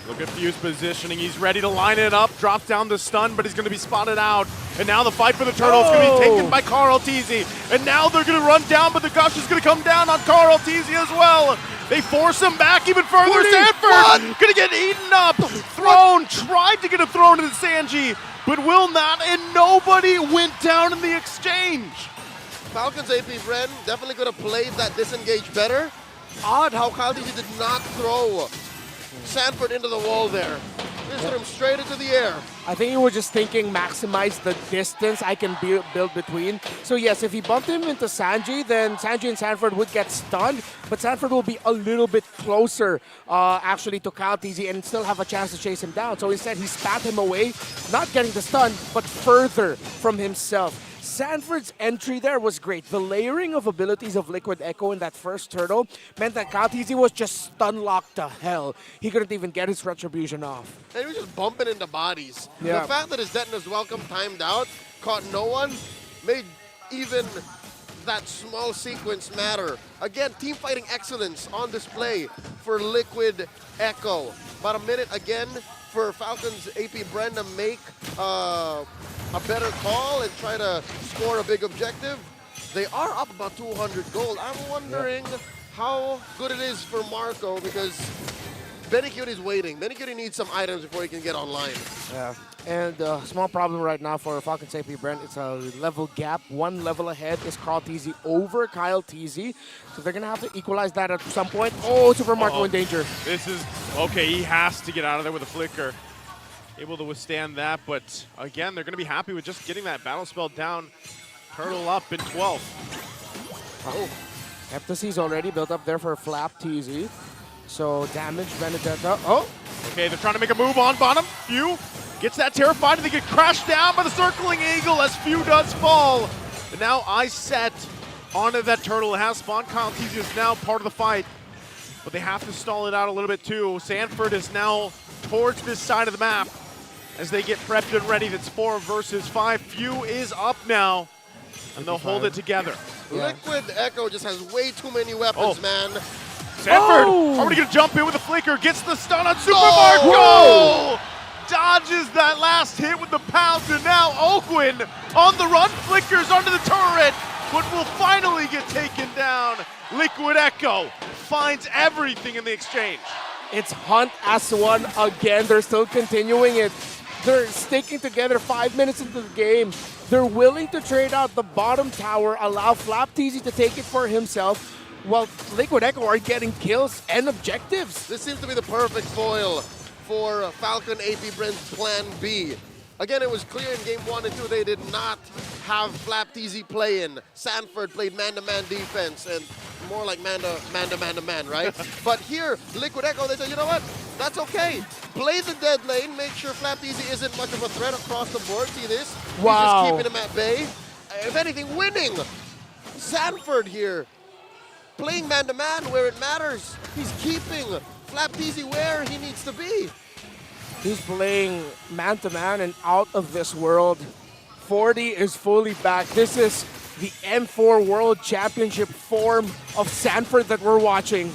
Look at Few's positioning. He's ready to line it up, drops down the stun, but he's going to be spotted out. And now the fight for the turtle is going to be taken by Carl Teasy. And now they're going to run down, but the gush is going to come down on Carl Teasy as well. They force him back even further. Sanford going to get eaten up. Thrown, tried to get a thrown into Sanji, but will not, and nobody went down in the exchange. Falcons APBREN definitely could have played that disengage better. Odd how Kyle Teasy did not throw Sanford into the wall there. Just threw him straight into the air. I think he was just thinking maximize the distance I can build between. So yes, if he bumped him into Sanji, then Sanji and Sanford would get stunned, but Sanford will be a little bit closer actually to Kyle Teasy and still have a chance to chase him down. So instead he spat him away, not getting the stun, but further from himself. Sanford's entry there was great. The layering of abilities of Liquid Echo in that first turtle meant that Kyle Teasy was just stun-locked to hell. He couldn't even get his retribution off. And he was just bumping into bodies. Yeah. The fact that his Detona's welcome timed out, caught no one, made even that small sequence matter. Again, team fighting excellence on display for Liquid Echo. About a minute again for Falcons APBREN to make a better call and try to score a big objective. They are up about 200 gold. I'm wondering how good it is for Marco because Benny Cutie is waiting. Benny Cutie needs some items before he can get online. Yeah, and small problem right now for Falcons APBREN. It's a level gap. One level ahead is Carl Teasy over Kyle Teasy. So they're going to have to equalize that at some point. Oh, Super Marco in danger. This is, okay, he has to get out of there with a flicker. Able to withstand that, but again, they're going to be happy with just getting that battle spell down. Turtle up in 12. Oh, Heptacy's already built up there for Flap Teasy. So damage Benedetta. Oh! Okay, they're trying to make a move on bottom. Few gets that terrified and they get crashed down by the circling eagle as Few does fall. And now Ice set onto that turtle. It has spawned. Kyle Teasy is now part of the fight, but they have to stall it out a little bit too. Sanford is now towards this side of the map as they get prepped and ready. That's 4 versus 5. Few is up now, and they'll hold it together. Yeah. Liquid Echo just has way too many weapons, man. Sanford already going to jump in with a flicker, gets the stun on Super Marco! Dodges that last hit with the pounce, and now Okwin on the run, flickers onto the turret, but will finally get taken down. Liquid Echo finds everything in the exchange. It's Hunt as one again. They're still continuing it. They're sticking together 5 minutes into the game. They're willing to trade out the bottom tower, allow Flap Teasy to take it for himself, while Liquid Echo are getting kills and objectives. This seems to be the perfect foil for Falcon APBREN's Plan B. Again, it was clear in Game 1 and 2 they did not have Flap Teasy play in. Sanford played man-to-man defense and more like man-to-man, right? But here, Liquid Echo, they said, you know what? That's okay. Play the dead lane, make sure Flap Teasy isn't much of a threat across the board. See this? Wow. He's just keeping him at bay. If anything, winning. Sanford here, playing man-to-man where it matters. He's keeping Flap Teasy where he needs to be. He's playing man-to-man and out of this world. 40 is fully back. This is the M4 World Championship form of Sanford that we're watching.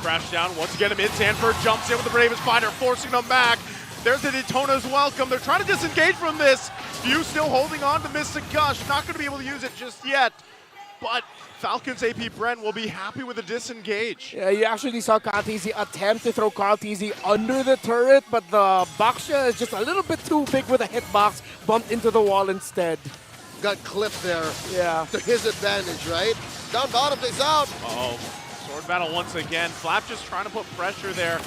Crash down once again amid. Sanford jumps in with the bravest fighter, forcing them back. There's the Daytona's welcome. They're trying to disengage from this. Few still holding on to Mystic Gush. Not going to be able to use it just yet. But Falcons APBREN will be happy with a disengage. Yeah, you actually saw Carl TZ attempt to throw Carl TZ under the turret, but the Baksha is just a little bit too big with a hitbox, bumped into the wall instead. Got clipped there. Yeah. To his advantage, right? Down bottom, is out. Uh-oh. Sword battle once again. Flap just trying to put pressure there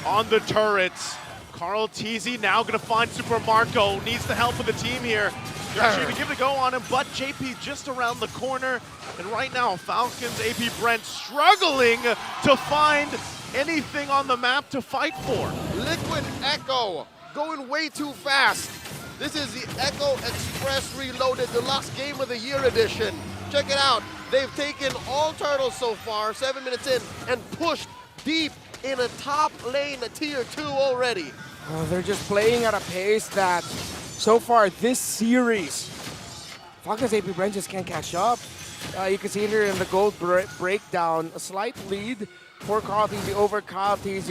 on the turrets. Carl TZ now going to find Super Marco. Needs the help of the team here. They're actually going to give it a go on him, but JP just around the corner. And right now, Falcons APBREN struggling to find anything on the map to fight for. Liquid Echo going way too fast. This is the Echo Express Reloaded Deluxe Game of the Year edition. Check it out. They've taken all turtles so far, 7 minutes in, and pushed deep in a top lane, a tier 2 already. They're just playing at a pace that, so far this series, Falcons APBREN just can't catch up. You can see here in the gold breakdown, a slight lead for Carl TZ over Carl TZ.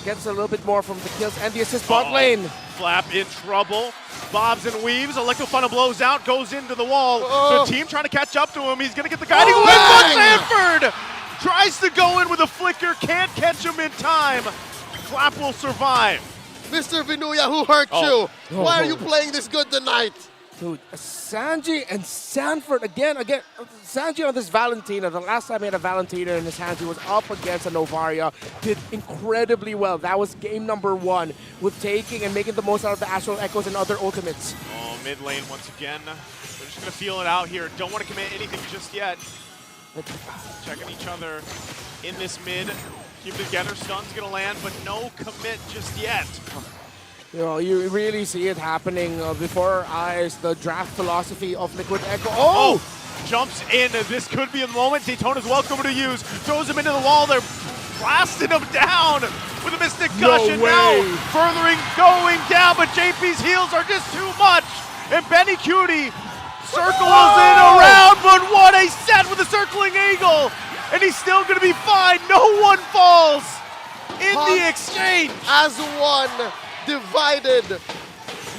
Gets a little bit more from the kills and the assist bot lane. Flap in trouble. Bobs and weaves. Electro Funnel blows out, goes into the wall. The team trying to catch up to him. He's going to get the guiding win, but Sanford tries to go in with a flicker, can't catch him in time. Flap will survive. Mr. Vinuya, who hurt you? Why are you playing this good tonight? Dude, Sanji and Sanford again. Sanji on this Valentina, the last time he had a Valentina in his hands, he was up against a Novaria, did incredibly well. That was game number 1 with taking and making the most out of the Astral Echoes and other ultimates. Oh, mid lane once again. They're just going to feel it out here. Don't want to commit anything just yet. Checking each other in this mid. Keep it together. Stun's going to land, but no commit just yet. You know, you really see it happening before our eyes, the draft philosophy of Liquid Echo. Oh! Jumps in. This could be a moment Daytona's welcome to use. Throws him into the wall. They're blasting him down with a Mystic Gush. And now furthering going down, but JP's heals are just too much. And Benny Cutie circles in around, but what a set with a circling eagle. And he's still going to be fine. No one falls in the exchange. As one. Divided.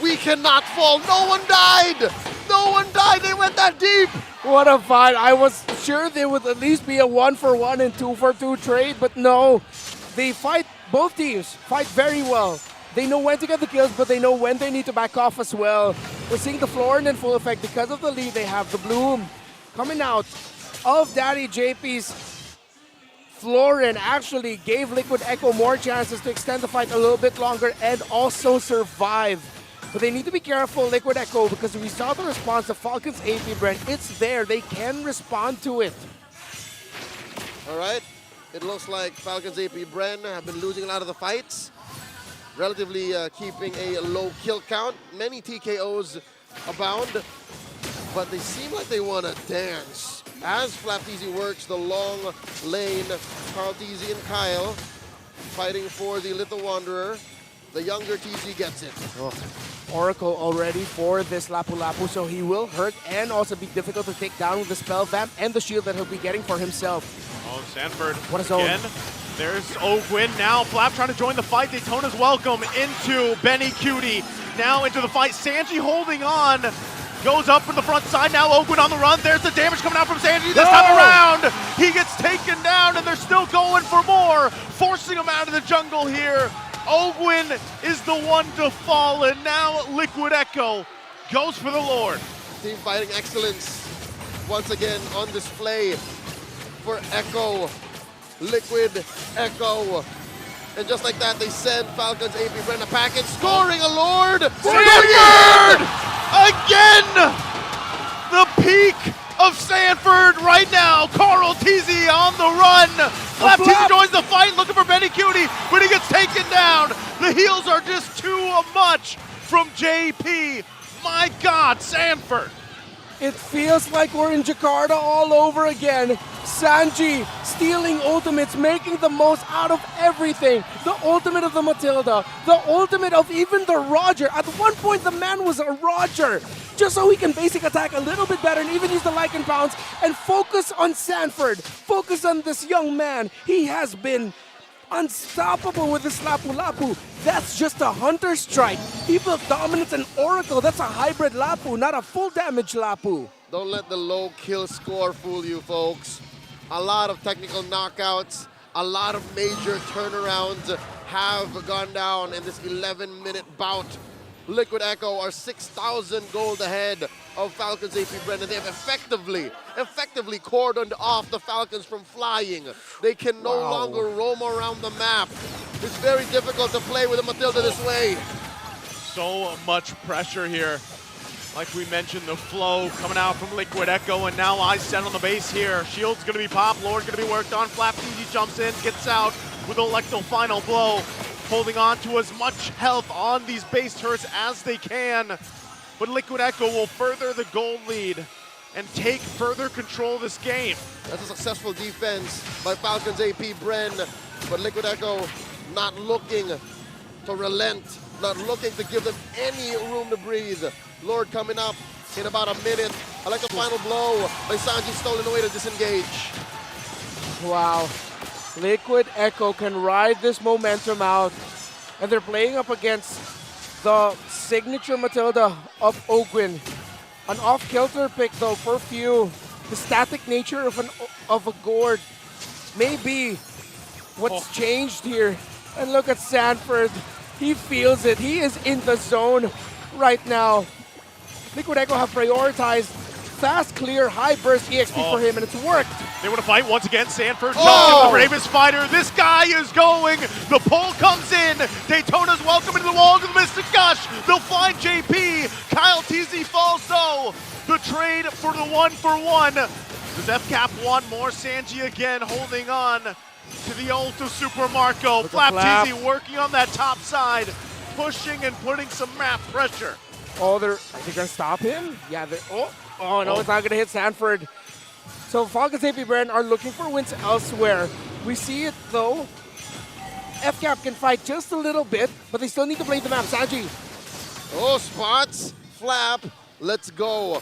We cannot fall. No one died. No one died. They went that deep. What a fight. I was sure there would at least be a 1-for-1 and 2-for-2 trade, but no. They fight, both teams fight very well. They know when to get the kills, but they know when they need to back off as well. We're seeing the Florin in full effect because of the lead they have. The Bloom coming out of Daddy JP's Florin actually gave Liquid Echo more chances to extend the fight a little bit longer and also survive. But they need to be careful, Liquid Echo, because we saw the response of Falcons APBREN. It's there. They can respond to it. All right. It looks like Falcons APBREN have been losing a lot of the fights. Relatively keeping a low kill count. Many TKOs abound. But they seem like they want to dance. As Flap TZ works the long lane, Carl TZ and Kyle fighting for the Little Wanderer. The younger TZ gets it. Oracle already for this Lapu Lapu, so he will hurt and also be difficult to take down with the Spell Vamp and the shield that he'll be getting for himself. Oh, Sanford what a zone. Again. There's Ogwin now. Flap trying to join the fight. Daytona's welcome into Benny Cutie. Now into the fight. Sanji holding on. Goes up from the front side. Now Ogwin on the run. There's the damage coming out from Sanji this time around. He gets taken down and they're still going for more. Forcing him out of the jungle here. Ogwin is the one to fall, and now Liquid Echo goes for the Lord. Team fighting excellence once again on display for Echo. Liquid Echo. And just like that, they send Falcons APBREN a package, scoring a Lord! Sanford! Again! The peak of Sanford right now. Carl TZ on the run. Flap TZ joins the fight, looking for Benny Cutie, but he gets taken down. The heals are just too much from JP. My God, Sanford. It feels like we're in Jakarta all over again. Sanji stealing ultimates, making the most out of everything. The ultimate of the Matilda, the ultimate of even the Roger. At one point, the man was a Roger, just so he can basic attack a little bit better and even use the Lycan Pounce and focus on Sanford. Focus on this young man. He has been unstoppable with this Lapu Lapu. That's just a Hunter Strike. He built Dominance and Oracle. That's a hybrid Lapu, not a full damage Lapu. Don't let the low kill score fool you, folks. A lot of technical knockouts, a lot of major turnarounds have gone down in this 11-minute bout. Liquid Echo are 6,000 gold ahead of Falcons APBREN, and they have effectively cordoned off the Falcons from flying. They can no longer roam around the map. It's very difficult to play with a Matilda this way. So much pressure here. Like we mentioned, the flow coming out from Liquid Echo, and now eyes set on the base here. Shield's gonna be popped, Lord gonna be worked on. Flap TZ jumps in, gets out with Electro final blow, holding on to as much health on these base turrets as they can. But Liquid Echo will further the gold lead and take further control of this game. That's a successful defense by Falcons APBREN, but Liquid Echo not looking to relent, not looking to give them any room to breathe. Lord coming up in about a minute. I like the final blow by Sanji, stolen away to disengage. Wow. Liquid Echo can ride this momentum out, and they're playing up against the signature Matilda of Ogwin. An off-kilter pick though for few. The static nature of a gourd may be what's changed here. And look at Sanford. He feels it. He is in the zone right now. Liquid Echo have prioritized fast, clear, high burst EXP for him, and it's worked. They want to fight once again. Sanford jumps in, the bravest fighter. This guy is going. The pull comes in. Daytona's welcome into the wall to the Mystic Gush. They'll find JP. Kyle TZ falls though. The trade for the 1-for-1. Does FCAP want more? Sanji again holding on to the ult of Super Marco. Flap TZ working on that top side, pushing and putting some map pressure. Oh, they're gonna stop him? Yeah, they're, oh no, it's not gonna hit Sanford. So Falcons APBREN are looking for wins elsewhere. We see it though. FCAP can fight just a little bit, but they still need to play the map. Sanji. Oh, spots, Flap, let's go.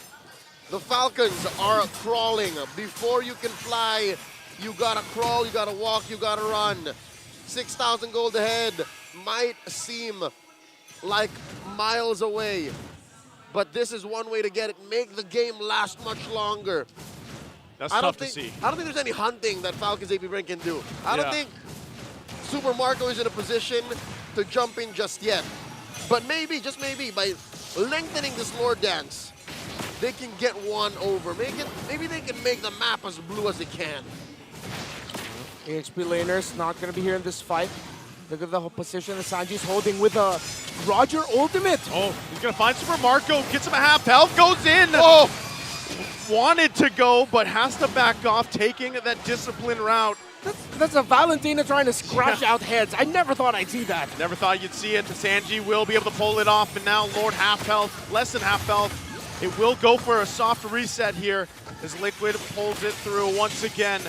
The Falcons are crawling. Before you can fly, you gotta crawl, you gotta walk, you gotta run. 6,000 gold ahead might seem like miles away, but this is one way to get it. Make the game last much longer. That's tough to see. I don't think there's any hunting that Falcons APBREN can do. I don't think Super Marco is in a position to jump in just yet. But maybe, just maybe, by lengthening this Lord dance, they can get one over. Maybe they can make the map as blue as they can. AHP laners not going to be here in this fight. Look at the whole position that Sanji's holding with a Roger ultimate. Oh, he's going to find Super Marco, gets him a half health, goes in. Oh! Wanted to go, but has to back off, taking that discipline route. That's a Valentina trying to scratch out heads. I never thought I'd see that. Never thought you'd see it. Sanji will be able to pull it off, and now Lord half health, less than half health. It will go for a soft reset here as Liquid pulls it through once again.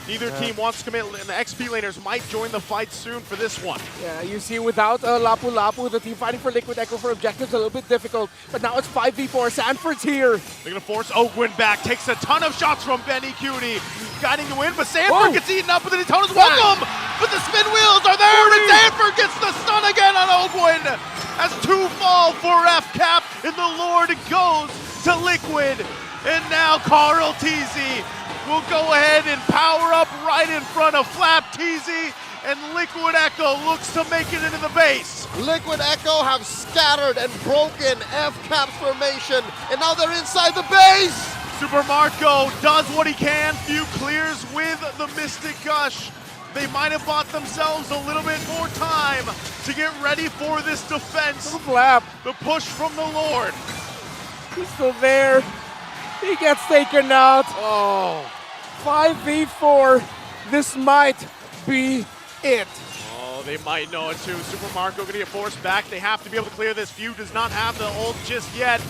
Neither team wants to commit, and the XP laners might join the fight soon for this one. Yeah, you see without Lapu Lapu, the team fighting for Liquid Echo for objectives a little bit difficult, but now it's 5v4. Sanford's here. They're going to force Ogwin back, takes a ton of shots from Benny Cutie, guiding to win, but Sanford gets eaten up, but the Daytona's welcome, but the spin wheels are there, and Sanford gets the stun again on Ogwin, as two fall for FCAP, and the Lord goes to Liquid, and now Carl TZ will go ahead and power up right in front of Flap TZ, and Liquid Echo looks to make it into the base. Liquid Echo have scattered and broken FCAP's formation, and now they're inside the base! Super Marco does what he can, few clears with the Mystic Gush. They might have bought themselves a little bit more time to get ready for this defense. Flap. The push from the Lord. He's still there. He gets taken out. Oh. 5v4. This might be it. Oh, they might know it too. Super Marco gonna get forced back. They have to be able to clear this. Few does not have the ult just yet.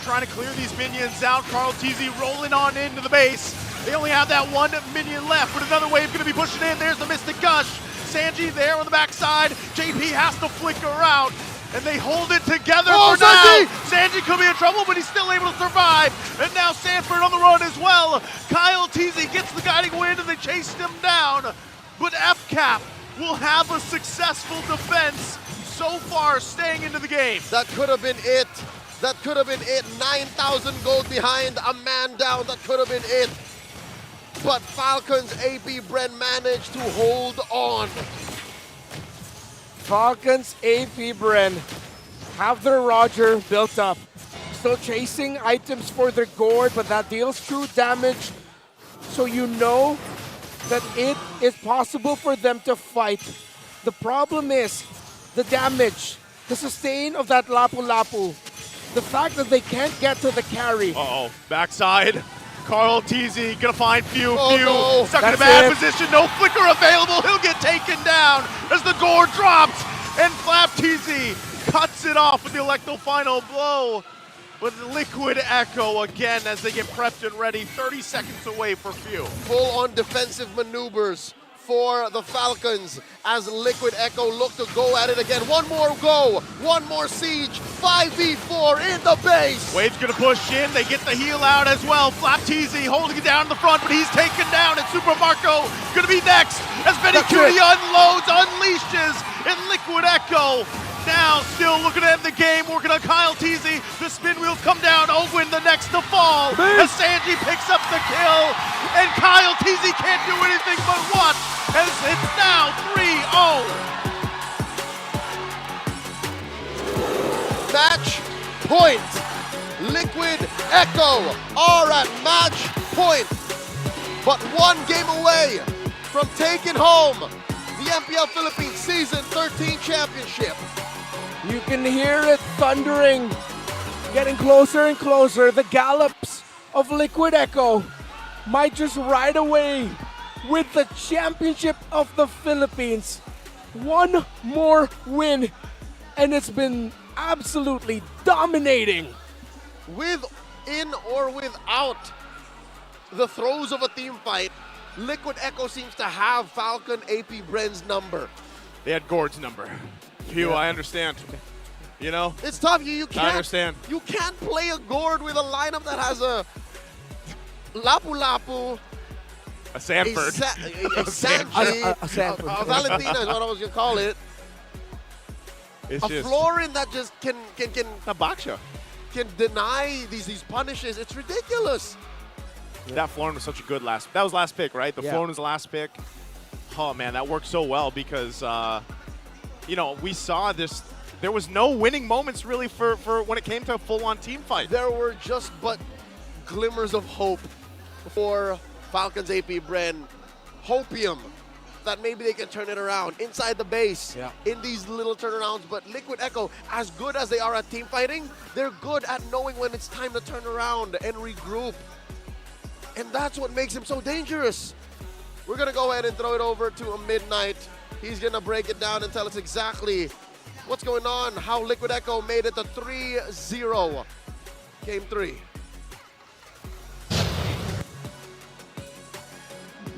Trying to clear these minions out. Carl TZ rolling on into the base. They only have that one minion left, but another wave gonna be pushing in. There's the Mystic Gush. Sanji there on the backside. JP has to flicker out, and they hold it together for now. Sanji could be in trouble, but he's still able to survive. And now Sanford on the run as well. Kyle TZ gets the guiding wind, and they chased him down. But FCAP will have a successful defense so far, staying into the game. That could have been it. That could have been it. 9,000 gold behind, a man down. That could have been it. But Falcons APBREN managed to hold on. Falcons APBREN have their Roger built up. Still chasing items for their gourd, but that deals true damage. So you know that it is possible for them to fight. The problem is the damage, the sustain of that Lapu-Lapu. The fact that they can't get to the carry. Uh-oh, backside. Carl TZ gonna find Few. Oh, Few no. stuck in a That's bad it. position. No flicker available. He'll get taken down as the gourd drops. And Flap TZ cuts it off with the Electro final blow. With Liquid Echo again as they get prepped and ready. 30 seconds away for Few. Full-on defensive maneuvers for the Falcons as Liquid Echo look to go at it again. One more go, one more siege, 5v4 in the base. Wade's gonna push in, they get the heal out as well. Flap TZ holding it down in the front, but he's taken down, and Super Marco gonna be next as Benny Cutie unloads, unleashes, and Liquid Echo now still looking to end the game, working on Kyle TZ. The spin wheels come down, Owen the next to fall as Sanji picks up the kill, and Kyle TZ can't do anything but watch as it's now 3-0. Match point. Liquid Echo are at match point, but one game away from taking home the MPL Philippines Season 13 Championship. You can hear it thundering, getting closer and closer. The gallops of Liquid Echo might just ride away with the championship of the Philippines. One more win, and it's been absolutely dominating. Within or without the throes of a team fight, Liquid Echo seems to have Falcon APBREN's number. They had Gord's number. Few, I understand. You know? It's tough. You can't. I understand. You can't play a gourd with a lineup that has a Lapu-Lapu, A Sanford. a Sanji, a Valentina is what I was gonna call it. It's a just Florin that just can a Baksha. Can deny these punishes. It's ridiculous. That Florin was such a good that was last pick, right? The Florin was the last pick. Oh man, that worked so well because you know, we saw this. There was no winning moments really for when it came to a full-on team fight. There were just but glimmers of hope for Falcons APBREN. Hopium that maybe they can turn it around inside the base in these little turnarounds. But Liquid Echo, as good as they are at team fighting, they're good at knowing when it's time to turn around and regroup. And that's what makes him so dangerous. We're gonna go ahead and throw it over to a Midnight. He's gonna break it down and tell us exactly what's going on, how Liquid Echo made it to 3-0. Game 3.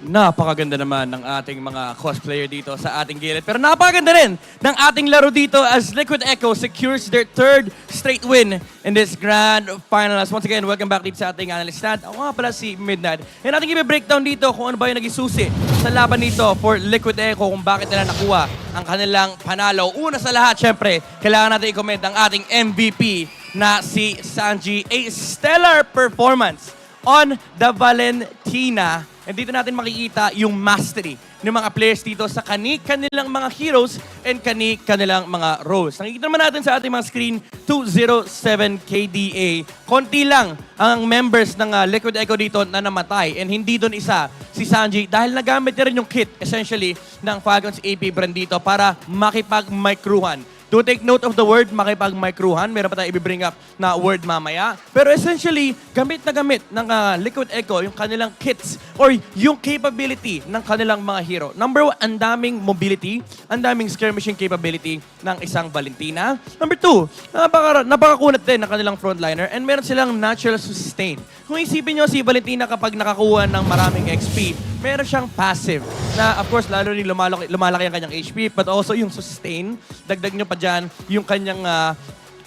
Napakaganda naman ng ating mga cosplayer dito sa ating gilid. Pero napakaganda rin ng ating laro dito as Liquid Echo secures their third straight win in this Grand Finals. Once again, welcome back dito sa ating analyst stat. Ako nga pala si Midnight. And ating i-breakdown dito kung ano ba yung naging susi sa laban dito for Liquid Echo, kung bakit nila nakuha ang kanilang panalo. Una sa lahat, syempre, kailangan natin i-comment ang ating MVP na si Sanji. A stellar performance on the Valentina. And dito natin makikita yung mastery ng mga players dito sa kanilang mga heroes and kanilang mga roles. Nakikita naman natin sa ating mga screen, 207 KDA. Konti lang ang members ng Liquid Echo dito na namatay. And hindi doon isa si Sanji dahil nagamit niya rin yung kit essentially ng Falcons APBREN dito para makipag-micruhan. Do take note of the word makipag-micruhan. Meron pa tayo i-bring up na word mamaya. Pero essentially, gamit na gamit ng Liquid Echo yung kanilang kits or yung capability ng kanilang mga hero. Number 1, ang daming mobility, ang daming skirmishing capability ng isang Valentina. Number 2, napakakunat din ng kanilang frontliner and meron silang natural sustain. Kung isipin nyo si Valentina kapag nakakuha ng maraming XP, meron siyang passive na of course lalo rin lumalaki ang kanyang HP but also yung sustain. Dagdag nyo pa dyan yung kanyang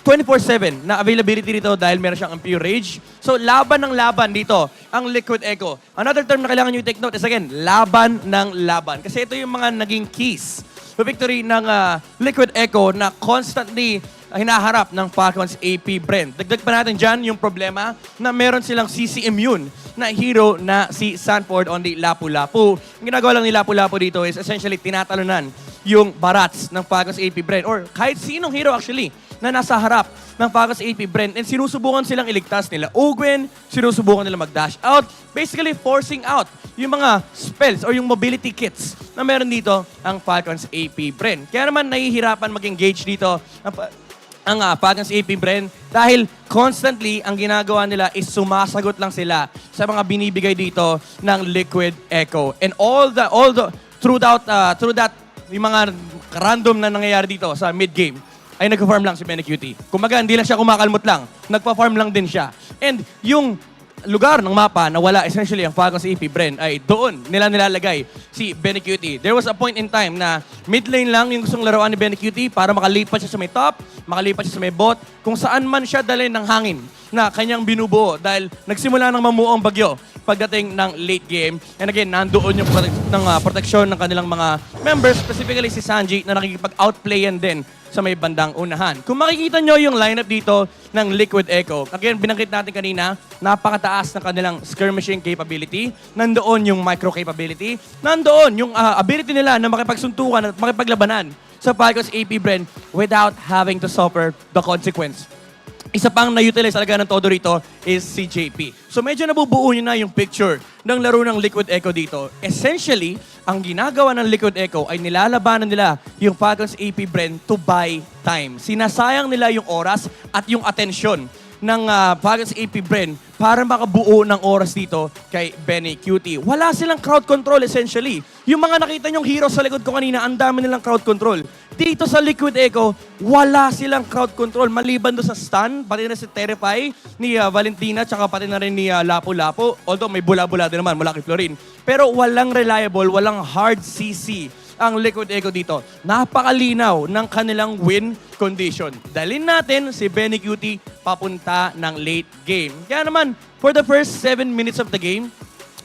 24/7 na availability dito dahil meron siyang Impure Rage. So laban ng laban dito ang Liquid Echo. Another term na kailangan nyo i-take note is again, laban ng laban. Kasi ito yung mga naging keys sa victory ng Liquid Echo na constantly hinaharap ng Falcons APBREN. Dagdag pa natin dyan yung problema na meron silang CC immune na hero na si Sanford on the Lapu-Lapu. Ang ginagawa lang ni Lapu-Lapu dito is essentially tinatalunan yung barats ng Falcons APBREN or kahit sinong hero actually na nasa harap ng Falcons APBREN and sinusubukan silang iligtas nila Ogwen, sinusubukan nila mag-dash out, basically forcing out yung mga spells or yung mobility kits na meron dito ang Falcons APBREN. Kaya naman nahihirapan mag-engage dito ang Falcons APBREN dahil constantly ang ginagawa nila is sumasagot lang sila sa mga binibigay dito ng Liquid Echo. And through that yung mga random na nangyayari dito sa mid-game, ay nag-farm lang si Benecutie. Kumbaga, hindi lang siya kumakalmot lang. Nagpa-farm lang din siya. And yung lugar ng mapa na wala essentially ang Falcons APBREN ay doon nila nilalagay si Benecutie. There was a point in time na mid lane lang yung gustong laruan ni Benecutie para makalipat siya sa may top, makalipat siya sa may bot, kung saan man siya dalhin ng hangin na kanyang binubuo dahil nagsimula ng mamuo ang bagyo pagdating ng late game. And again, nandoon yung proteksyon ng kanilang mga members, specifically si Sanji na nakikipag-outplayan din sa may bandang unahan. Kung makikita nyo yung lineup dito ng Liquid Echo, again, binanggit natin kanina, napakataas ng kanilang skirmishing capability, nandoon yung micro capability, nandoon yung ability nila na makipagsuntukan at makipaglabanan sa Falcons APBREN without having to suffer the consequence. Isa pang na-utilize talaga ng todo rito is si JP. So medyo nabubuo nyo na yung picture ng laro ng Liquid Echo dito. Essentially, ang ginagawa ng Liquid Echo ay nilalabanan nila yung Falcons APBREN to buy time. Sinasayang nila yung oras at yung atensyon ng Falcons APBREN para makabuo ng oras dito kay Benecutie. Wala silang crowd control essentially. Yung mga nakita nyong hero sa likod ko kanina, ang dami nilang crowd control. Dito sa Liquid Echo, wala silang crowd control. Maliban doon sa stun, pati na si Terrify ni Valentina, tsaka pati na rin ni Lapu-Lapu. Although may bula-bula din naman mula kay Florin. Pero walang reliable, walang hard CC ang Liquid Echo dito. Napakalinaw ng kanilang win condition. Dalhin natin si Benecutie papunta ng late game. Kaya naman, for the first 7 minutes of the game,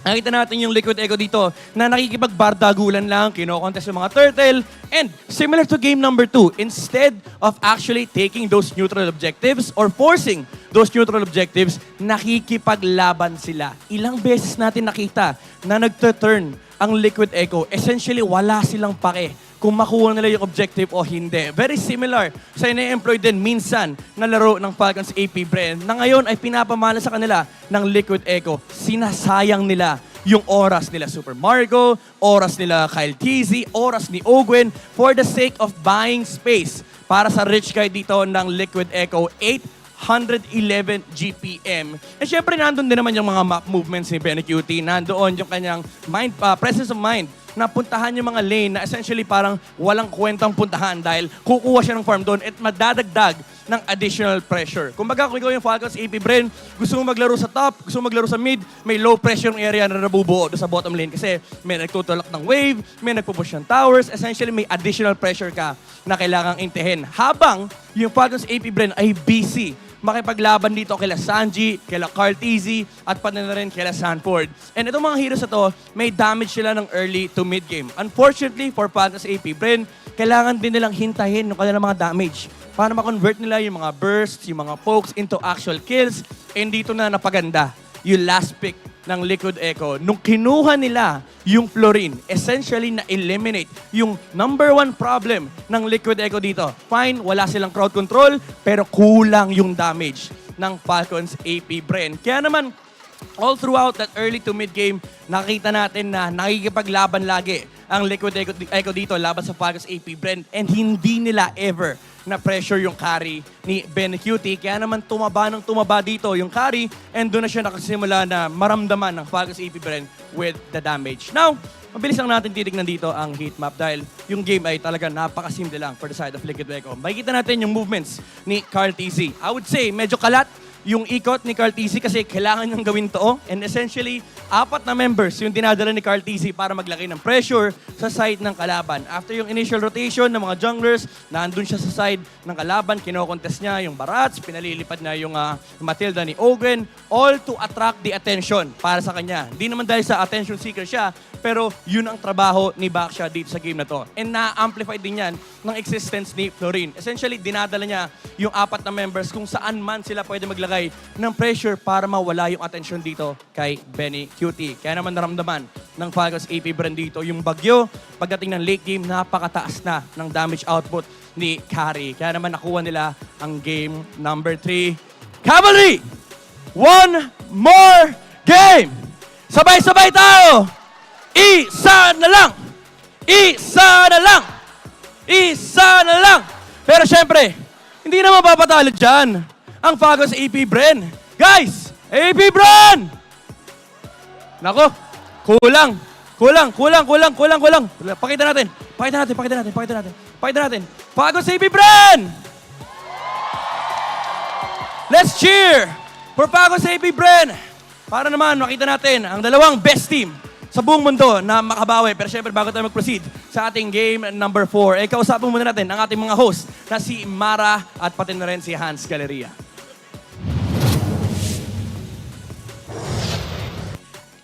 nakita natin yung Liquid Echo dito na nakikipagbardagulan lang, kinokontest yung mga turtle, and similar to game number 2, instead of actually taking those neutral objectives or forcing those neutral objectives, nakikipaglaban sila. Ilang beses natin nakita na nagtuturn ang Liquid Echo. Essentially, wala silang pake kung makuha nila yung objective o hindi. Very similar sa ina-employ din minsan na laro ng Falcons APBREN na ngayon ay pinapamana sa kanila ng Liquid Echo. Sinasayang nila yung oras nila Super Margo, oras nila Kyle TZ, oras ni Ogwen for the sake of buying space para sa rich guy dito ng Liquid Echo 811 GPM. And syempre, nandun din naman yung mga map movements ni Benecutie. Nandoon yung kanyang presence of mind na puntahan yung mga lane na essentially parang walang kwentang puntahan dahil kukuha siya ng farm doon at madadagdag ng additional pressure. Kumbaga, kung ikaw yung Falcons APBREN, gusto mo maglaro sa top, gusto mo maglaro sa mid, may low pressure area na nabubuo doon sa bottom lane kasi may nagtutulak ng wave, may nagpupush ng towers, essentially may additional pressure ka na kailangang intihin. Habang yung Falcons APBREN ay busy makipaglaban dito kila Sanji, kila Carl TZ, at pati na rin kila Sanford. And itong mga heroes na to, may damage sila ng early to mid game. Unfortunately, for Falcons APBREN, kailangan din nilang hintahin yung kanilang mga damage para ma-convert nila yung mga bursts, yung mga pokes into actual kills. And dito na napaganda yung last pick ng Liquid Echo. Nung kinuha nila yung Florin, essentially na-eliminate yung number 1 problem ng Liquid Echo dito. Fine, wala silang crowd control, pero kulang yung damage ng Falcons APBREN. Kaya naman, all throughout that early to mid game, nakita natin na nakikipaglaban lagi ang Liquid Echo dito laban sa Falcons APBREN and hindi nila ever na pressure yung carry ni Benecutie. Kaya naman tumaba dito yung carry and doon na siya nakasimula na maramdaman ng Falcons APBREN with the damage. Now, mabilis lang natin titignan dito ang heat map dahil yung game ay talaga napakasimple lang for the side of Liquid Echo. Makikita natin yung movements ni Carl TZ. I would say medyo kalat yung ikot ni Carl TC kasi kailangan niyang gawin to. And essentially, 4 na members yung dinadala ni Carl TC para maglagay ng pressure sa side ng kalaban. After yung initial rotation ng mga junglers, nandun siya sa side ng kalaban, kinokontest niya yung Barats, pinalilipad na yung Matilda ni Ogren, all to attract the attention para sa kanya. Hindi naman dahil sa attention seeker siya, pero yun ang trabaho ni Baksha dito sa game na to. And na-amplify din yan ng existence ni Florin. Essentially, dinadala niya yung 4 na members kung saan man sila pwede maglagay ng pressure para mawala yung attention dito kay Benny Cutie. Kaya naman naramdaman ng Falcons APBREN dito yung bagyo. Pagdating ng late game, napakataas na ng damage output ni Kari. Kaya naman nakuha nila ang game number 3. Cavalry! One more game! Sabay-sabay tayo! Isa na lang! Isa na lang! Isa na lang! Pero syempre, hindi na mapapatalo dyan ang Falcons APBREN. Guys! APBREN! Nako, kulang. Pakita natin. Falcons APBREN! Let's cheer for Falcons APBREN! Para naman makita natin ang dalawang best team sa buong mundo na makabawi. Pero syempre, bago tayo mag-proceed sa ating game number 4, kausapin muna natin ang ating mga host na si Mara at pati na rin si Hans Galeria.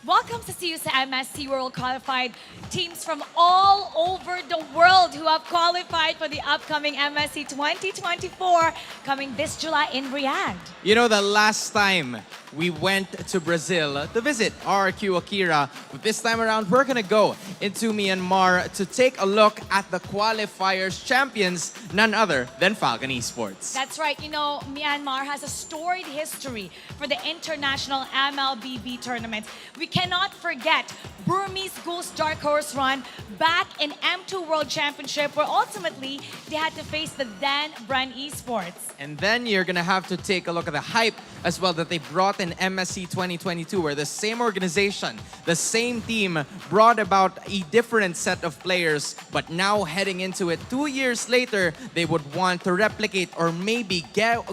Welcome to see you sa MSC World Qualified. Teams from all over the world who have qualified for the upcoming MSC 2024 coming this July in Riyadh. You know, the last time we went to Brazil to visit RQ Akira, but this time around we're gonna go into Myanmar to take a look at the qualifiers champions, none other than Falcon Esports. That's right. You know, Myanmar has a storied history for the international MLBB tournament. We cannot forget Burmese Goose Dark Horse run back in M2 World Championship, where ultimately they had to face the then APBREN Esports. And then you're gonna have to take a look at the hype as well that they brought in MSC 2022, where the same organization, the same team brought about a different set of players, but now heading into it 2 years later, they would want to replicate or maybe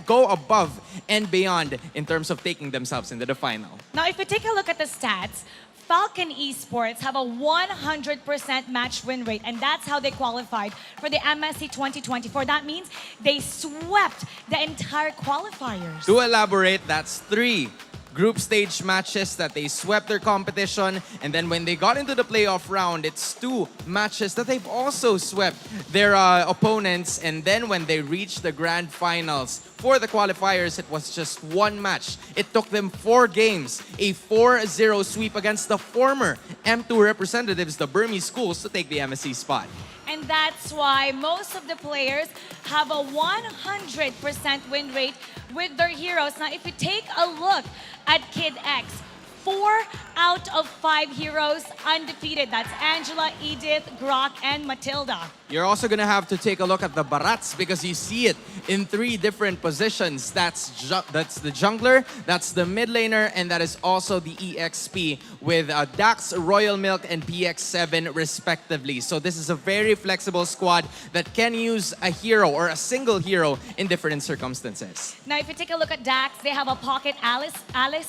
go above and beyond in terms of taking themselves into the final. Now, if we take a look at the stats, Falcon Esports have a 100% match win rate, and that's how they qualified for the MSC 2024. That means they swept the entire qualifiers. To elaborate, that's 3 group stage matches that they swept their competition, and then when they got into the playoff round, it's 2 matches that they've also swept their opponents, and then when they reached the grand finals for the qualifiers, it was just 1 match. It took them 4 games, a 4-0 sweep against the former M2 representatives, the Burmese schools, to take the MSC spot. And that's why most of the players have a 100% win rate with their heroes. Now, if you take a look at Kid X, 4 out of 5 heroes undefeated. That's Angela, Edith, Grok, and Matilda. You're also gonna have to take a look at the Barats because you see it in 3 different positions. That's the jungler, that's the mid laner, and that is also the EXP with Dax, Royal Milk, and PX7 respectively. So this is a very flexible squad that can use a hero or a single hero in different circumstances. Now, if you take a look at Dax, they have a Pocket Alice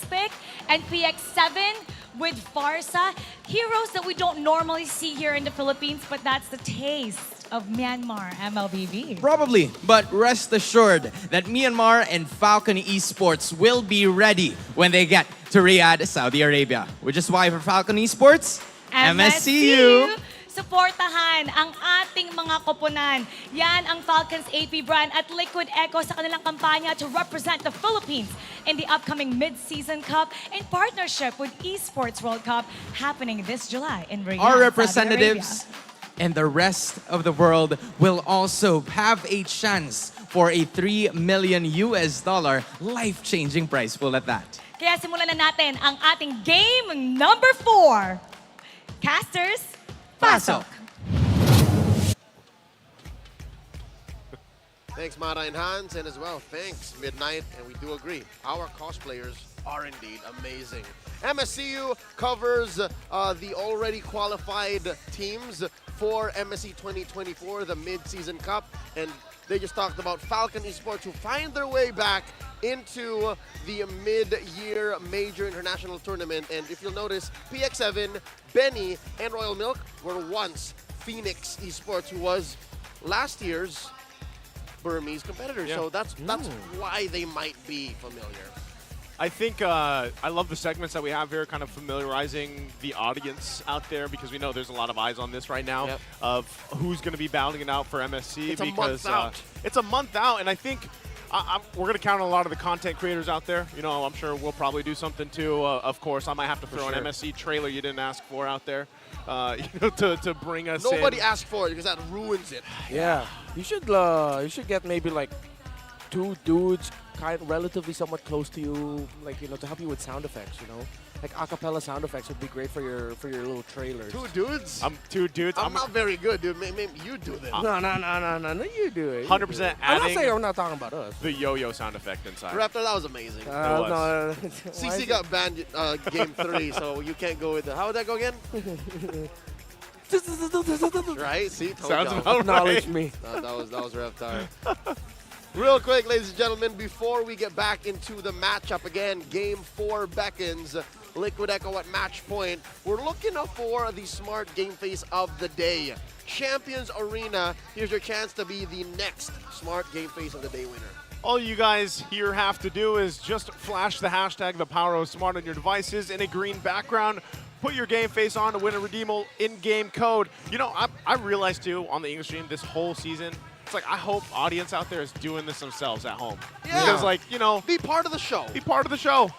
pick, and PX7 with Farsa. Heroes that we don't normally see here in the Philippines, but that's the taste of Myanmar MLBB. Probably, but rest assured that Myanmar and Falcon Esports will be ready when they get to Riyadh, Saudi Arabia. Which is why for Falcon Esports, MSCU. Suportahan ang ating mga koponan. Yan ang Falcons APBREN at Liquid Echo sa kanilang kampanya to represent the Philippines in the upcoming Mid-Season Cup in partnership with Esports World Cup happening this July in Riyadh, Our Saudi representatives and the rest of the world will also have a chance for a $3 million life-changing prize pool at that. Kaya simulan na natin ang ating game number 4. Casters, pasok! Thanks, Mara and Hans, and as well, thanks, Midnight, and we do agree, our cosplayers are indeed amazing. MSCU covers the already qualified teams for MSC 2024, the Mid-Season Cup, and they just talked about Falcon Esports, who find their way back into the mid-year major international tournament. And if you'll notice, PX7, Benny, and Royal Milk were once Phoenix Esports, who was last year's Burmese competitor. Yeah. So that's why they might be familiar. I think I love the segments that we have here, kind of familiarizing the audience out there, because we know there's a lot of eyes on this right now of who's going to be battling it out for MSC. It's a because month out. It's a month out, and I think we're going to count on a lot of the content creators out there. You know, I'm sure we'll probably do something too. Of course, I might have to throw an MSC trailer you didn't ask for out there, you know, to bring us Nobody in. asked for it because that ruins it. Yeah, you should get maybe like 2 dudes relatively somewhat close to you, like, you know, to help you with sound effects, you know? Like acapella sound effects would be great for your little trailers. 2 dudes? I'm 2 dudes. I'm not very good, dude. Maybe you do this. No, you do it. 100% I'm not adding saying I'm not talking about us. the yo-yo sound effect inside. Raptor, that was amazing. No. CC got banned game 3, so you can't go with the. How would that go again? Right? See? Told Sounds y'all. about Acknowledge right. me. That was Reptar. Real quick, ladies and gentlemen, before we get back into the matchup again, Game 4 beckons. Liquid Echo at match point. We're looking for the smart game face of the day. Champions Arena, here's your chance to be the next smart game face of the day winner. All you guys here have to do is just flash the hashtag the power of smart on your devices in a green background. Put your game face on to win a redeemable in-game code. You know, I realized too on the English stream this whole season, it's like I hope audience out there is doing this themselves at home. Yeah. Because, like, you know, be part of the show. Be part of the show.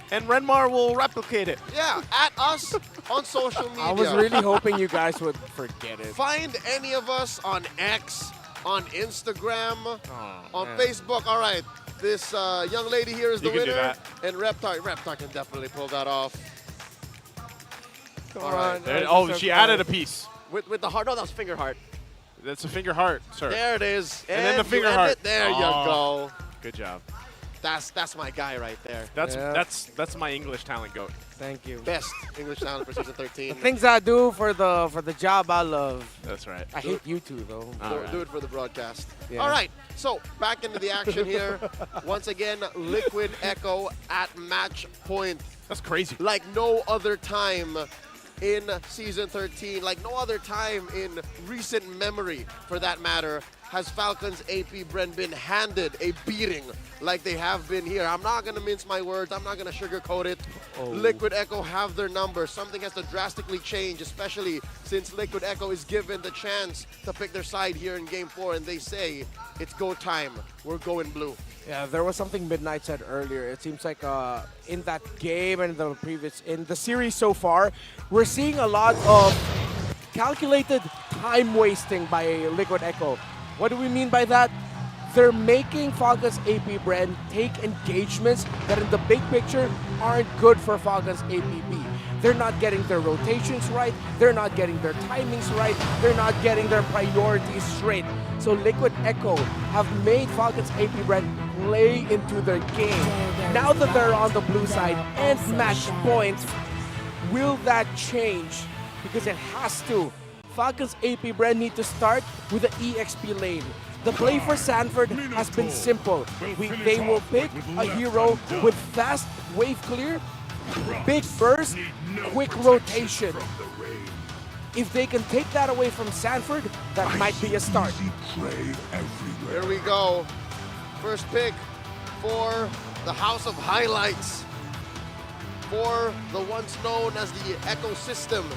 And Renmar will replicate it. Yeah, at us on social media. I was really hoping you guys would forget it. Find any of us on X, on Instagram, on man. Facebook. All right, this young lady here is the You can do winner. that. And Reptar can definitely pull that off. Come All right. on. There- oh, she added a piece. With the heart. No, that was finger heart. That's a finger heart, sir. There it is. And then the you finger end heart. it. There you Oh, go. Good job. That's my guy right there. That's my English talent goat. Thank you. Best English talent for season 13. The things I do for the job I love. That's right. I hate you two though. Do it for the broadcast. Yeah. All right, so back into the action here. Once again, Liquid Echo at match point. That's crazy. Like no other time in season 13, like no other time in recent memory, for that matter, has Falcons APBREN been handed a beating like they have been here. I'm not going to mince my words. I'm not going to sugarcoat it. Liquid Echo have their number. Something has to drastically change, especially since Liquid Echo is given the chance to pick their side here in Game 4, and they say, it's go time. We're going blue. Yeah, there was something Midnight said earlier. It seems like in that game and in the series so far, we're seeing a lot of calculated time wasting by Liquid Echo. What do we mean by that? They're making Falcons APBREN take engagements that in the big picture aren't good for Falcons APB. They're not getting their rotations right. They're not getting their timings right. They're not getting their priorities straight. So Liquid Echo have made Falcons APBREN play into their game. Now that they're on the blue side and match point, will that change? Because it has to. Falcons APBREN need to start with the EXP lane. The play for Sanford has been simple. They will pick a hero with fast wave clear, big burst, quick rotation. If they can take that away from Sanford, that might be a start. Here we go. First pick for the House of Highlights. For the once known as the Echo System,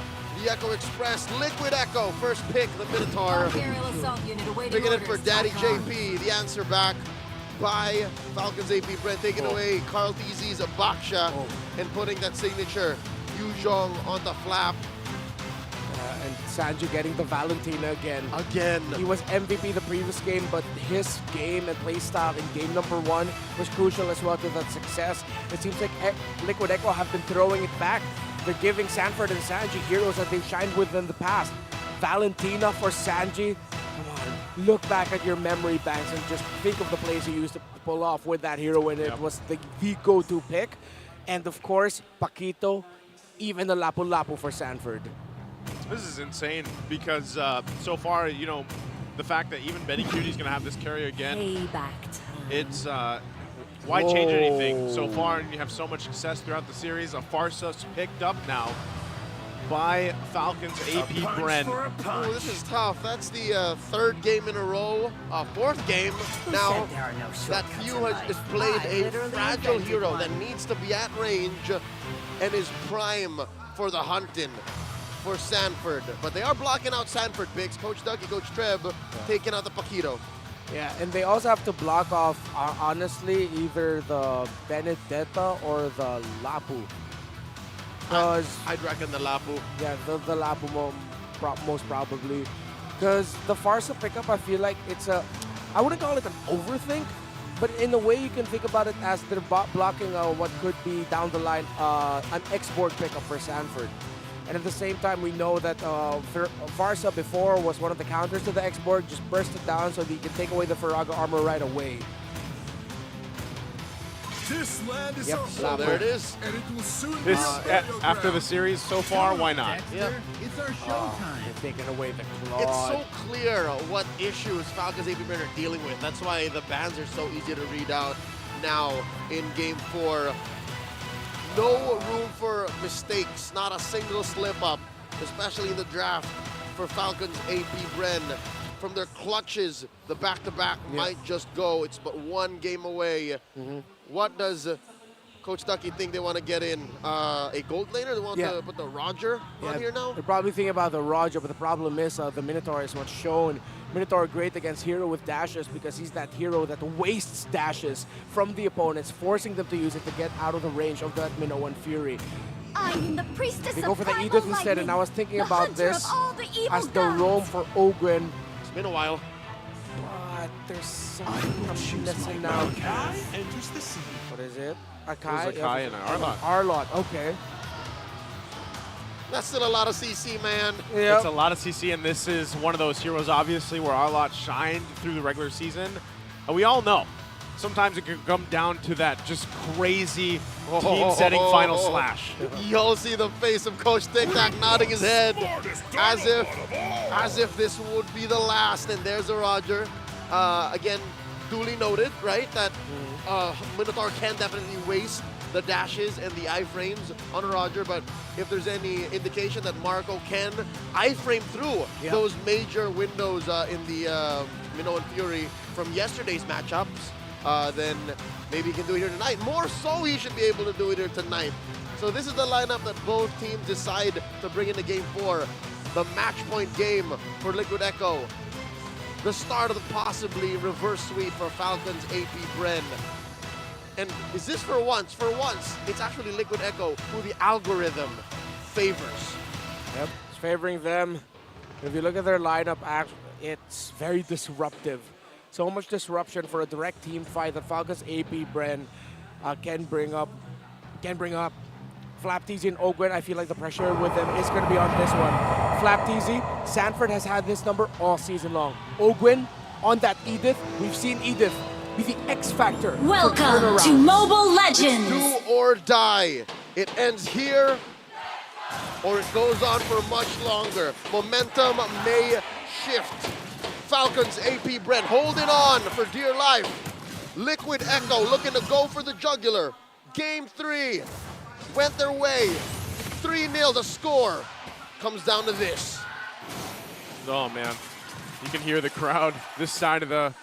the Echo Express, Liquid Echo. First pick, the Minotaur. Picking it for Daddy JP. The answer back by Falcons APBREN, taking away Carl TZ's Baksha and putting that signature Yuzhong on the flap. And Sanji getting the Valentina again. Again. He was MVP the previous game, but his game and playstyle in game number 1 was crucial as well to that success. It seems like Liquid Echo have been throwing it back. They're giving Sanford and Sanji heroes that they've shined with in the past. Valentina for Sanji. Come on, look back at your memory banks and just think of the plays you used to pull off with that hero when it was the go-to pick. And of course, Paquito, even the Lapu-Lapu for Sanford. This is insane because so far, you know, the fact that even Benny Cutie's going to have this carry again. Payback It's why change anything? So far, you have so much success throughout the series. A Farsa's picked up now by Falcons APBREN. Oh, this is tough. That's the third game in a row, fourth game now that Few has played a fragile hero that needs to be at range and is prime for the hunting for Sanford. But they are blocking out Sanford, Biggs. Coach Dougie, Coach Treb taking out the Paquito. Yeah, and they also have to block off, honestly, either the Benedetta or the Lapu. I'd reckon the Lapu. Yeah, the Lapu most probably. Because the Farsa pickup, I feel like it's I wouldn't call it an overthink, but in a way you can think about it as they're blocking what could be down the line an X-board pickup for Sanford. And at the same time, we know that Farsa before was one of the counters to the X-board, just burst it down so that he can take away the Faraga armor right away. This land is our so there it is. And it will soon This after the battleground. series so far, why not? Yeah. It's our showtime. They're taking away the claw. It's so clear what issues Falcons APBREN are dealing with. That's why the bans are so easy to read out now in Game 4. No room for mistakes, not a single slip-up, especially in the draft for Falcons APBREN. From their clutches, the back-to-back might just go. It's but one game away. What does Coach Ducky think they want to get in? A gold laner? They want to put the Roger on here now? They're probably thinking about the Roger, but the problem is the Minotaur is what's shown. Minotaur great against hero with dashes because he's that hero that wastes dashes from the opponents, forcing them to use it to get out of the range of that Minnow and Fury. I am the priestess They go for the Edith instead, and I was thinking about this as the gods. roam for Ogren. It's been a while. But there's something missing now. Enters the scene. What is it? It was Akai and Arlot. Arlot, okay. That's still a lot of CC, man. It's a lot of CC, and this is one of those heroes, obviously, where Arlot shined through the regular season. And we all know, sometimes it can come down to that just crazy team-setting final slash. You'll see the face of Coach Tic Tac nodding his head as if this would be the last. And there's a Roger. Again, duly noted, right, that Minotaur can definitely waste the dashes and the iframes on Roger, but if there's any indication that Marco can iframe through those major windows in the Minnow and Fury from yesterday's matchups, then maybe he can do it here tonight. More so, he should be able to do it here tonight. So this is the lineup that both teams decide to bring into Game 4. The match point game for Liquid Echo. The start of the possibly reverse sweep for Falcons APBREN. And is this for once? For once, it's actually Liquid Echo who the algorithm favors. Yep, it's favoring them. If you look at their lineup, it's very disruptive. So much disruption for a direct team fight that Falcons APBREN can bring up. Flapteezy and Ogwen, I feel like the pressure with them is going to be on this one. Flapteezy, Sanford has had this number all season long. Ogwen, on that Edith, we've seen Edith be the X factor. Welcome to Mobile Legends. It's do or die. It ends here, or it goes on for much longer. Momentum may shift. Falcons APBREN holding on for dear life. Liquid Echo looking to go for the jugular. Game 3 went their way. 3-0 the score. Comes down to this. Oh, man. You can hear the crowd this side of the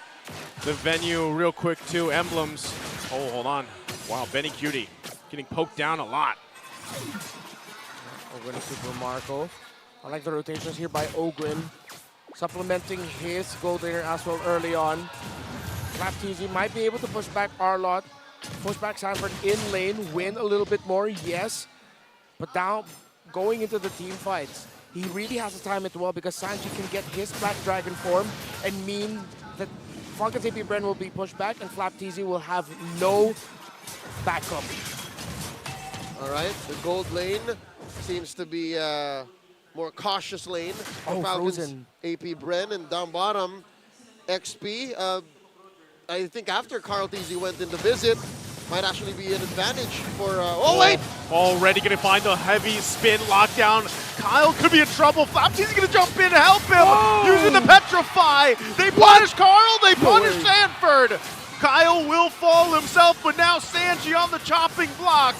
venue real quick, too. Emblems. Oh, hold on. Wow, Benny Cutie getting poked down a lot. Ogwen to Super Marco. I like the rotations here by Ogwen. Supplementing his gold laner as well early on. Flapteezy might be able to push back Arlot. Push back Sanford in lane, win a little bit more, yes. But now, going into the team fights, he really has to time it well because Sanji can get his Black Dragon form and mean that Falcons APBREN will be pushed back and Flapteezy will have no backup. All right, the gold lane seems to be a more cautious lane for Falcons Frozen. APBREN, and down bottom, XP. I think after Carl Teasy went in to visit, might actually be an advantage for... oh, wait! Already going to find a heavy spin lockdown. Kyle could be in trouble. Flapsy's going to jump in to help him using the Petrify. They punish Carl. They punish Sanford. Kyle will fall himself, but now Sanji on the chopping block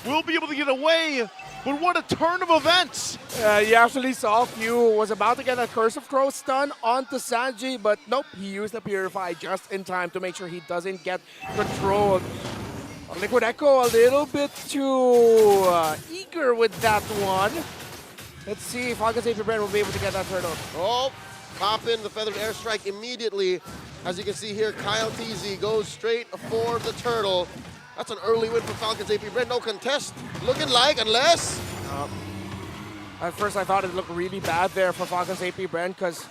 will be able to get away. But what a turn of events. You actually saw Few was about to get a Curse of Crow stun onto Sanji, but nope, he used the Purify just in time to make sure he doesn't get controlled. Liquid Echo a little bit too eager with that one. Let's see if Falcons APBREN will be able to get that turtle. Oh, pop in the Feathered Airstrike immediately. As you can see here, Kyle TZ goes straight for the turtle. That's an early win for Falcons APBREN. No contest, looking like, unless... At first I thought it looked really bad there for Falcons APBREN because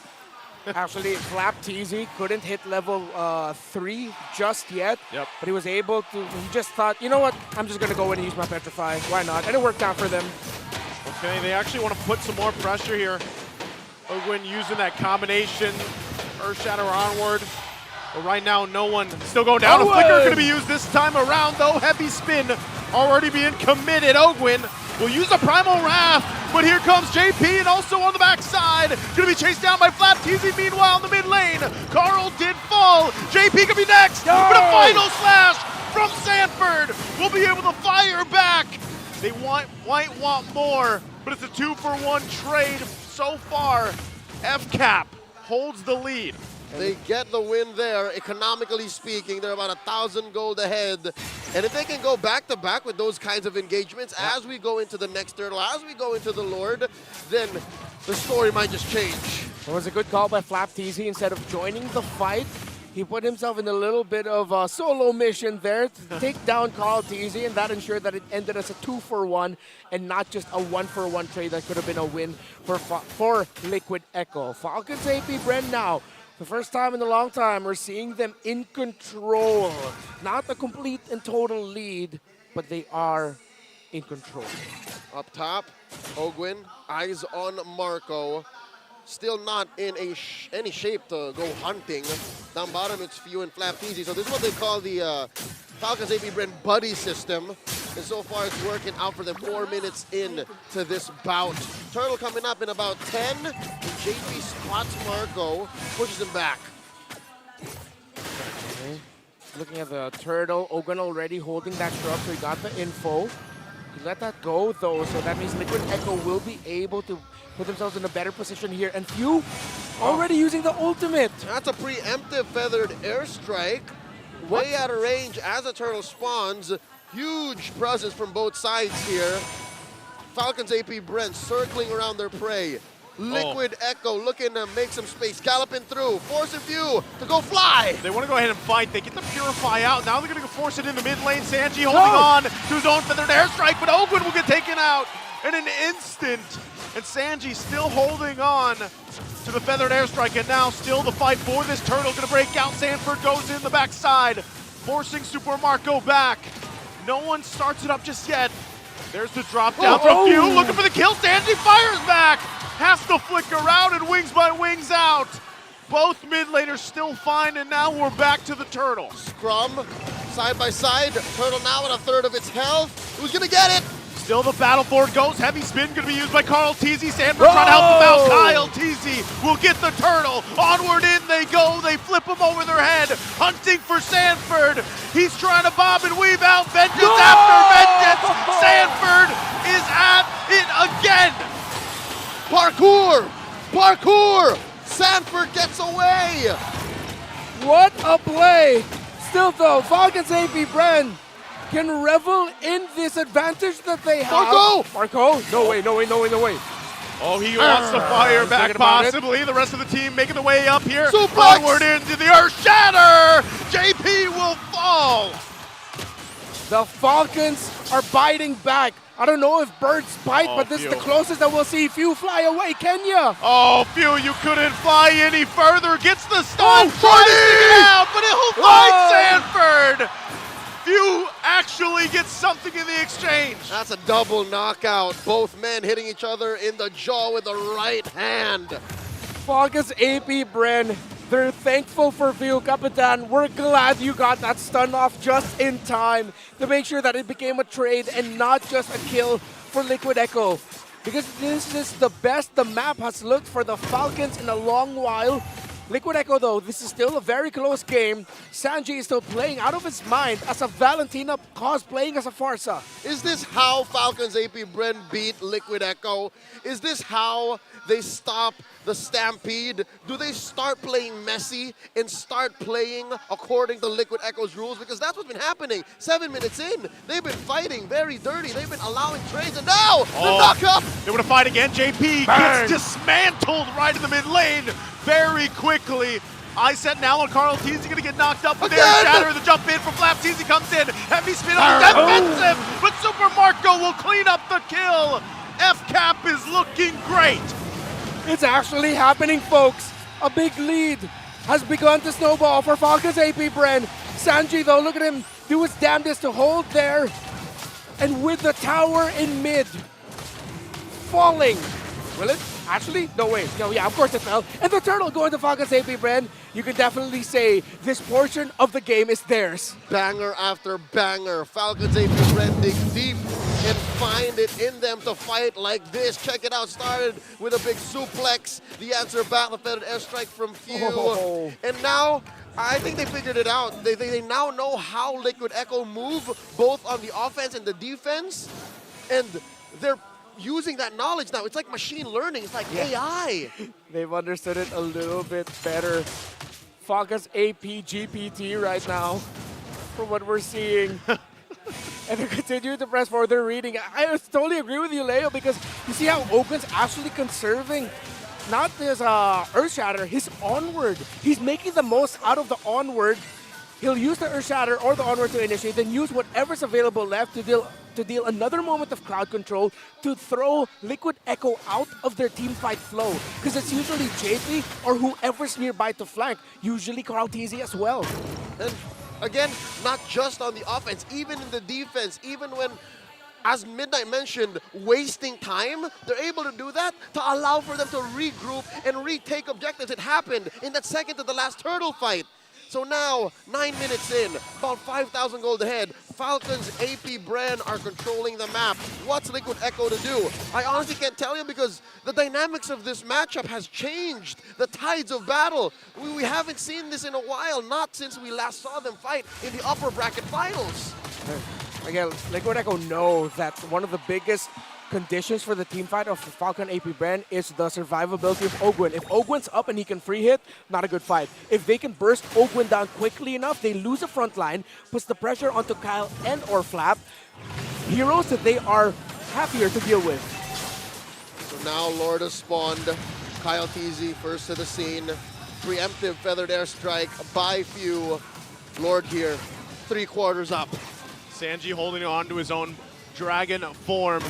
actually Flap TZ couldn't hit level 3 just yet. Yep. But he was able to, he just thought, you know what, I'm just going to go in and use my Petrify. Why not? And it worked out for them. Okay, they actually want to put some more pressure here. Ogwin using that combination, Earth Shatter onward. But right now, no one still going down. A flicker going to be used this time around, though. Heavy spin already being committed. Ogwin will use a Primal Wrath, but here comes JP and also on the backside. Going to be chased down by Flap TZ. Meanwhile, in the mid lane, Carl did fall. JP could be next, but a final slash from Sanford will be able to fire back. They might want more, but it's a 2-for-1 trade so far. FCAP holds the lead. They get the win there. Economically speaking, they're about 1,000 gold ahead. And if they can go back-to-back with those kinds of engagements as we go into the next turtle, as we go into the Lord, then the story might just change. It was a good call by Flap TZ. Instead of joining the fight, he put himself in a little bit of a solo mission there to take down Carl TZ, and that ensured that it ended as a 2-for-1 and not just a 1-for-1 trade that could have been a win for Liquid Echo. Falcons APBREN now, the first time in a long time, we're seeing them in control. Not a complete and total lead, but they are in control. Up top, Ogwin, eyes on Marco. Still not in any shape to go hunting. Down bottom, it's Few and Flap TZ. So this is what they call the Falcons APBREN buddy system. And so far, it's working out for them. 4 minutes in to this bout. Turtle coming up in about 10. And JP squats Marco, pushes him back. Okay. Looking at the turtle, Ogun already holding that shrub, so he got the info. He let that go, though, so that means Liquid Echo will be able to put themselves in a better position here. And Few already using the ultimate. That's a preemptive Feathered Airstrike. Way out of range as the turtle spawns. Huge presence from both sides here. Falcons APBREN circling around their prey. Liquid Echo looking to make some space, galloping through, forcing Few to go fly. They want to go ahead and fight. They get the Purify out. Now they're going to force it in the mid lane. Sanji holding on to his own Feathered Airstrike, but Ogwin will get taken out in an instant. And Sanji still holding on to the Feathered Airstrike, and now still the fight for this turtle going to break out. Sanford goes in the backside, forcing Super Marco back. No one starts it up just yet. There's the drop down from Few, looking for the kill. Sanji fires back, has to flicker out, and wings by wings out. Both mid laners still fine, and now we're back to the turtle. Scrum, side by side. Turtle now at a third of its health. Who's gonna get it? Still the battle forward goes. Heavy spin gonna be used by Carl TZ. Sanford trying to help him out. Kyle TZ will get the turtle. Onward in they go. They flip him over their head. Hunting for Sanford. He's trying to bob and weave out. Vengeance after vengeance. Sanford is at it again. Parkour! Parkour! Sanford gets away! What a play! Still though, Falcons APBREN can revel in this advantage that they have. Marco! No way. Oh, he wants to fire back possibly. The rest of the team making the way up here. Suplex! Onward into the Earth Shatter! JP will fall! The Falcons are biting back. I don't know if birds bite, but this is the closest that we'll see Few fly away. Kenya! Oh, Few, you couldn't fly any further. Gets the stun, tries to get out, but he'll find Sanford! Few actually gets something in the exchange. That's a double knockout. Both men hitting each other in the jaw with the right hand. Falcons APBREN They're thankful for you, Kapitan. We're glad you got that stun off just in time to make sure that it became a trade and not just a kill for Liquid Echo. Because this is the best the map has looked for the Falcons in a long while. Liquid Echo, though, this is still a very close game. Sanji is still playing out of his mind as a Valentina cosplaying as a Farsa. Is this how Falcons APBREN beat Liquid Echo? Is this how they stop the Stampede? Do they start playing messy and start playing according to Liquid Echo's rules? Because that's what's been happening. 7 minutes in, they've been fighting very dirty. They've been allowing trades, and now the knockup! They want to fight again. JP gets dismantled right in the mid lane very quickly. I set now on Carl Teasy going to get knocked up, but there's Shatter. The jump in from Flap. Teasy comes in. Heavy spin on defensive, but Super Marco will clean up the kill. FCAP is looking great. It's actually happening, folks. A big lead has begun to snowball for Falcons APBREN. Sanji, though, look at him do his damnedest to hold there. And with the tower in mid, falling. Will it? Actually, no way. No, yeah, of course it fell. And the turtle going to Falcons APBREN. You can definitely say this portion of the game is theirs. Banger after banger. Falcons APBREN dig deep and find it in them to fight like this. Check it out. Started with a big suplex. The answer battle feathered airstrike from Few. Oh. And now, I think they figured it out. They now know how Liquid Echo move both on the offense and the defense. And they're using that knowledge now. It's like machine learning. It's like AI. They've understood it a little bit better. Falcons AP GPT right now, from what we're seeing. And they continue to press forward. They're reading. I totally agree with you, Leo, because you see how Ogun's actually conserving not his Earth Shatter, his Onward. He's making the most out of the Onward. He'll use the Earth Shatter or the Onward to initiate, then use whatever's available left to deal another moment of crowd control to throw Liquid Echo out of their team fight flow. Because it's usually JP or whoever's nearby to flank, usually Carl TZ as well. And again, not just on the offense, even in the defense, even when, as Midnight mentioned, wasting time, they're able to do that to allow for them to regroup and retake objectives. It happened in that second to the last turtle fight. So now, 9 minutes in, about 5,000 gold ahead, Falcons APBREN are controlling the map. What's Liquid Echo to do? I honestly can't tell you because the dynamics of this matchup has changed. The tides of battle. We haven't seen this in a while, not since we last saw them fight in the upper bracket finals. Again, Liquid Echo know that one of the biggest conditions for the team fight of Falcon APBREN is the survivability of Ogwin. If Ogwin's up and he can free hit, not a good fight. If they can burst Ogwin down quickly enough, they lose the front line, puts the pressure onto Kyle and or Flap. Heroes that they are happier to deal with. So now Lord has spawned. Kyle TZ first to the scene. Preemptive feathered airstrike by Few. Lord here, 3/4 up. Sanji holding on to his own dragon form.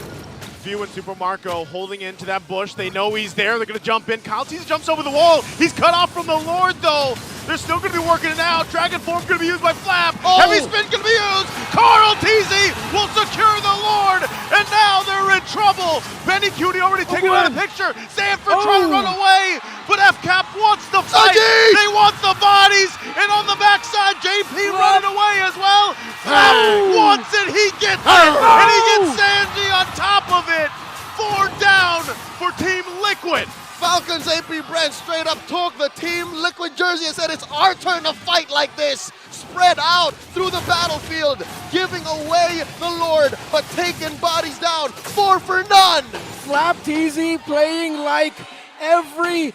Few and Super Marco holding into that bush. They know he's there. They're going to jump in. Kyle Teasy jumps over the wall. He's cut off from the Lord, though. They're still going to be working it out. Dragon form going to be used by Flap. Heavy spin going to be used. Carl Teasy will secure the Lord. And now they're in trouble. Benny Cutie already taken out of the picture. Sanford trying to run away. But FCAP wants the fight. They want the bodies. And on the backside, JP running away as well. Flap wants it. He gets it. And he gets Sanji on top of it. 4 down for Team Liquid. Falcons APBREN straight up took the Team Liquid jersey and said, it's our turn to fight like this. Spread out through the battlefield, giving away the Lord, but taking bodies down 4 for none. Flap TZ playing like every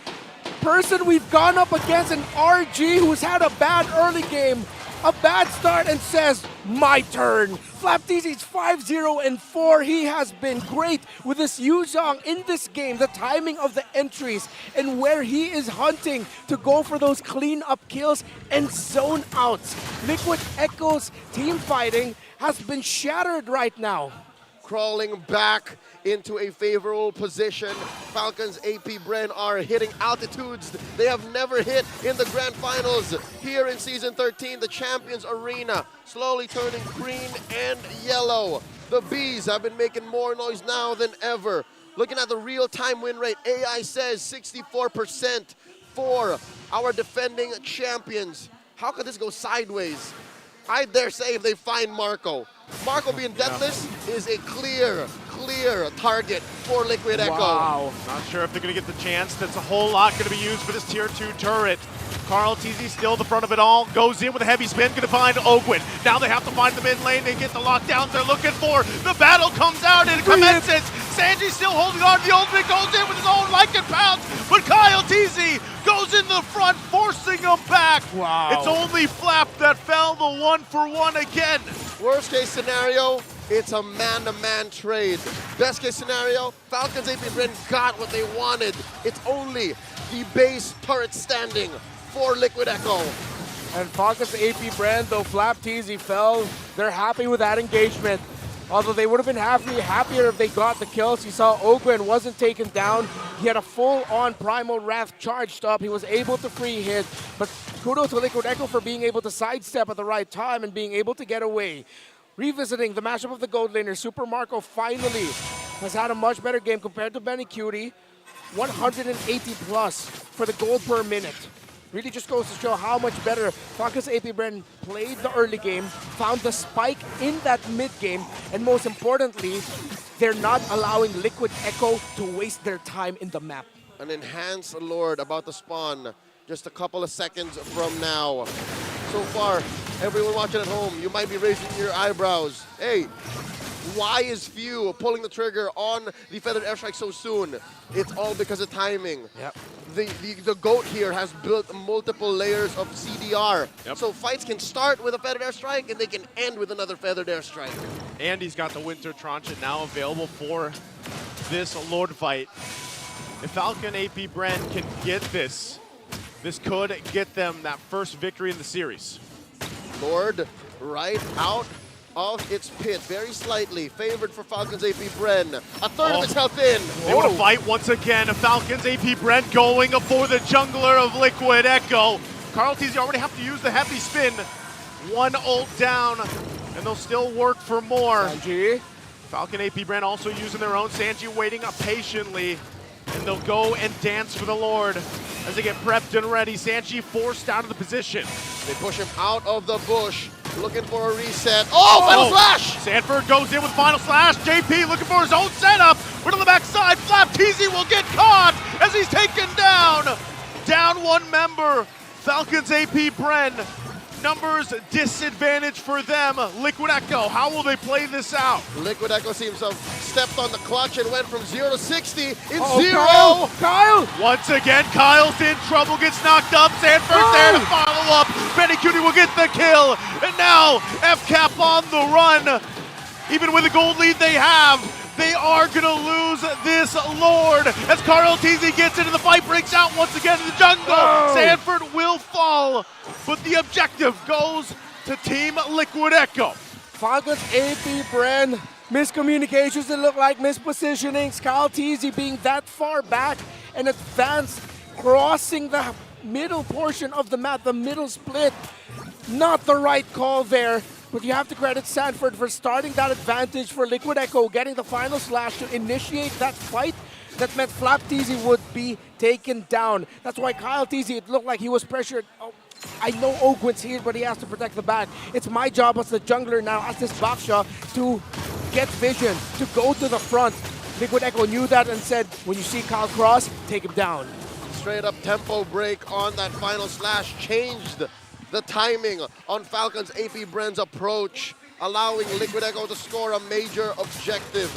person we've gone up against, an RG who's had a bad early game, a bad start, and says, my turn. Flap TZ's 5-0-4. He has been great with this Yuzhong in this game, the timing of the entries, and where he is hunting to go for those clean-up kills and zone outs. Liquid Echo's team fighting has been shattered right now. Crawling back into a favorable position. Falcons APBREN are hitting altitudes they have never hit in the Grand Finals here in Season 13, the Champions Arena, slowly turning green and yellow. The Bees have been making more noise now than ever. Looking at the real-time win rate, AI says 64%. for our defending champions. How could this go sideways? I dare say if they find Marco. Marco being deathless is a clear target for Liquid Echo. Wow. Not sure if they're going to get the chance. That's a whole lot going to be used for this tier 2 turret. Carl TZ still the front of it all. Goes in with a heavy spin. Going to find Ogwin. Now they have to find the mid lane. They get the lockdowns they're looking for. The battle comes out and it commences. Sanji still holding on. The ultimate goes in with his own Lycan pounce. But Kyle TZ goes in the front, forcing him back. Wow. It's only Flap that fell the 1-for-1 again. Worst case scenario, it's a man-to-man trade. Best case scenario, Falcons APBREN got what they wanted. It's only the base turret standing for Liquid Echo. And Falcons APBREN, though Flap TZ fell, they're happy with that engagement. Although they would have been happier if they got the kills. You saw Ogwin wasn't taken down. He had a full-on Primal Wrath charged up. He was able to free hit. But kudos to Liquid Echo for being able to sidestep at the right time and being able to get away. Revisiting the matchup of the gold laner, Super Marco finally has had a much better game compared to Benny Cutie. 180 plus for the gold per minute. Really just goes to show how much better Falcons APBREN played the early game, found the spike in that mid game, and most importantly, they're not allowing Liquid Echo to waste their time in the map. An enhanced Lord about to spawn just a couple of seconds from now. So far, everyone watching at home, you might be raising your eyebrows. Hey, why is Few pulling the trigger on the Feathered Airstrike so soon? It's all because of timing. Yep. The GOAT here has built multiple layers of CDR. Yep. So fights can start with a Feathered Airstrike and they can end with another Feathered Airstrike. And he's got the Winter Transit now available for this Lord fight. If Falcon APBREN can get this could get them that first victory in the series. Lord right out of its pit, very slightly favored for Falcons APBREN. A third of its health in. They want to fight once again. Falcons APBREN going for the jungler of Liquid Echo. Carl TZ already have to use the heavy spin. One ult down, and they'll still work for more. Sanji. Falcon APBREN also using their own. Sanji waiting up patiently, and they'll go and dance for the Lord as they get prepped and ready. Sanji forced out of the position. They push him out of the bush, looking for a reset. Oh, Final Slash! Sanford goes in with Final Slash. JP looking for his own setup. Right on the backside, Flap TZ will get caught as he's taken down. Down one member. Falcons APBREN. Numbers disadvantage for them. Liquid Echo, how will they play this out? Liquid Echo seems to have stepped on the clutch and went from 0 to 60 in 0. Kyle! Once again, Kyle's in trouble, gets knocked up. Sanford's there to follow up. Benny Cutie will get the kill. And now, FCAP on the run. Even with the gold lead they have, they are going to lose this Lord as Carl TZ gets into the fight, breaks out once again in the jungle. Oh. Sanford will fall, but the objective goes to Team Liquid Echo. Falcons APBREN, miscommunications that look like mispositionings. Kyle TZ being that far back and advanced, crossing the middle portion of the map, the middle split. Not the right call there. But you have to credit Sanford for starting that advantage for Liquid Echo, getting the Final Slash to initiate that fight that meant Flap TZ would be taken down. That's why Kyle TZ, it looked like he was pressured. Oh, I know Ogwin's here, but he has to protect the back. It's my job as the jungler now, as this Baksha, to get vision, to go to the front. Liquid Echo knew that and said, when you see Kyle cross, take him down. Straight up tempo break on that Final Slash changed the timing on Falcons APBREN's approach, allowing Liquid Echo to score a major objective.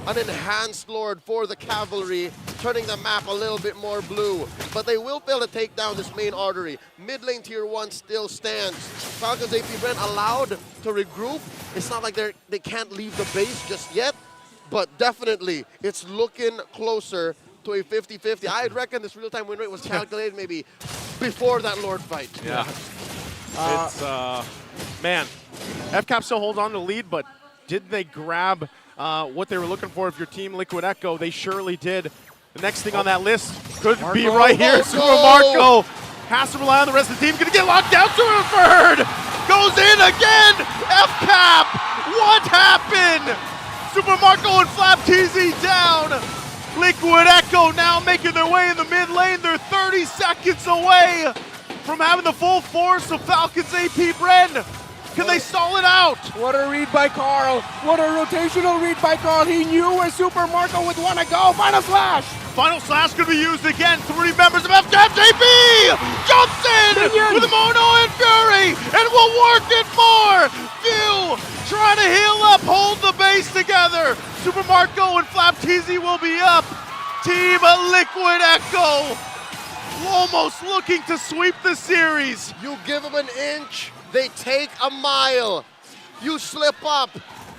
An enhanced Lord for the cavalry, turning the map a little bit more blue. But they will fail to take down this main artery. Mid lane tier 1 still stands. Falcons APBREN allowed to regroup. It's not like they can't leave the base just yet, but definitely it's looking closer to a 50-50. I'd reckon this real-time win rate was calculated maybe before that Lord fight. Yeah. It's, man, FCAP still holds on to the lead, but did they grab what they were looking for if your team Liquid Echo? They surely did. The next thing on that list could be right here. Super Marco has to rely on the rest of the team. Gonna get locked down. Superford goes in again. FCAP, what happened? Super Marco and Flap TZ down. Liquid Echo now making their way in the mid lane. lane. They're 30 seconds away from having the full force of Falcons APBREN. Can they stall it out? What a read by Carl. What a rotational read by Carl. He knew where Super Marco would want to go. Final slash. Final slash could be used again. 3 members of FCAP. JP jumps in with Mono and Fury and will work it more. Few trying to heal up, hold the base together. Super Marco and Flapteezy will be up. Team Liquid Echo almost looking to sweep the series. You give them an inch, they take a mile. You slip up,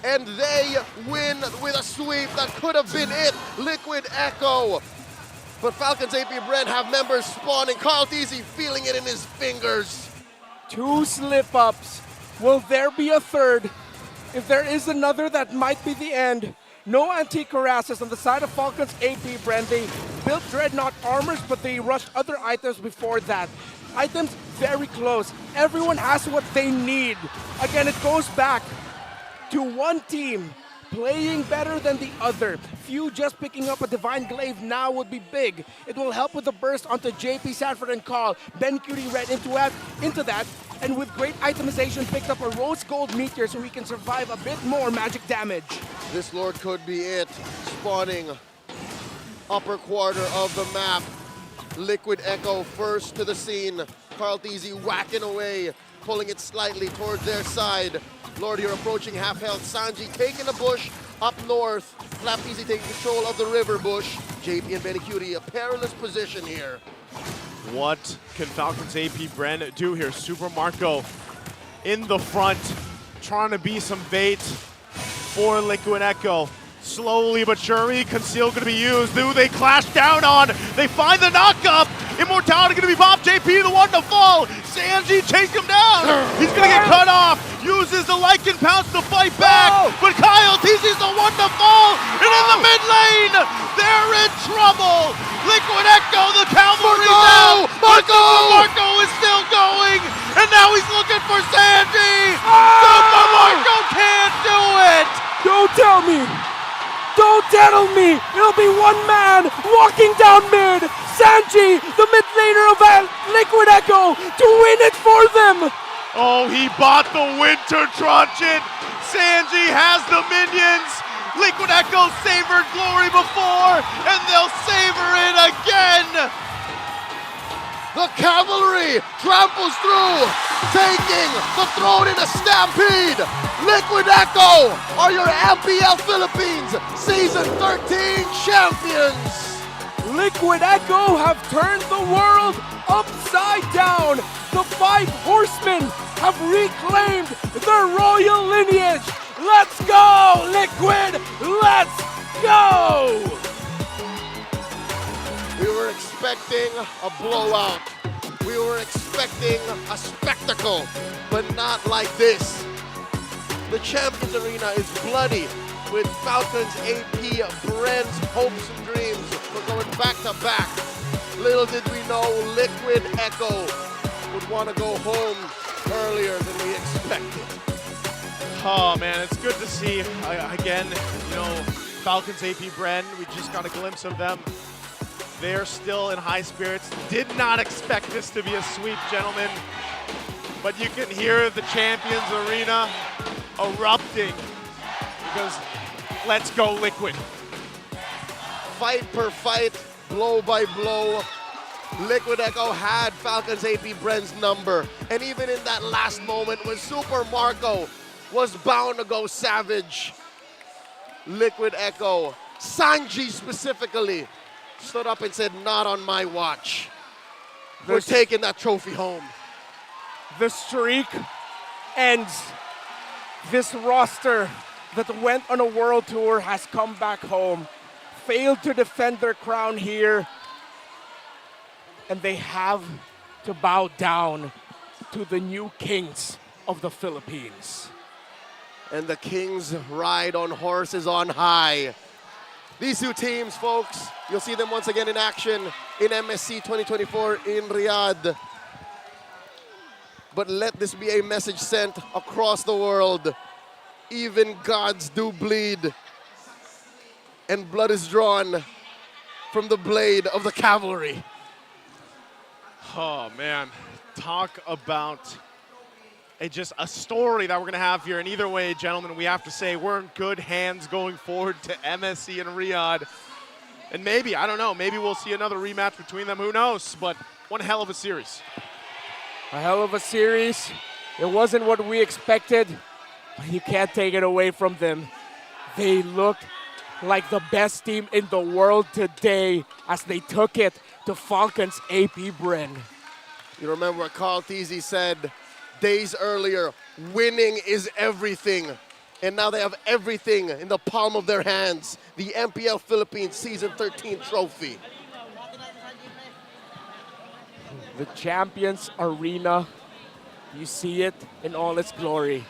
and they win with a sweep that could have been it. Liquid Echo. But Falcons APBREN have members spawning. Carl Teasy feeling it in his fingers. 2 slip-ups. Will there be a third? If there is another, that might be the end. No anti-cuirasses on the side of Falcons APBREN. They built Dreadnought armors, but they rushed other items before that. Items very close. Everyone has what they need. Again, it goes back to one team playing better than the other. Few just picking up a Divine Glaive now would be big. It will help with the burst onto JP Sanford and Carl. Ben Cutie read into that, and with great itemization picked up a Rose Gold Meteor so he can survive a bit more magic damage. This Lord could be it. Spawning upper quarter of the map. Liquid Echo first to the scene. Carl Teasy whacking away, pulling it slightly towards their side. Lord, you're approaching half health. Sanji taking a bush up north. Flapteezy taking control of the river bush. JP and Benny Cutie, a perilous position here. What can Falcons APBREN do here? Super Marco in the front, trying to be some bait for Liquid Echo. Slowly but surely, Conceal going to be used. Who they clash down on. They find the knock-up. Immortality going to be popped. JP the one to fall. Sanji chase him down. He's going to get cut off. Uses the Lycan Pounce to fight back. But Kyle Teasy's the one to fall. And in the mid lane, they're in trouble. Liquid Echo, the cavalry now. But Super Marco is still going. And now he's looking for Sanji. Super Marco can't do it. Don't tell me. Don't tell me! It'll be one man walking down mid! Sanji, the mid laner of Liquid Echo, to win it for them! Oh, he bought the Winter Truncheon! Sanji has the minions! Liquid Echo savored glory before, and they'll savor it again! The cavalry tramples through, taking the throne in a stampede. Liquid Echo are your MPL Philippines Season 13 champions. Liquid Echo have turned the world upside down. The 5 horsemen have reclaimed their royal lineage. Let's go, Liquid! Let's go! We were expecting a blowout. We were expecting a spectacle, but not like this. The Champions Arena is bloody with Falcons APBREN's hopes and dreams. We're going back to back. Little did we know Liquid Echo would want to go home earlier than we expected. Oh man, it's good to see again, Falcons APBREN. We just got a glimpse of them. They're still in high spirits. Did not expect this to be a sweep, gentlemen. But you can hear the Champions Arena erupting because let's go Liquid. Fight per fight, blow by blow. Liquid Echo had Falcons APBREN's number. And even in that last moment when Super Marco was bound to go savage, Liquid Echo, Sanji specifically, stood up and said, not on my watch. We're taking that trophy home. The streak ends. This roster that went on a world tour has come back home, failed to defend their crown here, and they have to bow down to the new kings of the Philippines. And the kings ride on horses on high. These two teams, folks, you'll see them once again in action in MSC 2024 in Riyadh. But let this be a message sent across the world. Even gods do bleed, and blood is drawn from the blade of the cavalry. Oh, man. Talk about just a story that we're going to have here. And either way, gentlemen, we have to say we're in good hands going forward to MSC and Riyadh. And maybe, I don't know, maybe we'll see another rematch between them. Who knows? But one hell of a series. A hell of a series. It wasn't what we expected, but you can't take it away from them. They looked like the best team in the world today as they took it to Falcons APBREN. You remember what Carl Thiese said days earlier, winning is everything. And now they have everything in the palm of their hands. The MPL Philippines Season 13 trophy. The Champions Arena, you see it in all its glory.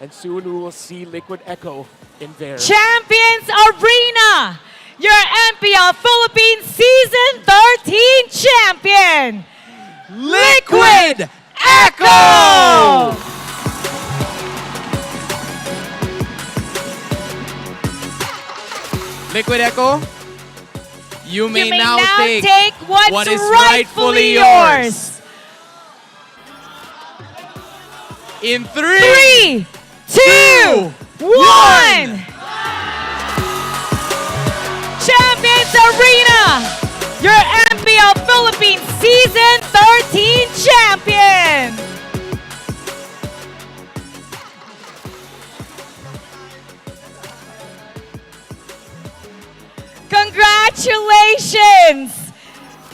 And soon we will see Liquid Echo in there. Champions Arena, your MPL Philippines Season 13 champion, Liquid Echo! Liquid Echo, you may now take what's what is rightfully yours. In 3, 2, 1. Champions Arena, your MPL Philippines Season 13 champion. Congratulations!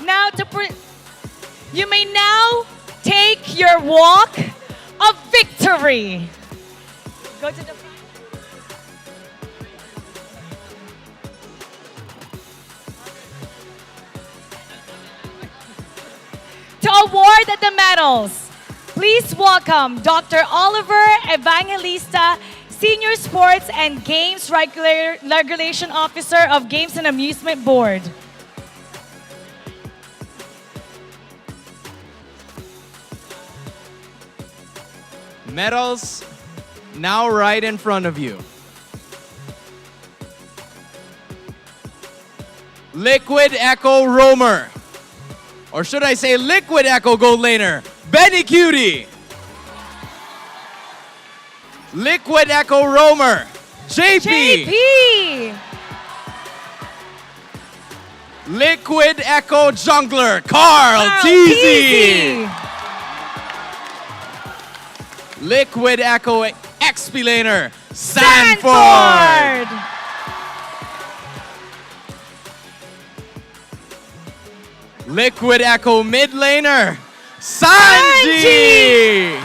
Now you may now take your walk of victory. Go to the front. To award the medals, please welcome Dr. Oliver Evangelista, Senior Sports and Games Regulation Officer of Games and Amusement Board. Medals now right in front of you. Liquid Echo Roamer. Or should I say Liquid Echo Gold Laner, Benny Cutie. Liquid Echo Roamer, JP. Liquid Echo Jungler, Carl Thiese. Liquid Echo XP Laner, Sanford. Liquid Echo Mid Laner, Sanji.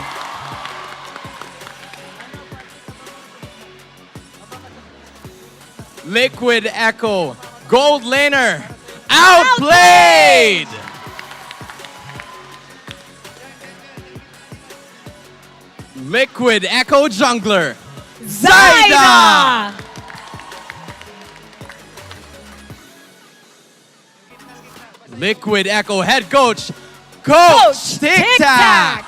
Liquid Echo Gold Laner, Outplayed. Liquid Echo Jungler, Zaida. Liquid Echo Head Coach, Coach Tic Tac.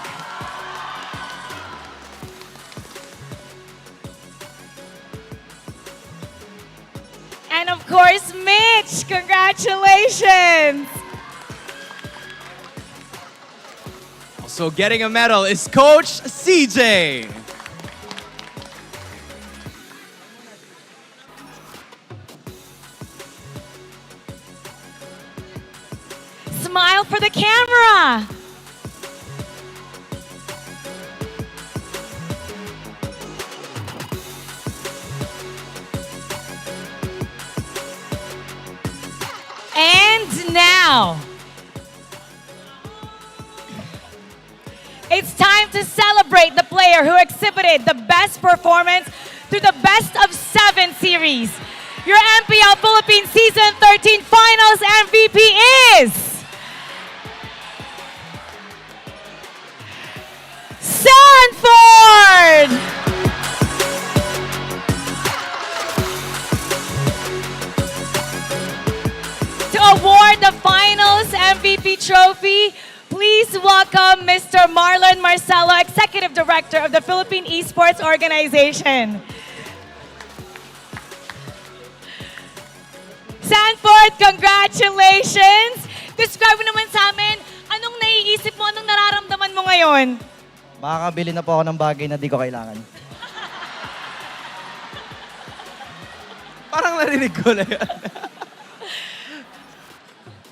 And of course, Mitch, congratulations. Also getting a medal is Coach CJ. Smile for the camera. And now, it's time to celebrate the player who exhibited the best performance through the best of 7 series. Your MPL Philippines Season 13 Finals MVP is Sanford! To award the Finals MVP trophy, please welcome Mr. Marlon Marcelo, Executive Director of the Philippine Esports Organization. Sanford, congratulations! Describe mo naman sa amin, anong ngayon? Makakabili na po ako ng bagay na di ko kailangan. Parang narinig ko na yan.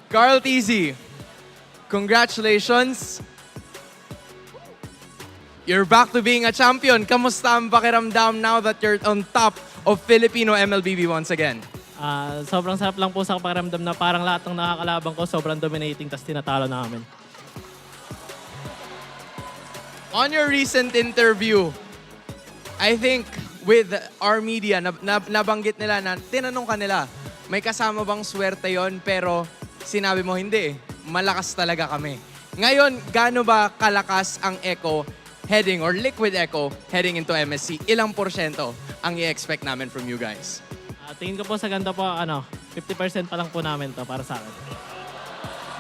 Carl TZ, congratulations. You're back to being a champion. Kamusta ang pakiramdam now that you're on top of Filipino MLBB once again? Sobrang sarap lang po sa pakiramdam na parang lahat ng nakakalaban ko sobrang dominating tas tinatalo namin. On your recent interview, I think with our media, nabanggit nila na tinanong ka nila, may kasama bang swerte yon? Pero sinabi mo hindi, malakas talaga kami. Ngayon, gaano ba kalakas ang Echo heading or Liquid Echo heading into MSC? Ilang porsyento ang i-expect namin from you guys? Tingin ko po sa ganda po, 50% pa lang po namin to para sa akin.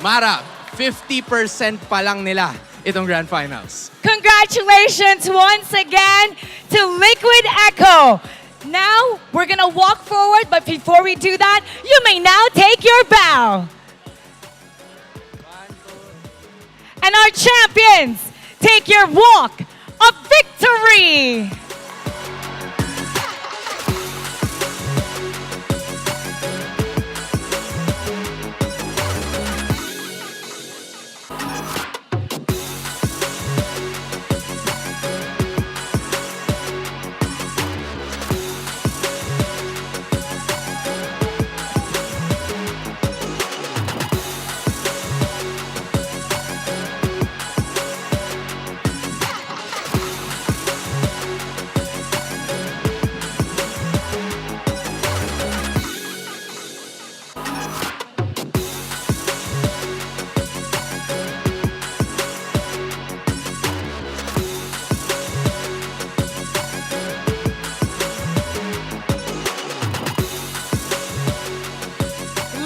Mara, 50% pa lang nila itong Grand Finals. Congratulations once again to Liquid Echo. Now, we're gonna walk forward, but before we do that, you may now take your bow. And our champions, take your walk of victory.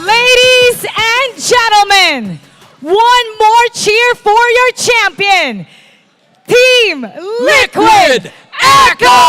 Ladies and gentlemen, one more cheer for your champion, Team Liquid Echo!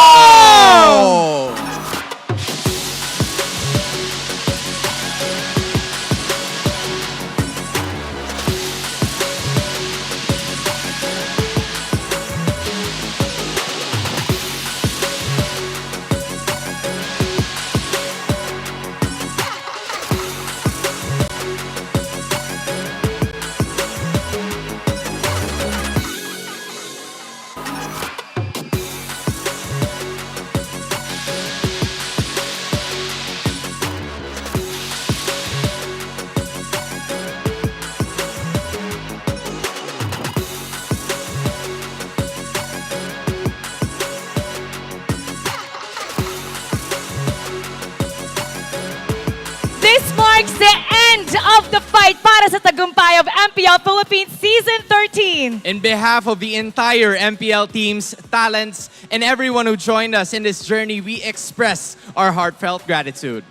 This marks the end of the fight para sa tagumpay of MPL Philippines Season 13. In behalf of the entire MPL teams, talents, and everyone who joined us in this journey, we express our heartfelt gratitude.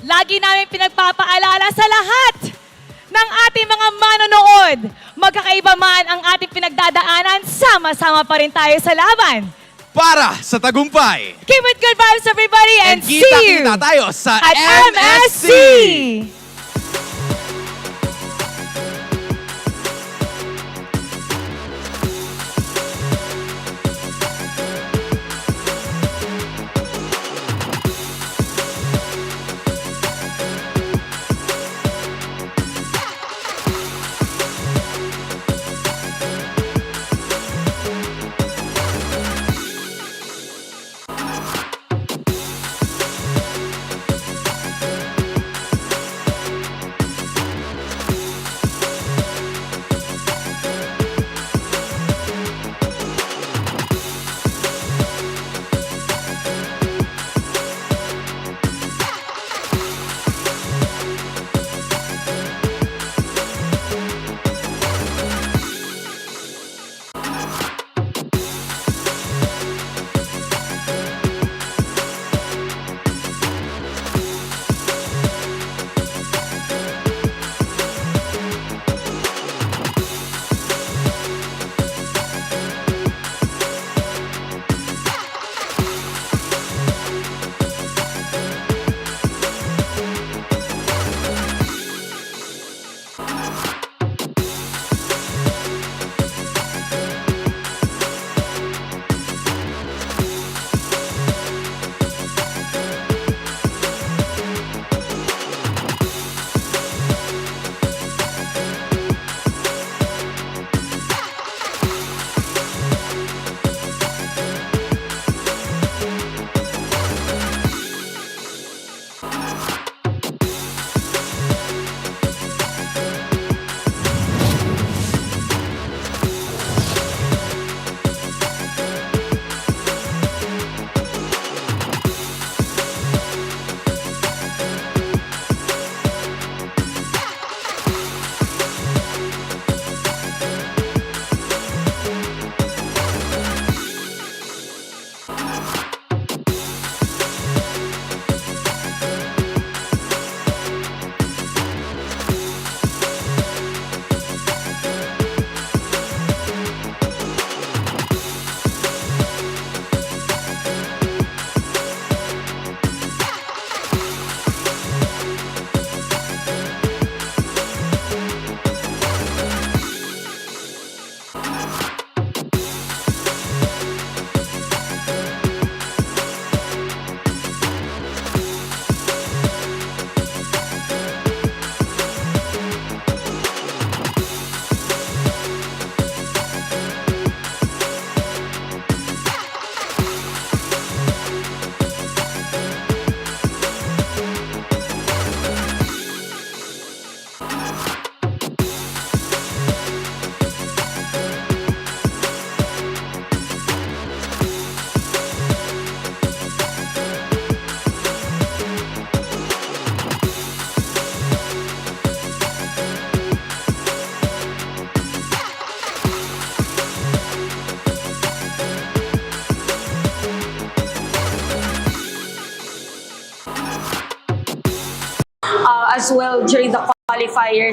Lagi namin pinagpapaalala sa lahat ng ating mga manonood. Magkakaiba man ang ating pinagdadaanan, sama-sama pa rin tayo sa laban. Para sa tagumpay! Keep it good vibes everybody and see you Kita-kita tayo sa at MSC! well during the qualifiers.